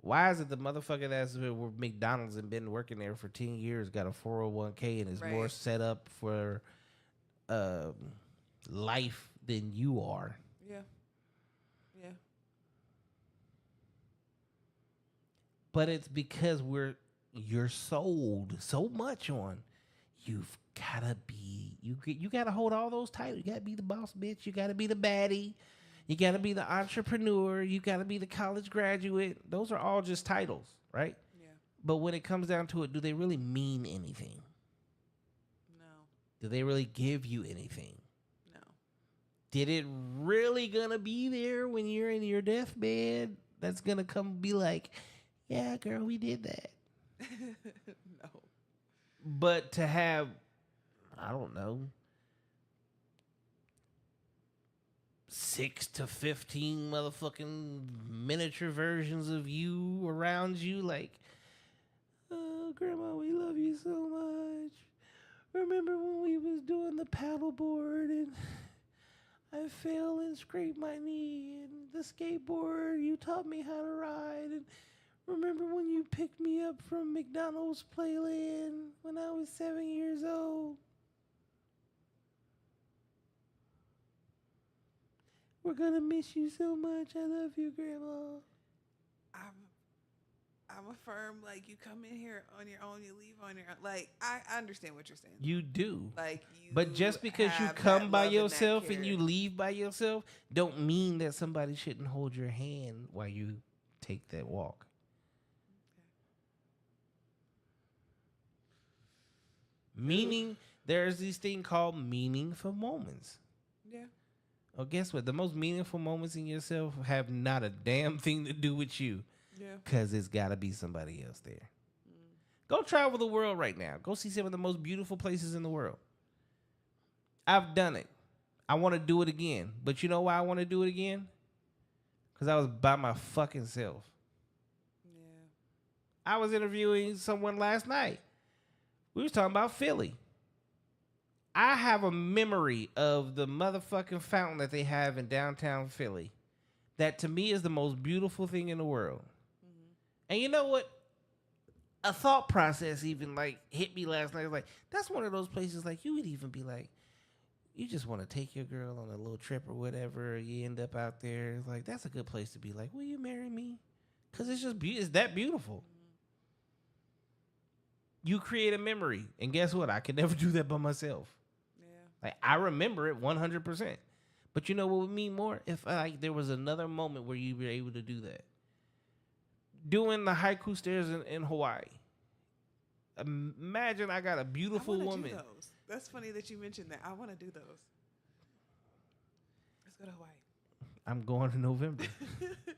why is it the motherfucker that's with McDonald's and been working there for 10 years got a 401k and is more Right. set up for life than you are? Yeah. Yeah. But it's because you're sold so much on you've gotta be you gotta hold all those titles. You gotta be the boss bitch. You gotta be the baddie. You gotta be the entrepreneur. You gotta be the college graduate. Those are all just titles, right? Yeah. But when it comes down to it, do they really mean anything? No. Do they really give you anything? No. Did it really gonna be there when you're in your deathbed? That's gonna come be like, yeah, girl, we did that. No. But to have, I don't know, 6 to 15 motherfucking miniature versions of you around you, like, oh, Grandma, we love you so much. Remember when we was doing the paddleboard and I fell and scraped my knee, and the skateboard, you taught me how to ride, and remember when you picked me up from McDonald's Playland when I was 7 years old? We're gonna miss you so much. I love you, Grandma. I'm a firm, like, you come in here on your own, you leave on your own. Like, I understand what you're saying. You do. Like, you But just because you have come that by love and that yourself and you care. leave by yourself, don't mean that somebody shouldn't hold your hand while you take that walk. Meaning, there's this thing called meaningful moments. Yeah. Oh, guess what? The most meaningful moments in yourself have not a damn thing to do with you. Yeah. Because it's got to be somebody else there. Go travel the world right now. Go see some of the most beautiful places in the world. I've done it. I want to do it again. But you know why I want to do it again? Because I was by my fucking self. Yeah. I was interviewing someone last night. We was talking about Philly. I have a memory of the motherfucking fountain that they have in downtown Philly. That to me is the most beautiful thing in the world. And you know what? A thought process even like hit me last night. Like, that's one of those places like you would even be like, you just want to take your girl on a little trip or whatever. You end up out there. It's like, that's a good place to be like, will you marry me? Because it's just it's that beautiful. You create a memory. And guess what? I could never do that by myself. Yeah. Like, I remember it 100%. But you know what would mean more? If like there was another moment where you were able to do that. Doing the haiku stairs in Hawaii. Imagine I got a beautiful I wanna woman. do those. That's funny that you mentioned that. I want to do those. Let's go to Hawaii. I'm going in November.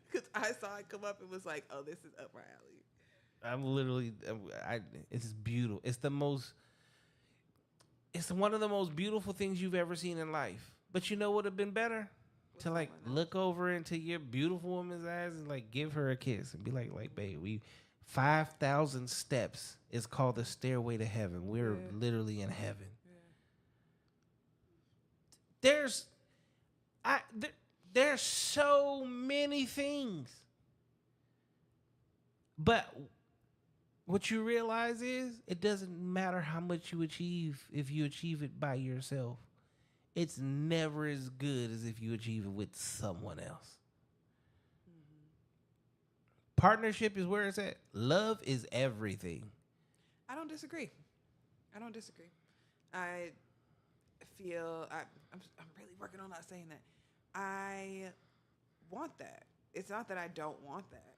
Because I saw it come up and was like, oh, this is up my alley. I'm literally, it's beautiful. It's one of the most beautiful things you've ever seen in life. But you know what would have been better? To like look over into your beautiful woman's eyes and like give her a kiss and be like, babe, 5,000 steps is called the stairway to heaven. We're literally in heaven. Yeah. There's so many things. But what you realize is it doesn't matter how much you achieve if you achieve it by yourself. It's never as good as if you achieve it with someone else. Partnership is where it's at. Love is everything. I don't disagree. I feel I'm really working on not saying that. I want that. It's not that I don't want that.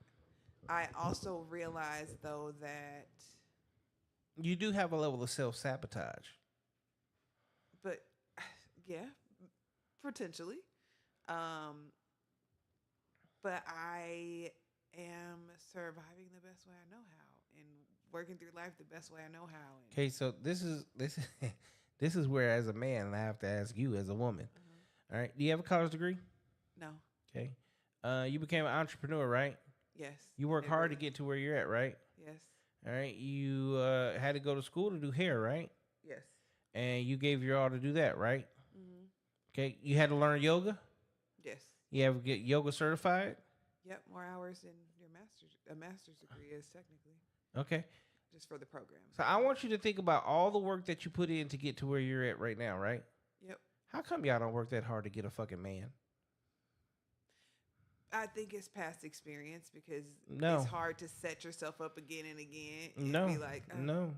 I also realize though that You do have a level of self-sabotage. but yeah, potentially. but I am surviving the best way I know how and working through life the best way I know how. And, Okay, so this is this is where, as a man, I have to ask you, as a woman. All right, do you have a college degree? no. Okay, you became an entrepreneur, right? Yes. You work I hard to did. get to where you're at, right? Yes. All right, you had to go to school to do hair, right? Yes. And you gave your all to do that, right? Mm-hmm. Okay, you had to learn yoga. Yes. You have to get yoga certified. Yep. More hours than your master's degree is technically Okay, just for the program. so I want you to think about all the work that you put in to get to where you're at right now, right? Yep. How come y'all don't work that hard to get a fucking man? I think it's past experience because No. it's hard to set yourself up again and again and No, be like, oh. no.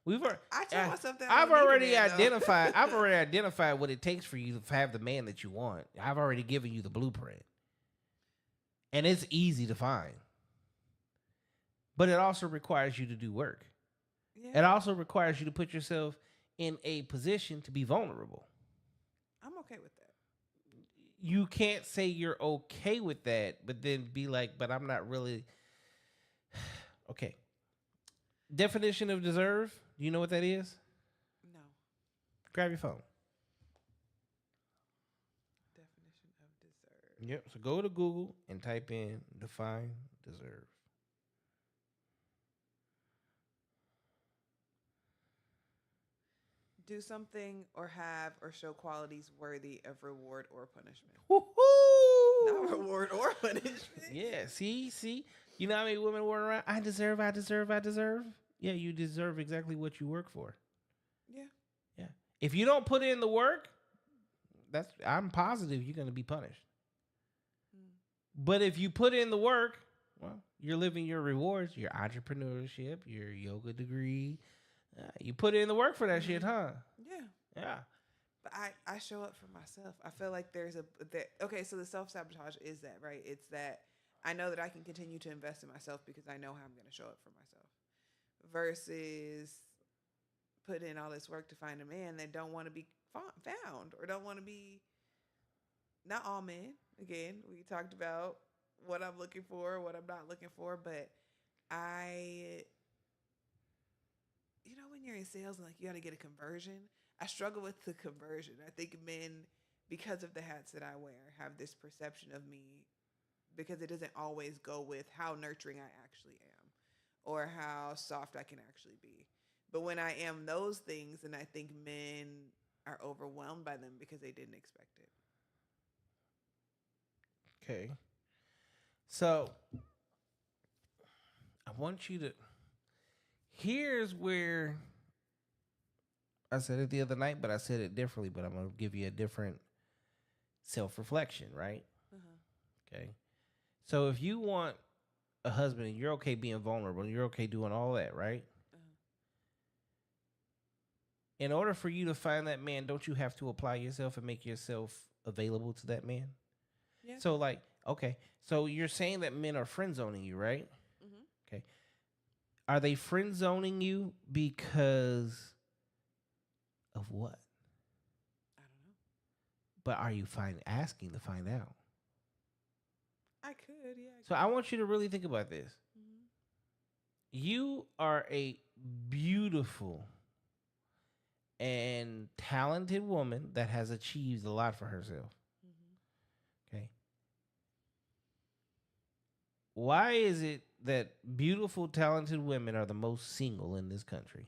We've already. I tell myself that I've I don't need a already man, though. identified. I've already identified what it takes for you to have the man that you want. I've already given you the blueprint, and it's easy to find. But it also requires you to do work. Yeah. It also requires you to put yourself in a position to be vulnerable. I'm okay with that. You can't say you're okay with that, but then be like, but I'm not really. Okay. Definition of deserve. Do you know what that is? No. Grab your phone. Definition of deserve. Yep. So go to Google and type in define deserve. Do something or have or show qualities worthy of reward or punishment. Woohoo! Not reward or punishment. Yeah. See. You know how many women were around? I deserve. Yeah, you deserve exactly what you work for. Yeah. Yeah. If you don't put in the work, I'm positive you're going to be punished. But if you put in the work, well, you're living your rewards, your entrepreneurship, your yoga degree. You put in the work for that shit, huh? Yeah. Yeah. But I show up for myself. I feel like okay, so the self-sabotage is that, right? It's that I know that I can continue to invest in myself because I know how I'm going to show up for myself. Versus put in all this work to find a man that don't want to be found or don't want to be. Not all men. Again, we talked about what I'm looking for, what I'm not looking for, but when you're in sales and like you got to get a conversion, I struggle with the conversion. I think men, because of the hats that I wear, have this perception of me because it doesn't always go with how nurturing I actually am or how soft I can actually be. But when I am those things, then I think men are overwhelmed by them because they didn't expect it. Okay. So I want you to. Here's where I said it the other night, but I said it differently. But I'm going to give you a different self-reflection, right? Okay. So if you want a husband and you're okay being vulnerable and you're okay doing all that, right? In order for you to find that man, don't you have to apply yourself and make yourself available to that man? Yeah. So, like, okay. So you're saying that men are friend zoning you, right? Okay. Are they friend zoning you because of what? I don't know. But are you asking to find out? I could, yeah. So I want you to really think about this. You are a beautiful and talented woman that has achieved a lot for herself. Okay. Why is it that beautiful, talented women are the most single in this country?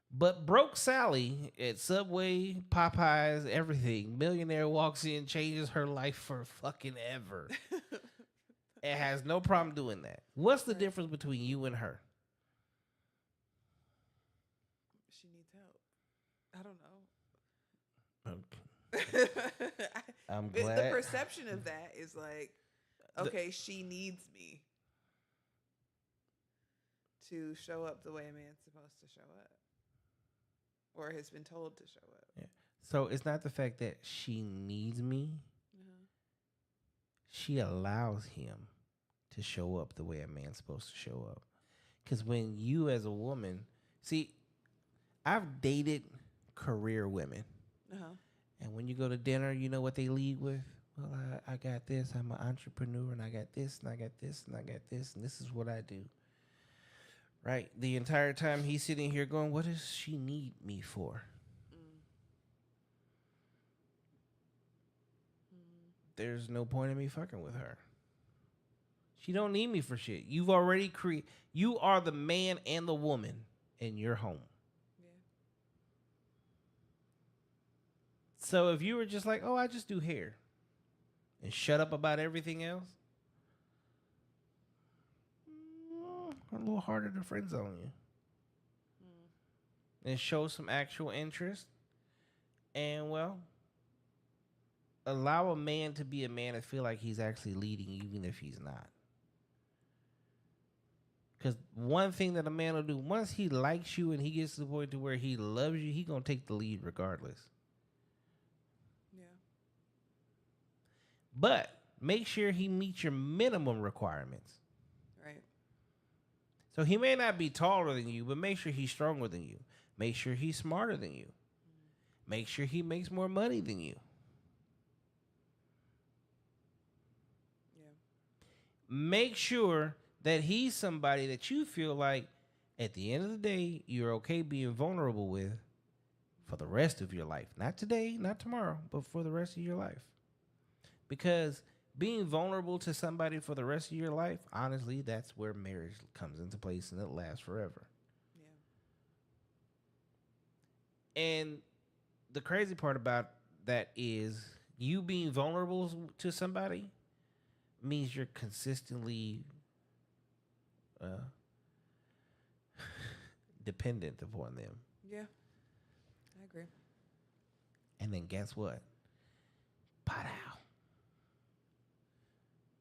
But broke Sally at Subway, Popeyes, everything, millionaire walks in, changes her life for fucking ever. And has no problem doing that. What's the difference between you and her? She needs help. I don't know. I'm The glad. perception of that is like, okay, she needs me to show up the way a man's supposed to show up. Or has been told to show up. Yeah. So it's not the fact that she needs me. She allows him to show up the way a man's supposed to show up. Because when you as a woman, see, I've dated career women. And when you go to dinner, you know what they lead with? well, I got this. I'm an entrepreneur, and I got this, and I got this, and I got this, and this is what I do. Right? The entire time he's sitting here going, what does she need me for? There's no point in me fucking with her. She don't need me for shit. You've already you are the man and the woman in your home. Yeah. So if you were just like, oh, I just do hair, and shut up about everything else, a little harder to friend zone you. And show some actual interest. And, well, allow a man to be a man and feel like he's actually leading even if he's not. Because one thing that a man will do, once he likes you and he gets to the point to where he loves you, he going to take the lead regardless. Yeah. But make sure he meets your minimum requirements. Right. So he may not be taller than you, but make sure he's stronger than you. Make sure he's smarter than you. Make sure he makes more money than you. Yeah. Make sure that he's somebody that you feel like at the end of the day, you're okay being vulnerable with for the rest of your life. Not today, not tomorrow, but for the rest of your life. Because being vulnerable to somebody for the rest of your life, honestly, that's where marriage comes into place and it lasts forever. Yeah. And the crazy part about that is you being vulnerable to somebody means you're consistently dependent upon them. Yeah. I agree. And then guess what? Pow.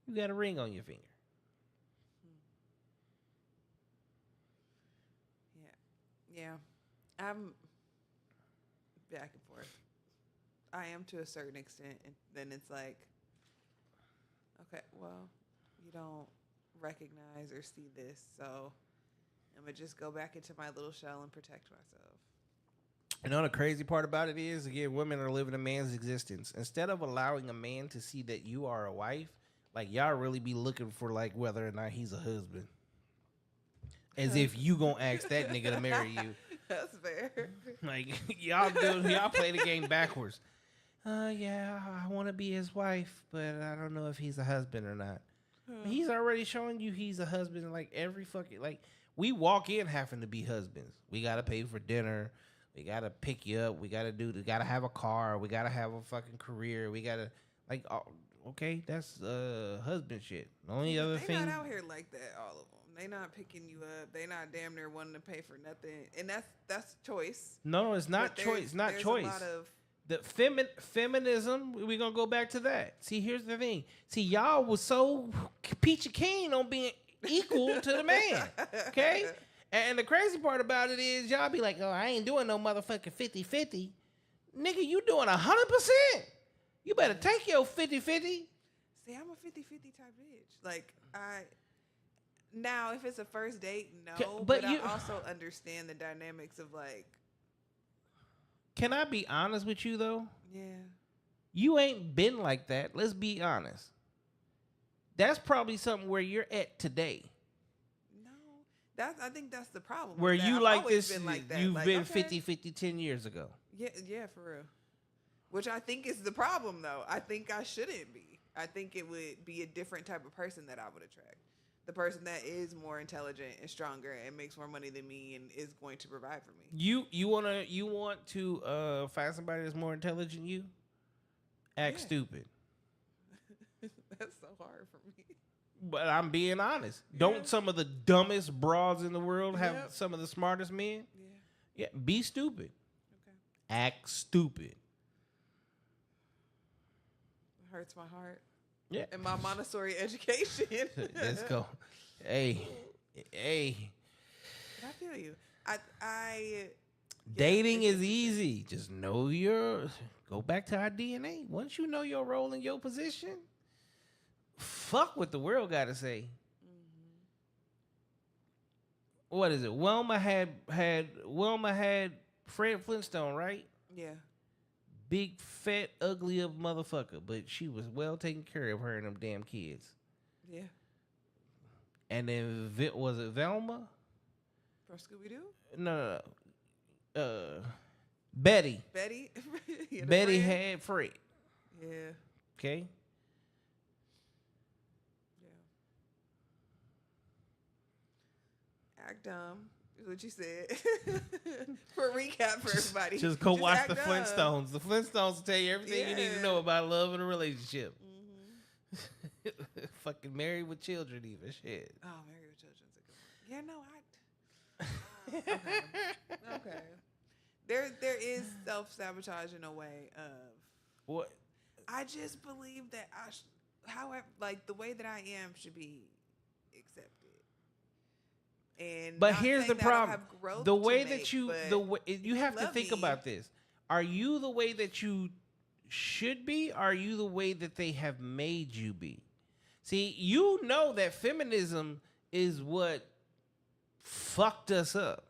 You got a ring on your finger. Yeah. Yeah. I'm back and forth. I am to a certain extent, and then it's like, okay, well, you don't recognize or see this, so I'm gonna just go back into my little shell and protect myself. You know the crazy part about it is, again, women are living a man's existence. Instead of allowing a man to see that you are a wife, like y'all really be looking for like whether or not he's a husband. As if you gonna ask that nigga to marry you. That's fair. Like y'all play the game backwards. Yeah, I want to be his wife, but I don't know if he's a husband or not. He's already showing you he's a husband. Like every fucking like we walk in having to be husbands. We gotta pay for dinner. We gotta pick you up. We gotta have a car. We gotta have a fucking career. We gotta like okay, that's husband shit. The only other thing They not out here like that. All of them. They not picking you up. They not damn near wanting to pay for nothing. And that's choice. No, it's not But choice. Not there's choice. A lot of The feminism, we're going to go back to that. See, here's the thing. See, y'all was so peachy keen on being equal to the man, okay? And the crazy part about it is y'all be like, oh, I ain't doing no motherfucking 50-50. Nigga, you doing 100%. You better take your 50-50. See, I'm a 50-50 type bitch. Like, now, if it's a first date, no. But I also understand the dynamics of, like... Can I be honest with you, though? Yeah. You ain't been like that. Let's be honest. That's probably something where you're at today. No. I think that's the problem. Where you like this, been like that. you've like, been okay. 50-50 10 years ago. Yeah, for real. Which I think is the problem, though. I think I shouldn't be. I think it would be a different type of person that I would attract. The person that is more intelligent and stronger and makes more money than me and is going to provide for me. You want to find somebody that's more intelligent than you? Act stupid. That's so hard for me. But I'm being honest. Don't some of the dumbest broads in the world have some of the smartest men? Yeah. Yeah. Be stupid. Okay. Act stupid. It hurts my heart. Yeah. And my Montessori education. Let's go. Hey. I feel you. Dating is easy. Just know go back to our DNA. Once you know your role and your position, fuck what the world got to say. Mm-hmm. What is it? Wilma had Fred Flintstone, right? Yeah. big, fat, ugly of motherfucker, but she was well taken care of, her and them damn kids. Yeah. And then was it Velma? From Scooby Doo? No. Betty. Betty. He had a Betty friend? had Fred. Yeah. Okay. Yeah. Act dumb is what you said. For a recap for everybody. Just go watch act the dumb. Flintstones. The Flintstones will tell you everything you need to Yeah. know about love and a relationship. Fucking married with children, even shit. Oh, Married with Children's a good one. Yeah, no, okay. There is self-sabotage in a way of What? I just believe that however, like the way that I am should be accepted. And But not here's saying the that I don't problem: have growth the to way make, that you, but the way you have to love think me. about this. Are you the way that you should be? Or are you the way that they have made you be? See, you know that feminism is what fucked us up.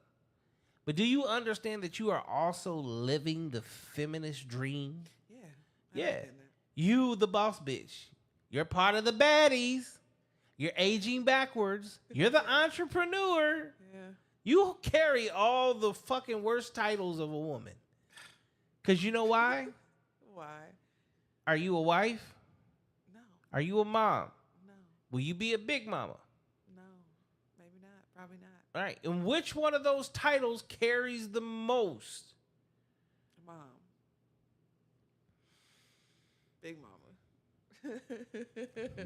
But do you understand that you are also living the feminist dream? Yeah. I Yeah. understand that. You, the boss bitch. You're part of the baddies. You're aging backwards. You're the entrepreneur. Yeah. You carry all the fucking worst titles of a woman. Because you know why? Why? Are you a wife? No. Are you a mom? No. Will you be a big mama? No. Maybe not. Probably not. All right. And which one of those titles carries the most? Mom. Big mama.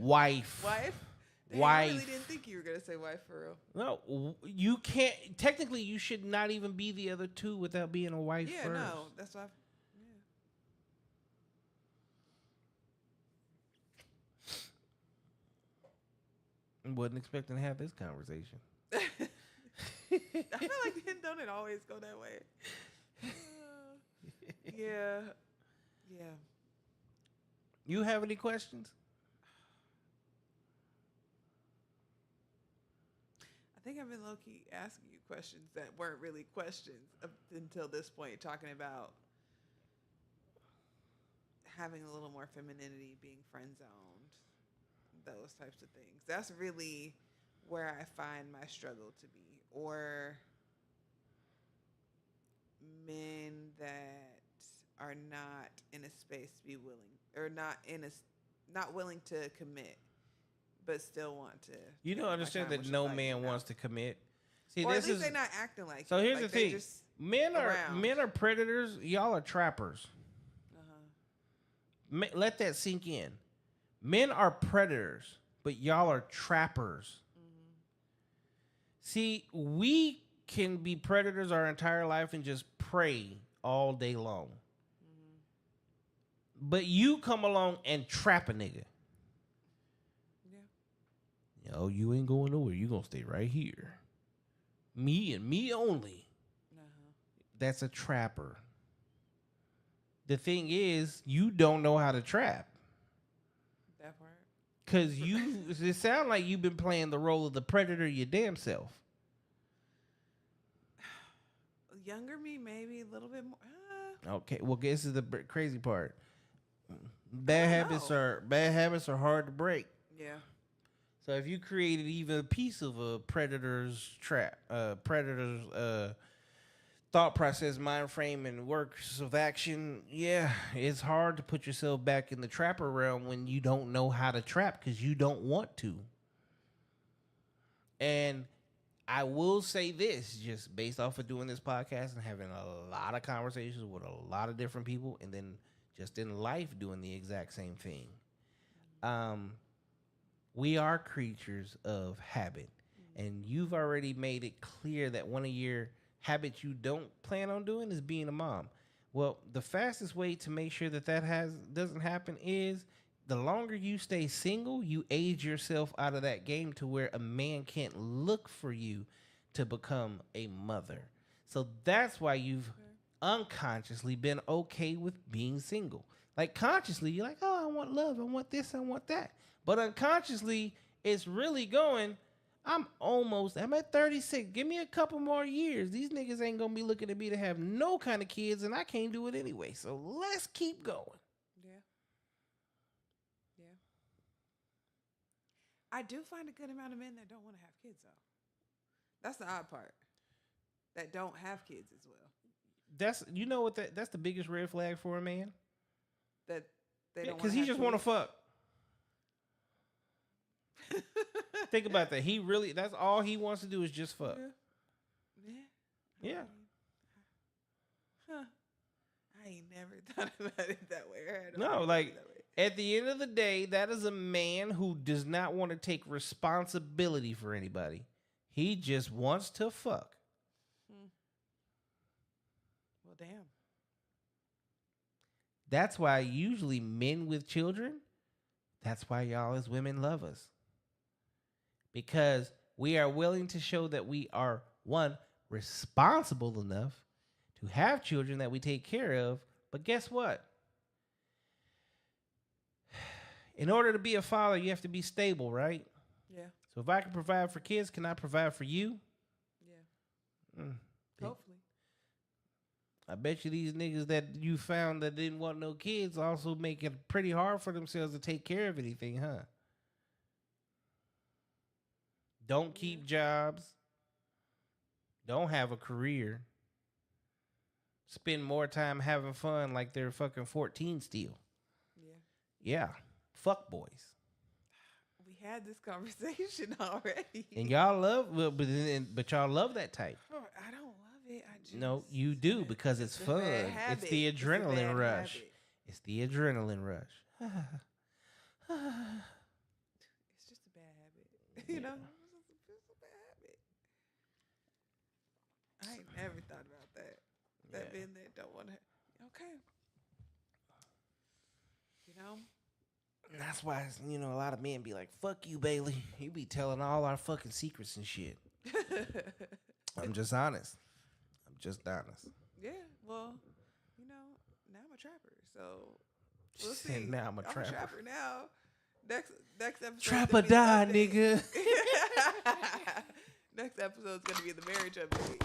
Wife. Wife? Dang, I Wife. really didn't think you were gonna say wife for real. No, you can't. Technically, you should not even be the other two without being a wife Yeah, first. no, that's why. Wasn't expecting to have this conversation. I feel like don't it always go that way? Yeah, yeah. You have any questions? I think I've been low key asking you questions that weren't really questions up until this point, talking about having a little more femininity, being friend zoned, those types of things. That's really where I find my struggle to be. Or men that are not in a space to be willing, or not willing to commit, but still want to. You don't my understand time, that which is no like, man no. wants to commit. See, Or this at least is they're not acting like so. it. Here's Like, the they thing: just men around. are predators. Y'all are trappers. Uh-huh. Let that sink in. Men are predators, but y'all are trappers. Mm-hmm. See, we can be predators our entire life and just prey all day long. But you come along and trap a nigga. Yeah. Yo, you ain't going nowhere. You gonna stay right here. Me and me only. Uh-huh. That's a trapper. The thing is, you don't know how to trap. That part. Cause it sounds like you've been playing the role of the predator your damn self. Younger me, maybe a little bit more. Okay, well, this is the crazy part. Bad habits are hard to break. Yeah. So if you created even a piece of a predator's trap, predator's thought process, mind frame, and works of action, yeah, it's hard to put yourself back in the trapper realm when you don't know how to trap because you don't want to. And I will say this, just based off of doing this podcast and having a lot of conversations with a lot of different people, and then just in life doing the exact same thing. We are creatures of habit. And you've already made it clear that one of your habits you don't plan on doing is being a mom. Well, the fastest way to make sure that doesn't happen is the longer you stay single, you age yourself out of that game to where a man can't look for you to become a mother. So that's why you've unconsciously been okay with being single. Like consciously, you're like, oh, I want love, I want this, I want that. But unconsciously, it's really going, I'm at 36. Give me a couple more years. These niggas ain't gonna be looking at me to have no kind of kids, and I can't do it anyway. So let's keep going. Yeah. Yeah. I do find a good amount of men that don't want to have kids, though. That's the odd part. That don't have kids as well. That's that's the biggest red flag for a man. That they don't Because he just want to fuck. Think about that. That's all he wants to do is just fuck. Yeah. Yeah. Huh. I ain't never thought about it that way. No, like at the end of the day, that is a man who does not want to take responsibility for anybody. He just wants to fuck. Well, damn. That's why usually men with children, that's why y'all as women love us. Because we are willing to show that we are, one, responsible enough to have children that we take care of. But guess what? In order to be a father, you have to be stable, right? Yeah. So if I can provide for kids, can I provide for you? Yeah. Hopefully. I bet you these niggas that you found that didn't want no kids also make it pretty hard for themselves to take care of anything, huh? Don't keep jobs. Don't have a career. Spend more time having fun like they're fucking 14 still. Yeah. Yeah. Fuck boys. We had this conversation already. And y'all love, but y'all love that type. Oh, I don't love it. I just No, you do because it's a fun. bad It's habit. the It's a adrenaline bad rush. habit. It's the adrenaline rush. It's just a bad habit. You know? It's a bad habit. I ain't never thought about that. That men that don't want to. Okay. You know? That's why, a lot of men be like, fuck you, Bailey. You be telling all our fucking secrets and shit. I'm just honest. Yeah, well, now I'm a trapper, so we'll She said, see. "Now I'm a a trapper." trapper now. Next episode. Trap or die, nigga. Next episode's gonna be the marriage update.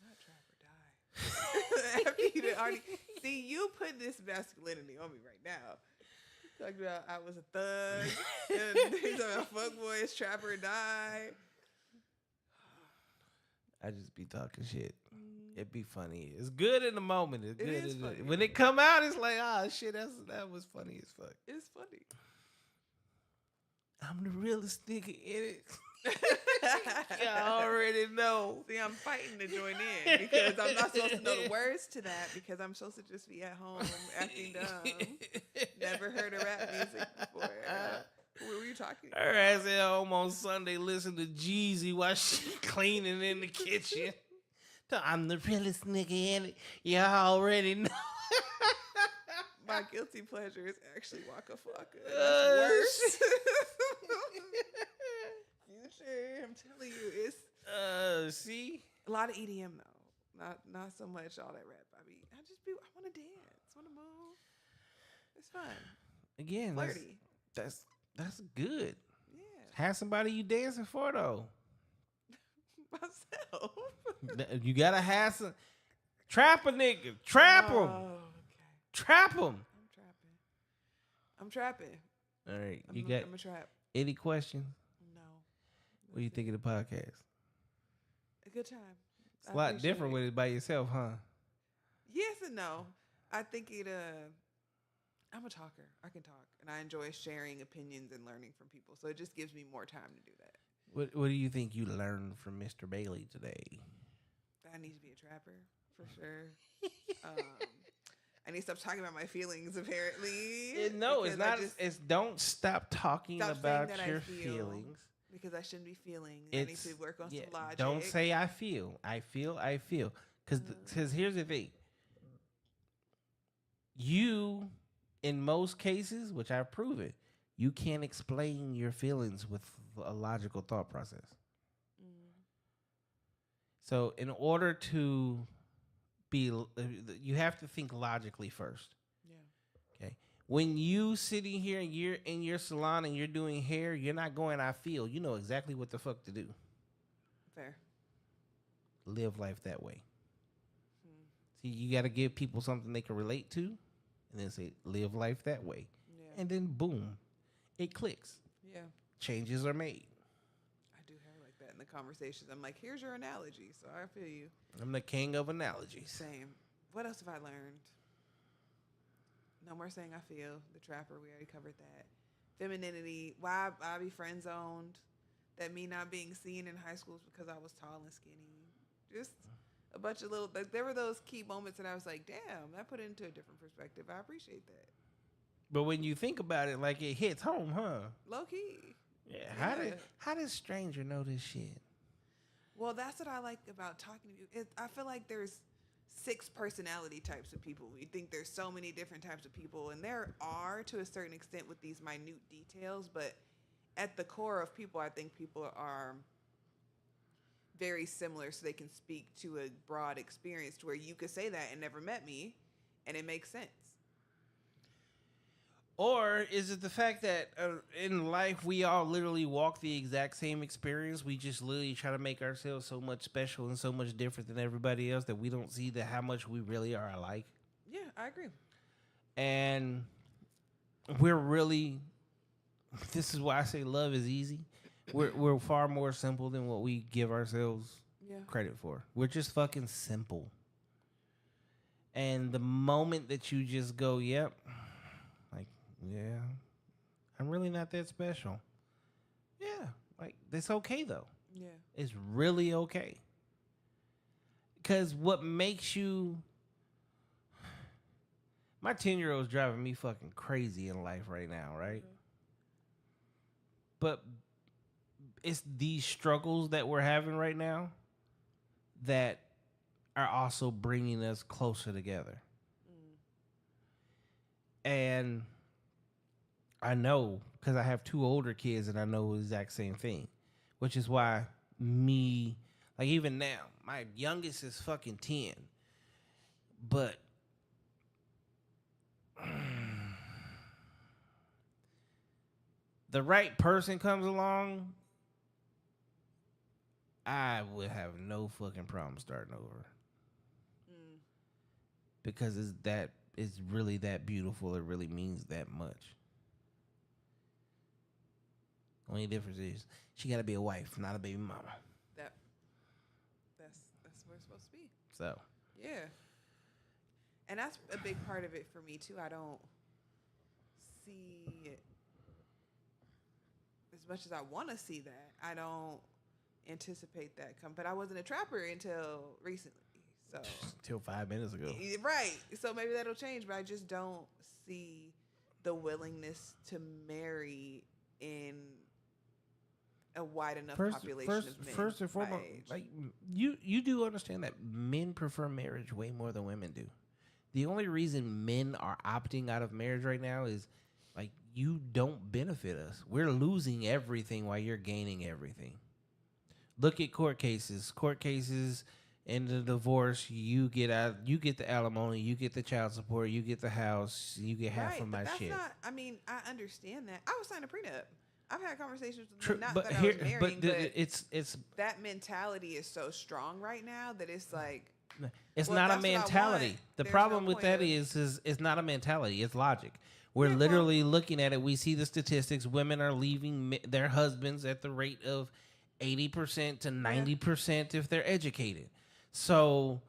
Not trap or die. After you done already see, you put this masculinity on me right now. Talking about I was a thug. And he's talking about fuck boys, trap or die. I just be talking shit. It be funny. It's good in the moment. It's It good. is funny. When it come out, it's like, shit, that was funny as fuck. It's funny. I'm the realest nigga in it. Y'all already know. See, I'm fighting to join in because I'm not supposed to know the words to that because I'm supposed to just be at home acting dumb. Never heard of rap music before. What were you talking about? Her ass at home on Sunday listening to Jeezy while she cleaning in the kitchen. I'm the realest nigga in it. Y'all already know. My guilty pleasure is actually Waka Flocka. That's worse. Future, I'm telling you, it's see? a lot of EDM though. Not so much all that rap. I want to dance, want to move. It's fun. Again, Flirty. that's good. Yeah. Have somebody you dancing for though. Myself. You gotta have some. Trap a nigga. Trap him. Oh, okay. Trap him. I'm trapping. All right. I'm a trap. Any questions? No. What do you think of the podcast? A good time. It's a lot different with it by yourself, huh? Yes and no. I think I'm a talker. I can talk. And I enjoy sharing opinions and learning from people. So it just gives me more time to do that. What do you think you learned from Mr. Bailey today? That I need to be a trapper, for sure. I need to stop talking about my feelings, apparently. No, it's because not. It's don't stop talking stop about saying that your I feel, feelings. Because I shouldn't be feeling. I need to work on some logic. Don't say I feel. I feel. Because here's the thing. You, in most cases, which I've proven, you can't explain your feelings with a logical thought process. So in order to be, you have to think logically first. Yeah. Okay. When you sitting here and you're in your salon and you're doing hair, you're not going, I feel. You know exactly what the fuck to do. Fair. Live life that way. See, you got to give people something they can relate to, and then say, live life that way. Yeah. And then, boom, it clicks. Yeah. Changes are made. I do hair like that in the conversations. I'm like, here's your analogy. So I feel you. I'm the king of analogies. Same. What else have I learned? No more saying I feel. The trapper, we already covered that. Femininity. Why I be friend zoned. That me not being seen in high school is because I was tall and skinny. Just a bunch of little, like, there were those key moments that I was like, damn, that put it into a different perspective. I appreciate that. But when you think about it, like, it hits home, huh? Low key. Yeah. How does stranger know this shit? Well, that's what I like about talking to you. I feel like there's 6 personality types of people. We think there's so many different types of people, and there are to a certain extent with these minute details, but at the core of people, I think people are very similar, so they can speak to a broad experience to where you could say that and never met me, and it makes sense. Or is it the fact that in life we all literally walk the exact same experience? We just literally try to make ourselves so much special and so much different than everybody else that we don't see how much we really are alike. Yeah, I agree. And we're really, this is why I say love is easy. We're far more simple than what we give ourselves credit for. We're just fucking simple. And the moment that you just go, yep, like, yeah, I'm really not that special. Yeah, like, it's okay though. Yeah. It's really okay. Because what makes you, my 10-year-old's driving me fucking crazy in life right now, right? Mm-hmm. But it's these struggles that we're having right now that are also bringing us closer together. And I know, because I have 2 older kids and I know the exact same thing, which is why me, like, even now, my youngest is fucking 10, but the right person comes along, I would have no fucking problem starting over. Because it's really that beautiful. It really means that much. Only difference is she got to be a wife, not a baby mama. That's where it's supposed to be. So. Yeah. And that's a big part of it for me too. I don't see it as much as I want to see that. I don't anticipate that come. But I wasn't a trapper until recently. So until 5 minutes ago. Right. So maybe that'll change, but I just don't see the willingness to marry in a wide enough population of men. First and foremost, like, you do understand that men prefer marriage way more than women do. The only reason men are opting out of marriage right now is, like, you don't benefit us. We're losing everything while you're gaining everything. Look at court cases. Court cases and the divorce, you get the alimony, you get the child support, you get the house, you get half of my shit. I mean, I understand that. I was signing a prenup. I've had conversations with them, not that I was marrying, but it's that mentality is so strong right now that it's like, it's not a mentality. The problem with that is it's not a mentality. It's logic. We're literally looking at it. We see the statistics. Women are leaving their husbands at the rate of 80% to 90% if they're educated. So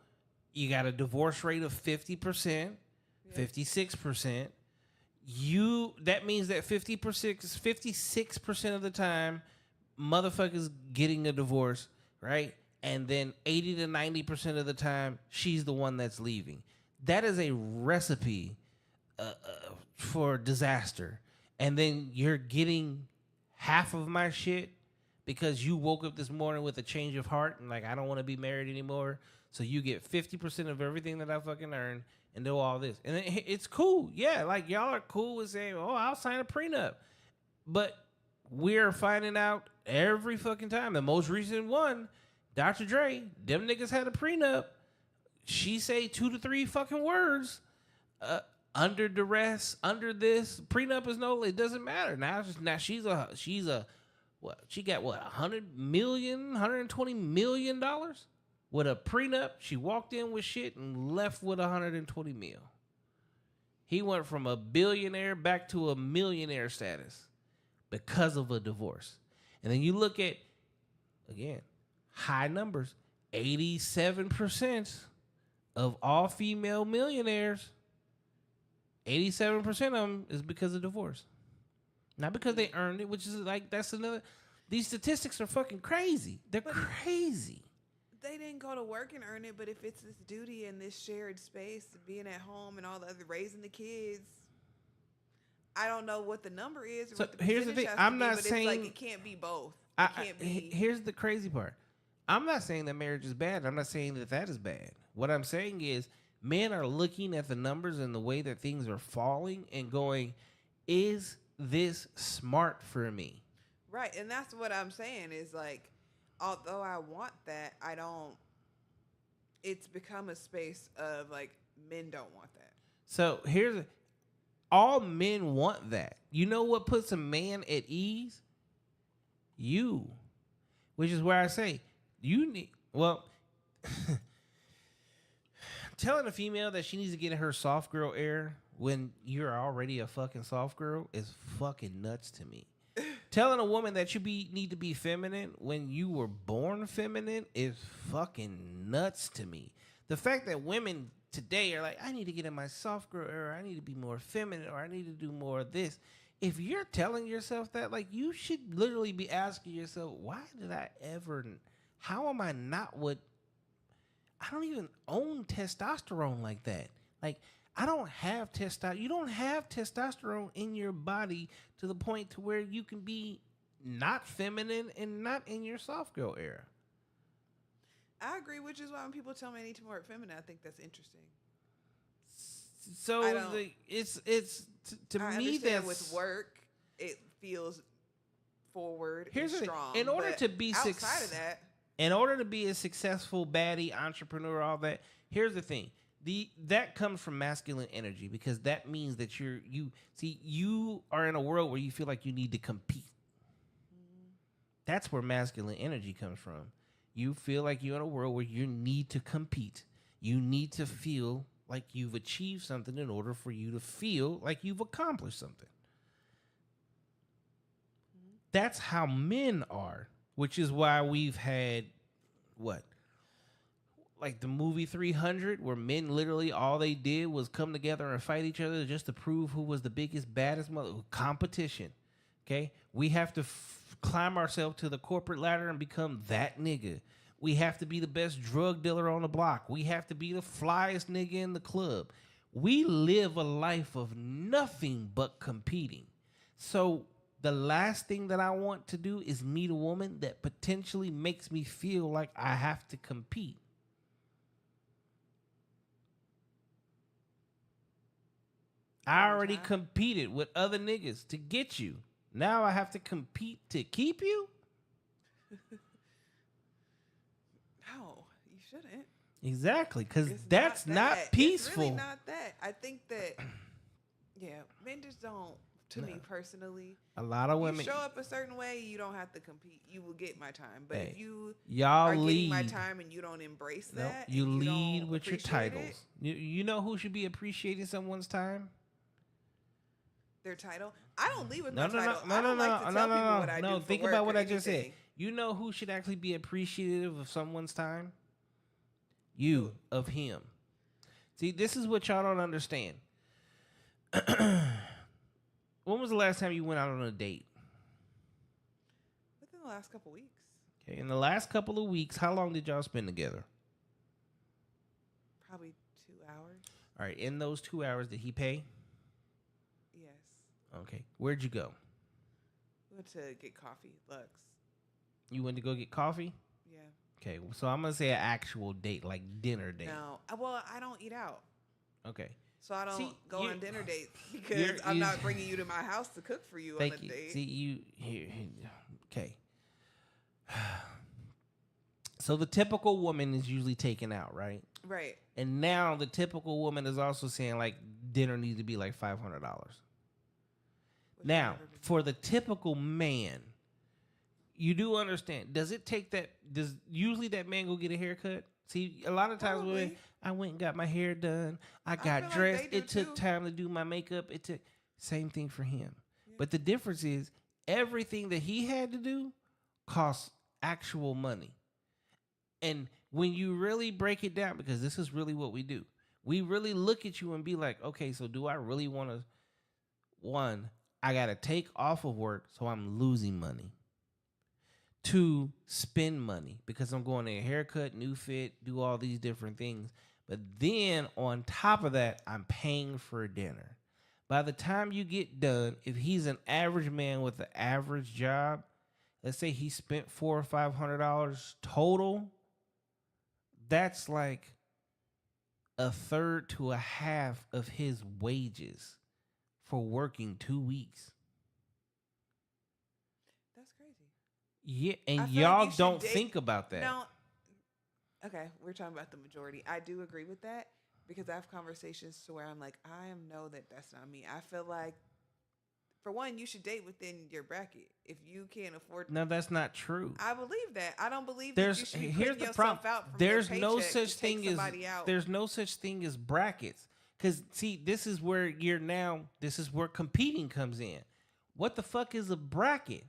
you got a divorce rate of 50%, 56%. That means that 56% of the time, motherfuckers getting a divorce, right? And then 80 to 90% of the time, she's the one that's leaving. That is a recipe for disaster. And then you're getting half of my shit because you woke up this morning with a change of heart and, like, I don't want to be married anymore. So you get 50% of everything that I fucking earn and do all this. And it's cool. Yeah, like, y'all are cool with saying, oh, I'll sign a prenup. But we're finding out every fucking time. The most recent one, Dr. Dre, them niggas had a prenup. She say 2 to 3 fucking words. under duress, under this prenup is no. It doesn't matter now. She's a what? She got what? $120 million with a prenup. She walked in with shit and left with 120 mil. He went from a billionaire back to a millionaire status because of a divorce. And then you look at, again, high numbers. 87% of all female millionaires, 87% of them is because of divorce. Not because they earned it, which is like, that's another. These statistics are fucking crazy. They're crazy. They didn't go to work and earn it, but if it's this duty and this shared space, being at home and all the other raising the kids, I don't know what the number is. Or So what the here's the thing. percentage has to I'm be, not but saying it's like it can't be both. It can't be. Here's the crazy part. I'm not saying that marriage is bad. I'm not saying that that is bad. What I'm saying is men are looking at the numbers and the way that things are falling and going, is this smart for me? Right, and that's what I'm saying is like, although I want that, I don't. It's become a space of like men don't want that. So all men want that. You know what puts a man at ease? You. Which is where I say, you need, well, telling a female that she needs to get in her soft girl air when you're already a fucking soft girl is fucking nuts to me. Telling a woman that you need to be feminine when you were born feminine is fucking nuts to me. The fact that women today are like, I need to get in my soft girl era, I need to be more feminine, or I need to do more of this. If you're telling yourself that, like, you should literally be asking yourself, why did I ever, how am I not what, I don't even own testosterone like that. Like, I don't have testosterone. You don't have testosterone in your body to the point to where you can be not feminine and not in your soft girl era. I agree, which is why when people tell me I need to be more feminine, I think that's interesting. So to I me, understand that's with work, it feels forward here's and the thing. strong. In order but to be outside of that, in order to be a successful baddie entrepreneur, all that. Here's the thing. That comes from masculine energy because that means that you are in a world where you feel like you need to compete. That's where masculine energy comes from. You feel like you're in a world where you need to compete. You need to feel like you've achieved something in order for you to feel like you've accomplished something. That's how men are, which is why we've had what? Like the movie 300, where men literally all they did was come together and fight each other just to prove who was the biggest, baddest competition. Okay? We have to climb ourselves to the corporate ladder and become that nigga. We have to be the best drug dealer on the block. We have to be the flyest nigga in the club. We live a life of nothing but competing. So the last thing that I want to do is meet a woman that potentially makes me feel like I have to compete. I already competed with other niggas to get you. Now I have to compete to keep you? no, you shouldn't. Exactly, because It's that's not that. peaceful. It's really not that. I think that, yeah, men just don't, to me personally. A lot of women. You show up a certain way, you don't have to compete. You will get my time. But Hey, if you y'all are lead. getting my time and you don't embrace No, that, you and lead don't with your appreciate titles. it, You know who should be appreciating someone's time? their title. I don't lead with No, my no, title. no, I no, don't no, like to no, tell no, people no, what I no. do for Think work about or what I just said. anything. You know who should actually be appreciative of someone's time? You, of him. See, this is what y'all don't understand. When was the last time you went out on a date? Within the last couple weeks. Okay, in the last couple of weeks, how long did y'all spend together? Probably 2 hours. All right, in those 2 hours, did he pay? Yes. Okay, where'd you go? We went to get coffee, Lux. You went to go get coffee? Yeah. Okay, so I'm gonna say an actual date, like dinner date. No. Well, I don't eat out. Okay. So I don't See, go you- on dinner dates because I'm not bringing you to my house to cook for you Thank on a you. date. See, okay. So the typical woman is usually taken out, right? Right. And now the typical woman is also saying, like, dinner needs to be like $500. Which Now, I've never been- for the typical man, you do understand. Does it take that? Does usually that man go get a haircut? See, a lot of times when Probably. I went and got my hair done, I feel got like dressed. they do It took too. time to do my makeup. It took same thing for him. But the difference is everything that he had to do costs actual money. And when you really break it down, because this is really what we do, we really look at you and be like, okay, so do I really want to? One, I got to take off of work, so I'm losing money. To spend money because I'm going to a haircut, new fit, do all these different things. But then on top of that, I'm paying for dinner. By the time you get done, if he's an average man with an average job, let's say he spent $400 or $500 total, that's like a third to a half of his wages for working 2 weeks. That's crazy. Yeah, I and feel like y'all you should don't date- think about that. No. Okay, we're talking about the majority. I do agree with that because I have conversations to where I'm like, know that that's not me. I feel like, for one, you should date within your bracket. If you can't afford, No, that's not true. I believe that. I don't believe There's that you should be here's putting the yourself problem. out from your There's no paycheck such to take thing as somebody out. there's no such thing as brackets. Cause see, this is where this is where competing comes in. What the fuck is a bracket?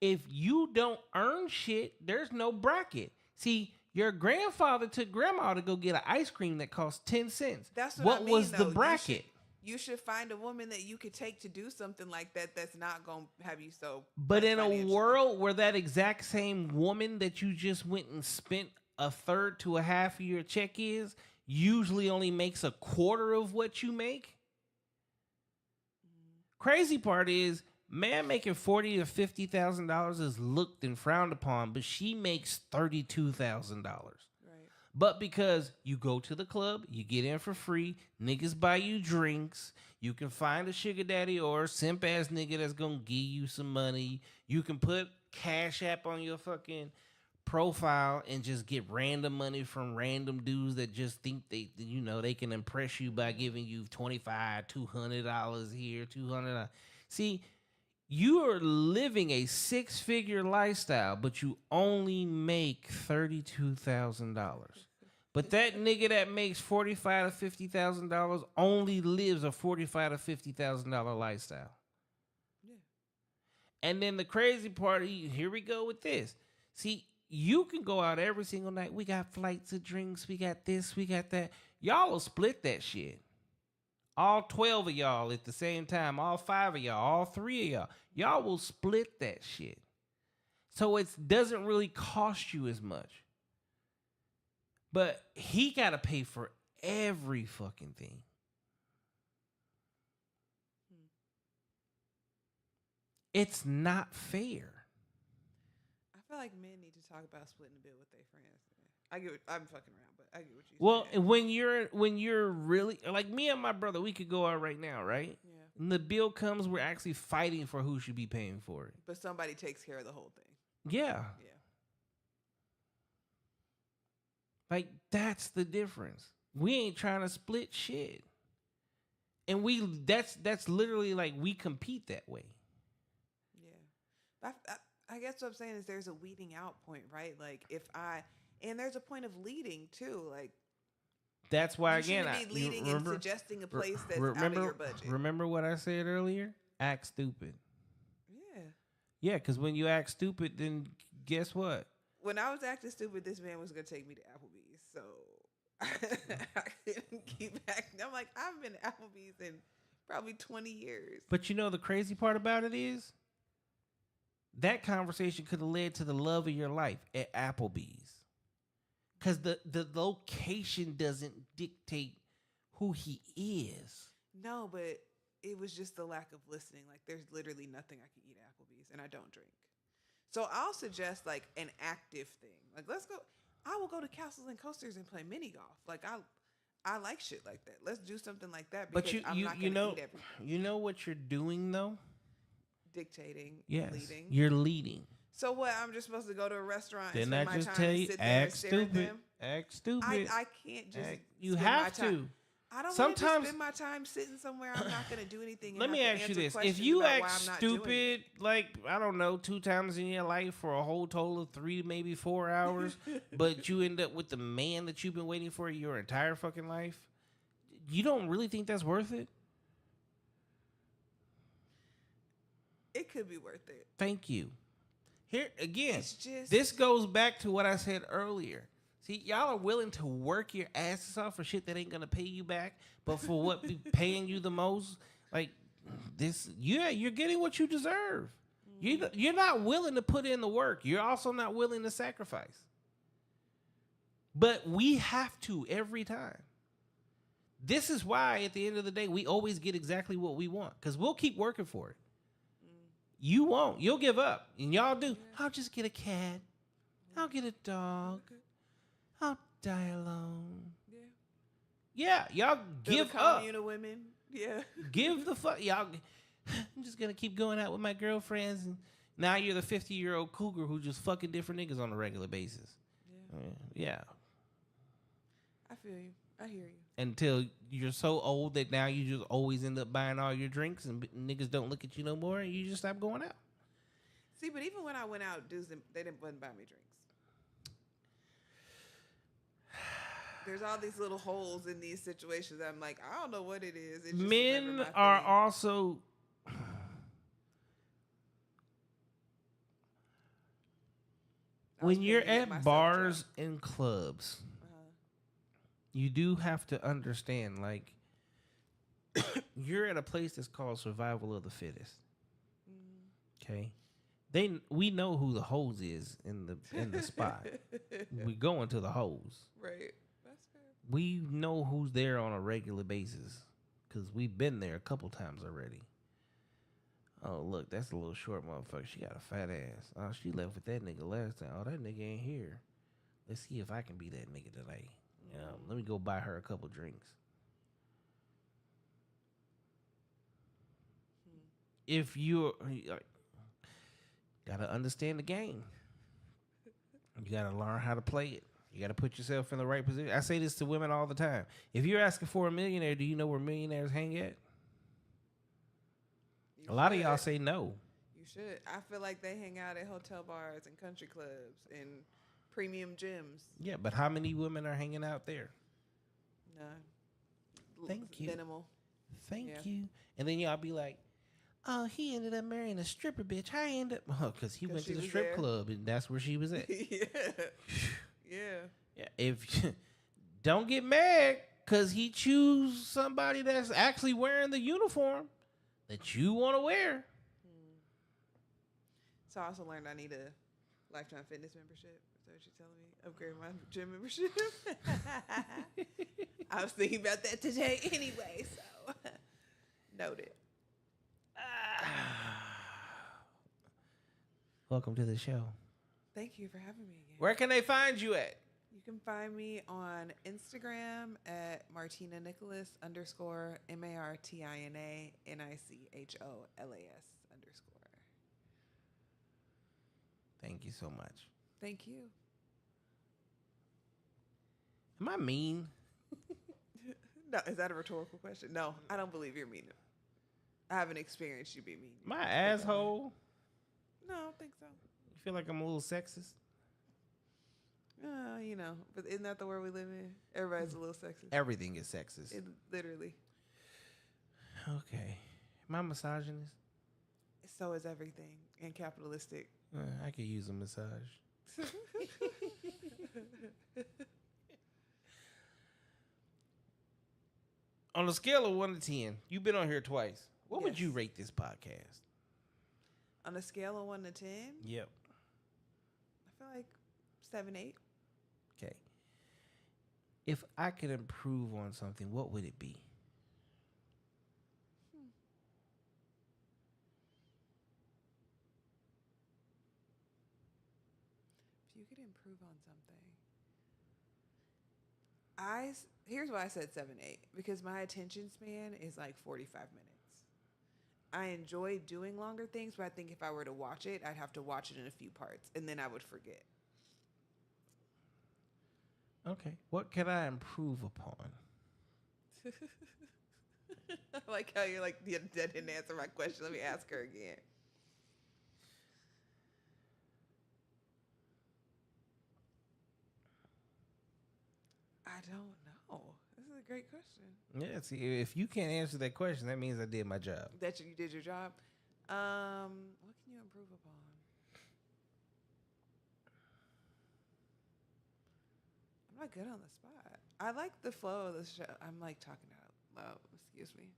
If you don't earn shit, there's no bracket. See, your grandfather took grandma to go get an ice cream that cost 10 cents. That's what what I mean, was though. the bracket? You should find a woman that you could take to do something like that. That's not gonna have you so. But in a financially. world where that exact same woman that you just went and spent a third to a half of your check is usually only makes a quarter of what you make. Crazy part is, man making $40,000 to $50,000 is looked and frowned upon, but she makes $32,000. Right. But because you go to the club, you get in for free, niggas buy you drinks, you can find a sugar daddy or a simp ass nigga that's gonna give you some money. You can put Cash App on your fucking profile and just get random money from random dudes that just think they can impress you by giving you $25, $200 here, $200. See, you are living a 6-figure lifestyle, but you only make $32,000. But that nigga that makes $45,000 to $50,000 only lives a $45,000 to $50,000 lifestyle. Yeah. And then the crazy part, here we go with this. See, you can go out every single night. We got flights of drinks. We got this. We got that. Y'all will split that shit. All 12 of y'all at the same time. All 5 of y'all. All 3 of y'all. Y'all will split that shit. So it doesn't really cost you as much. But he got to pay for every fucking thing. It's not fair. I feel like men need to talk about splitting the bill with their friends. I get. I'm fucking around, but I get what you're Well, saying. when you're really like me and my brother, we could go out right now, right? Yeah. And the bill comes, we're actually fighting for who should be paying for it. But somebody takes care of the whole thing. Yeah. Yeah. Like that's the difference. We ain't trying to split shit. And that's literally like we compete that way. Yeah. I guess what I'm saying is there's a weeding out point, right? Like and there's a point of leading too. Like That's why you again shouldn't be leading and suggesting a place that's out of your budget. Remember what I said earlier? Act stupid. Yeah. Yeah, because when you act stupid, then guess what? When I was acting stupid, this man was gonna take me to Applebee's, so I couldn't keep acting. I'm like, I've been to Applebee's in probably 20 years. But you know the crazy part about it is that conversation could have led to the love of your life at Applebee's. Because the location doesn't dictate who he is. No, but it was just the lack of listening. Like, there's literally nothing I can eat at Applebee's, and I don't drink. So I'll suggest like an active thing. Like, let's go. I will go to Castles and Coasters and play mini golf. Like, I like shit like that. Let's do something like that. Because But I'm not gonna eat everything. you know what you're doing though? Dictating, Yes, leading. you're leading. So what? I'm just supposed to go to a restaurant Didn't and spend I my just time tell and you sit there and act stare at stupid? them? Act stupid. I can't just. You spend my have time. to. I don't want to Sometimes- spend my time sitting somewhere I'm not going to do anything. And Let me have to ask you answer this: if questions you about why act I'm not doing it. stupid, like I don't know, 2 times in your life for a whole total of 3, maybe 4 hours, but you end up with the man that you've been waiting for your entire fucking life, you don't really think that's worth it? It could be worth it. Thank you. Here again, It's just- this goes back to what I said earlier. See, y'all are willing to work your asses off for shit that ain't gonna pay you back, but for what be paying you the most, like this, yeah, you're getting what you deserve. You're not willing to put in the work. You're also not willing to sacrifice. But we have to every time. This is why, at the end of the day, we always get exactly what we want because we'll keep working for it. You won't. You'll give up, and y'all do. I'll just get a cat. I'll get a dog. I'll die alone. Yeah, y'all give Build a up. commune of women. Yeah. Give the fuck, y'all. I'm just gonna keep going out with my girlfriends, and now you're the 50-year-old cougar who just fucking different niggas on a regular basis. Yeah. I feel you. I hear you. Until you're so old that now you just always end up buying all your drinks, and niggas don't look at you no more, and you just stop going out. See, but even when I went out, dudes, they didn't buy me drinks. There's all these little holes in these situations. I'm like, I don't know what it is. It's just never Men my are thing. also I was when you're paying to get at myself bars drunk. and clubs, you do have to understand, like, you're at a place that's called survival of the fittest. Okay, we know who the hose is in the spot. We go into the hose. Right. That's fair. We know who's there on a regular basis because we've been there a couple times already. Oh, look, that's a little short motherfucker. She got a fat ass. Oh, she left with that nigga last time. Oh, that nigga ain't here. Let's see if I can be that nigga today. Let me go buy her a couple drinks. If you're gotta understand the game, you gotta learn how to play it. You gotta put yourself in the right position. I say this to women all the time. If you're asking for a millionaire, do you know where millionaires hang at? You A lot of should. y'all say no. You should. I feel like they hang out at hotel bars and country clubs and premium gyms. Yeah, but how many women are hanging out there? No. Thank you. Minimal. Thank Yeah. you. And then y'all be like, oh, he ended up marrying a stripper bitch. I ended up, because he went she to the was strip there. club and that's where she was at. Yeah. Yeah. Yeah, if don't get mad because he choose somebody that's actually wearing the uniform that you want to wear. So I also learned I need a lifetime fitness membership. Is that what you're telling me? Upgrade my gym membership. I was thinking about that today anyway, so noted. Welcome to the show. Thank you for having me again. Where can they find you at? You can find me on Instagram at Martina Nicholas _ MartinaNicholas _ Thank you so much. Thank you. Am I mean? No, is that a rhetorical question? No, I don't believe you're mean. I haven't experienced you be mean. My asshole? No, I don't think so. You feel like I'm a little sexist? You know, but isn't that the world we live in? Everybody's a little sexist. Everything is sexist. It, literally. Okay. Am I misogynist? So is everything. And capitalistic. I could use a massage. On a scale of 1 to 10, you've been on here twice. What would Yes. you rate this podcast? On a scale of 1 to 10, Yep. I feel like 7, 8. Okay. If I could improve on something, what would it be? If you could improve on something. Here's why I said 7, 8. Because my attention span is like 45 minutes. I enjoy doing longer things, but I think if I were to watch it, I'd have to watch it in a few parts, and then I would forget. Okay. What can I improve upon? I like how you're like, that didn't answer my question. Let me ask her again. I don't know. This is a great question. Yeah, see, if you can't answer that question, that means I did my job. That you did your job. What can you improve upon? I'm not good on the spot. I like the flow of the show. I'm like talking out loud. Excuse me.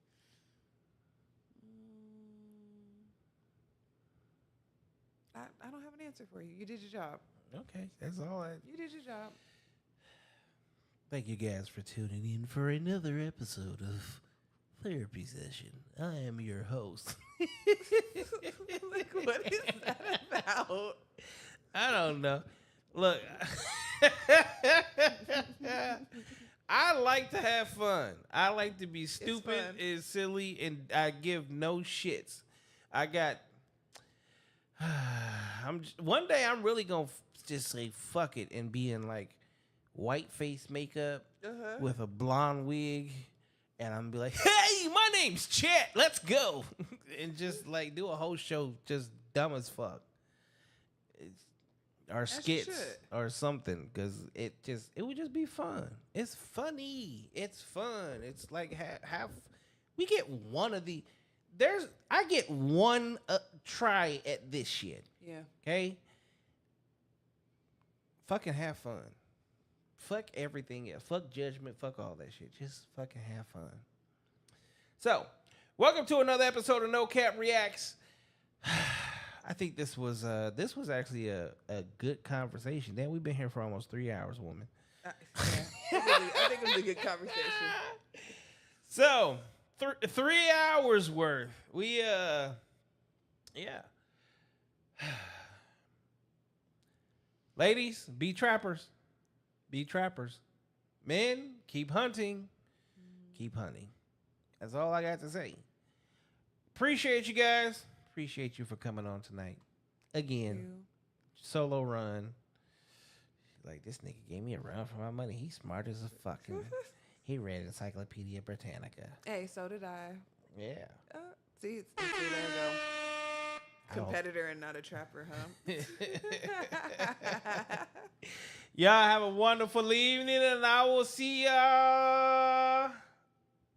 I don't have an answer for you. You did your job. Okay, that's all. You did your job. Thank you guys for tuning in for another episode of Therapy Session. I am your host. Like, what is that about? I don't know. Look, I like to have fun. I like to be stupid fun. and silly, and I give no shits. I got. One day I'm really gonna just say fuck it and be in like white face makeup with a blonde wig, and I'm gonna be like, hey, my name's Chet, let's go. And just like do a whole show just dumb as fuck. Or skits or something, because it would just be fun. It's funny. It's fun. It's like have we get one of the I get one try at this shit. Yeah. Okay. Fucking have fun. Fuck everything else. Fuck judgment. Fuck all that shit. Just fucking have fun. So, welcome to another episode of No Cap Reacts. I think this was actually a good conversation. Damn, we've been here for almost 3 hours, woman. Yeah, I think it was a good conversation. So, 3 hours worth. We yeah. Ladies, be trappers. Be trappers. Men, keep hunting. Keep hunting. That's all I got to say. Appreciate you guys. Appreciate you for coming on tonight. Again, solo run. Like, this nigga gave me a run for my money. He's smart as a fucking. He read Encyclopedia Britannica. Hey, so did I. Yeah. See, there you go. Competitor and not a trapper, huh? Y'all have a wonderful evening, and I will see y'all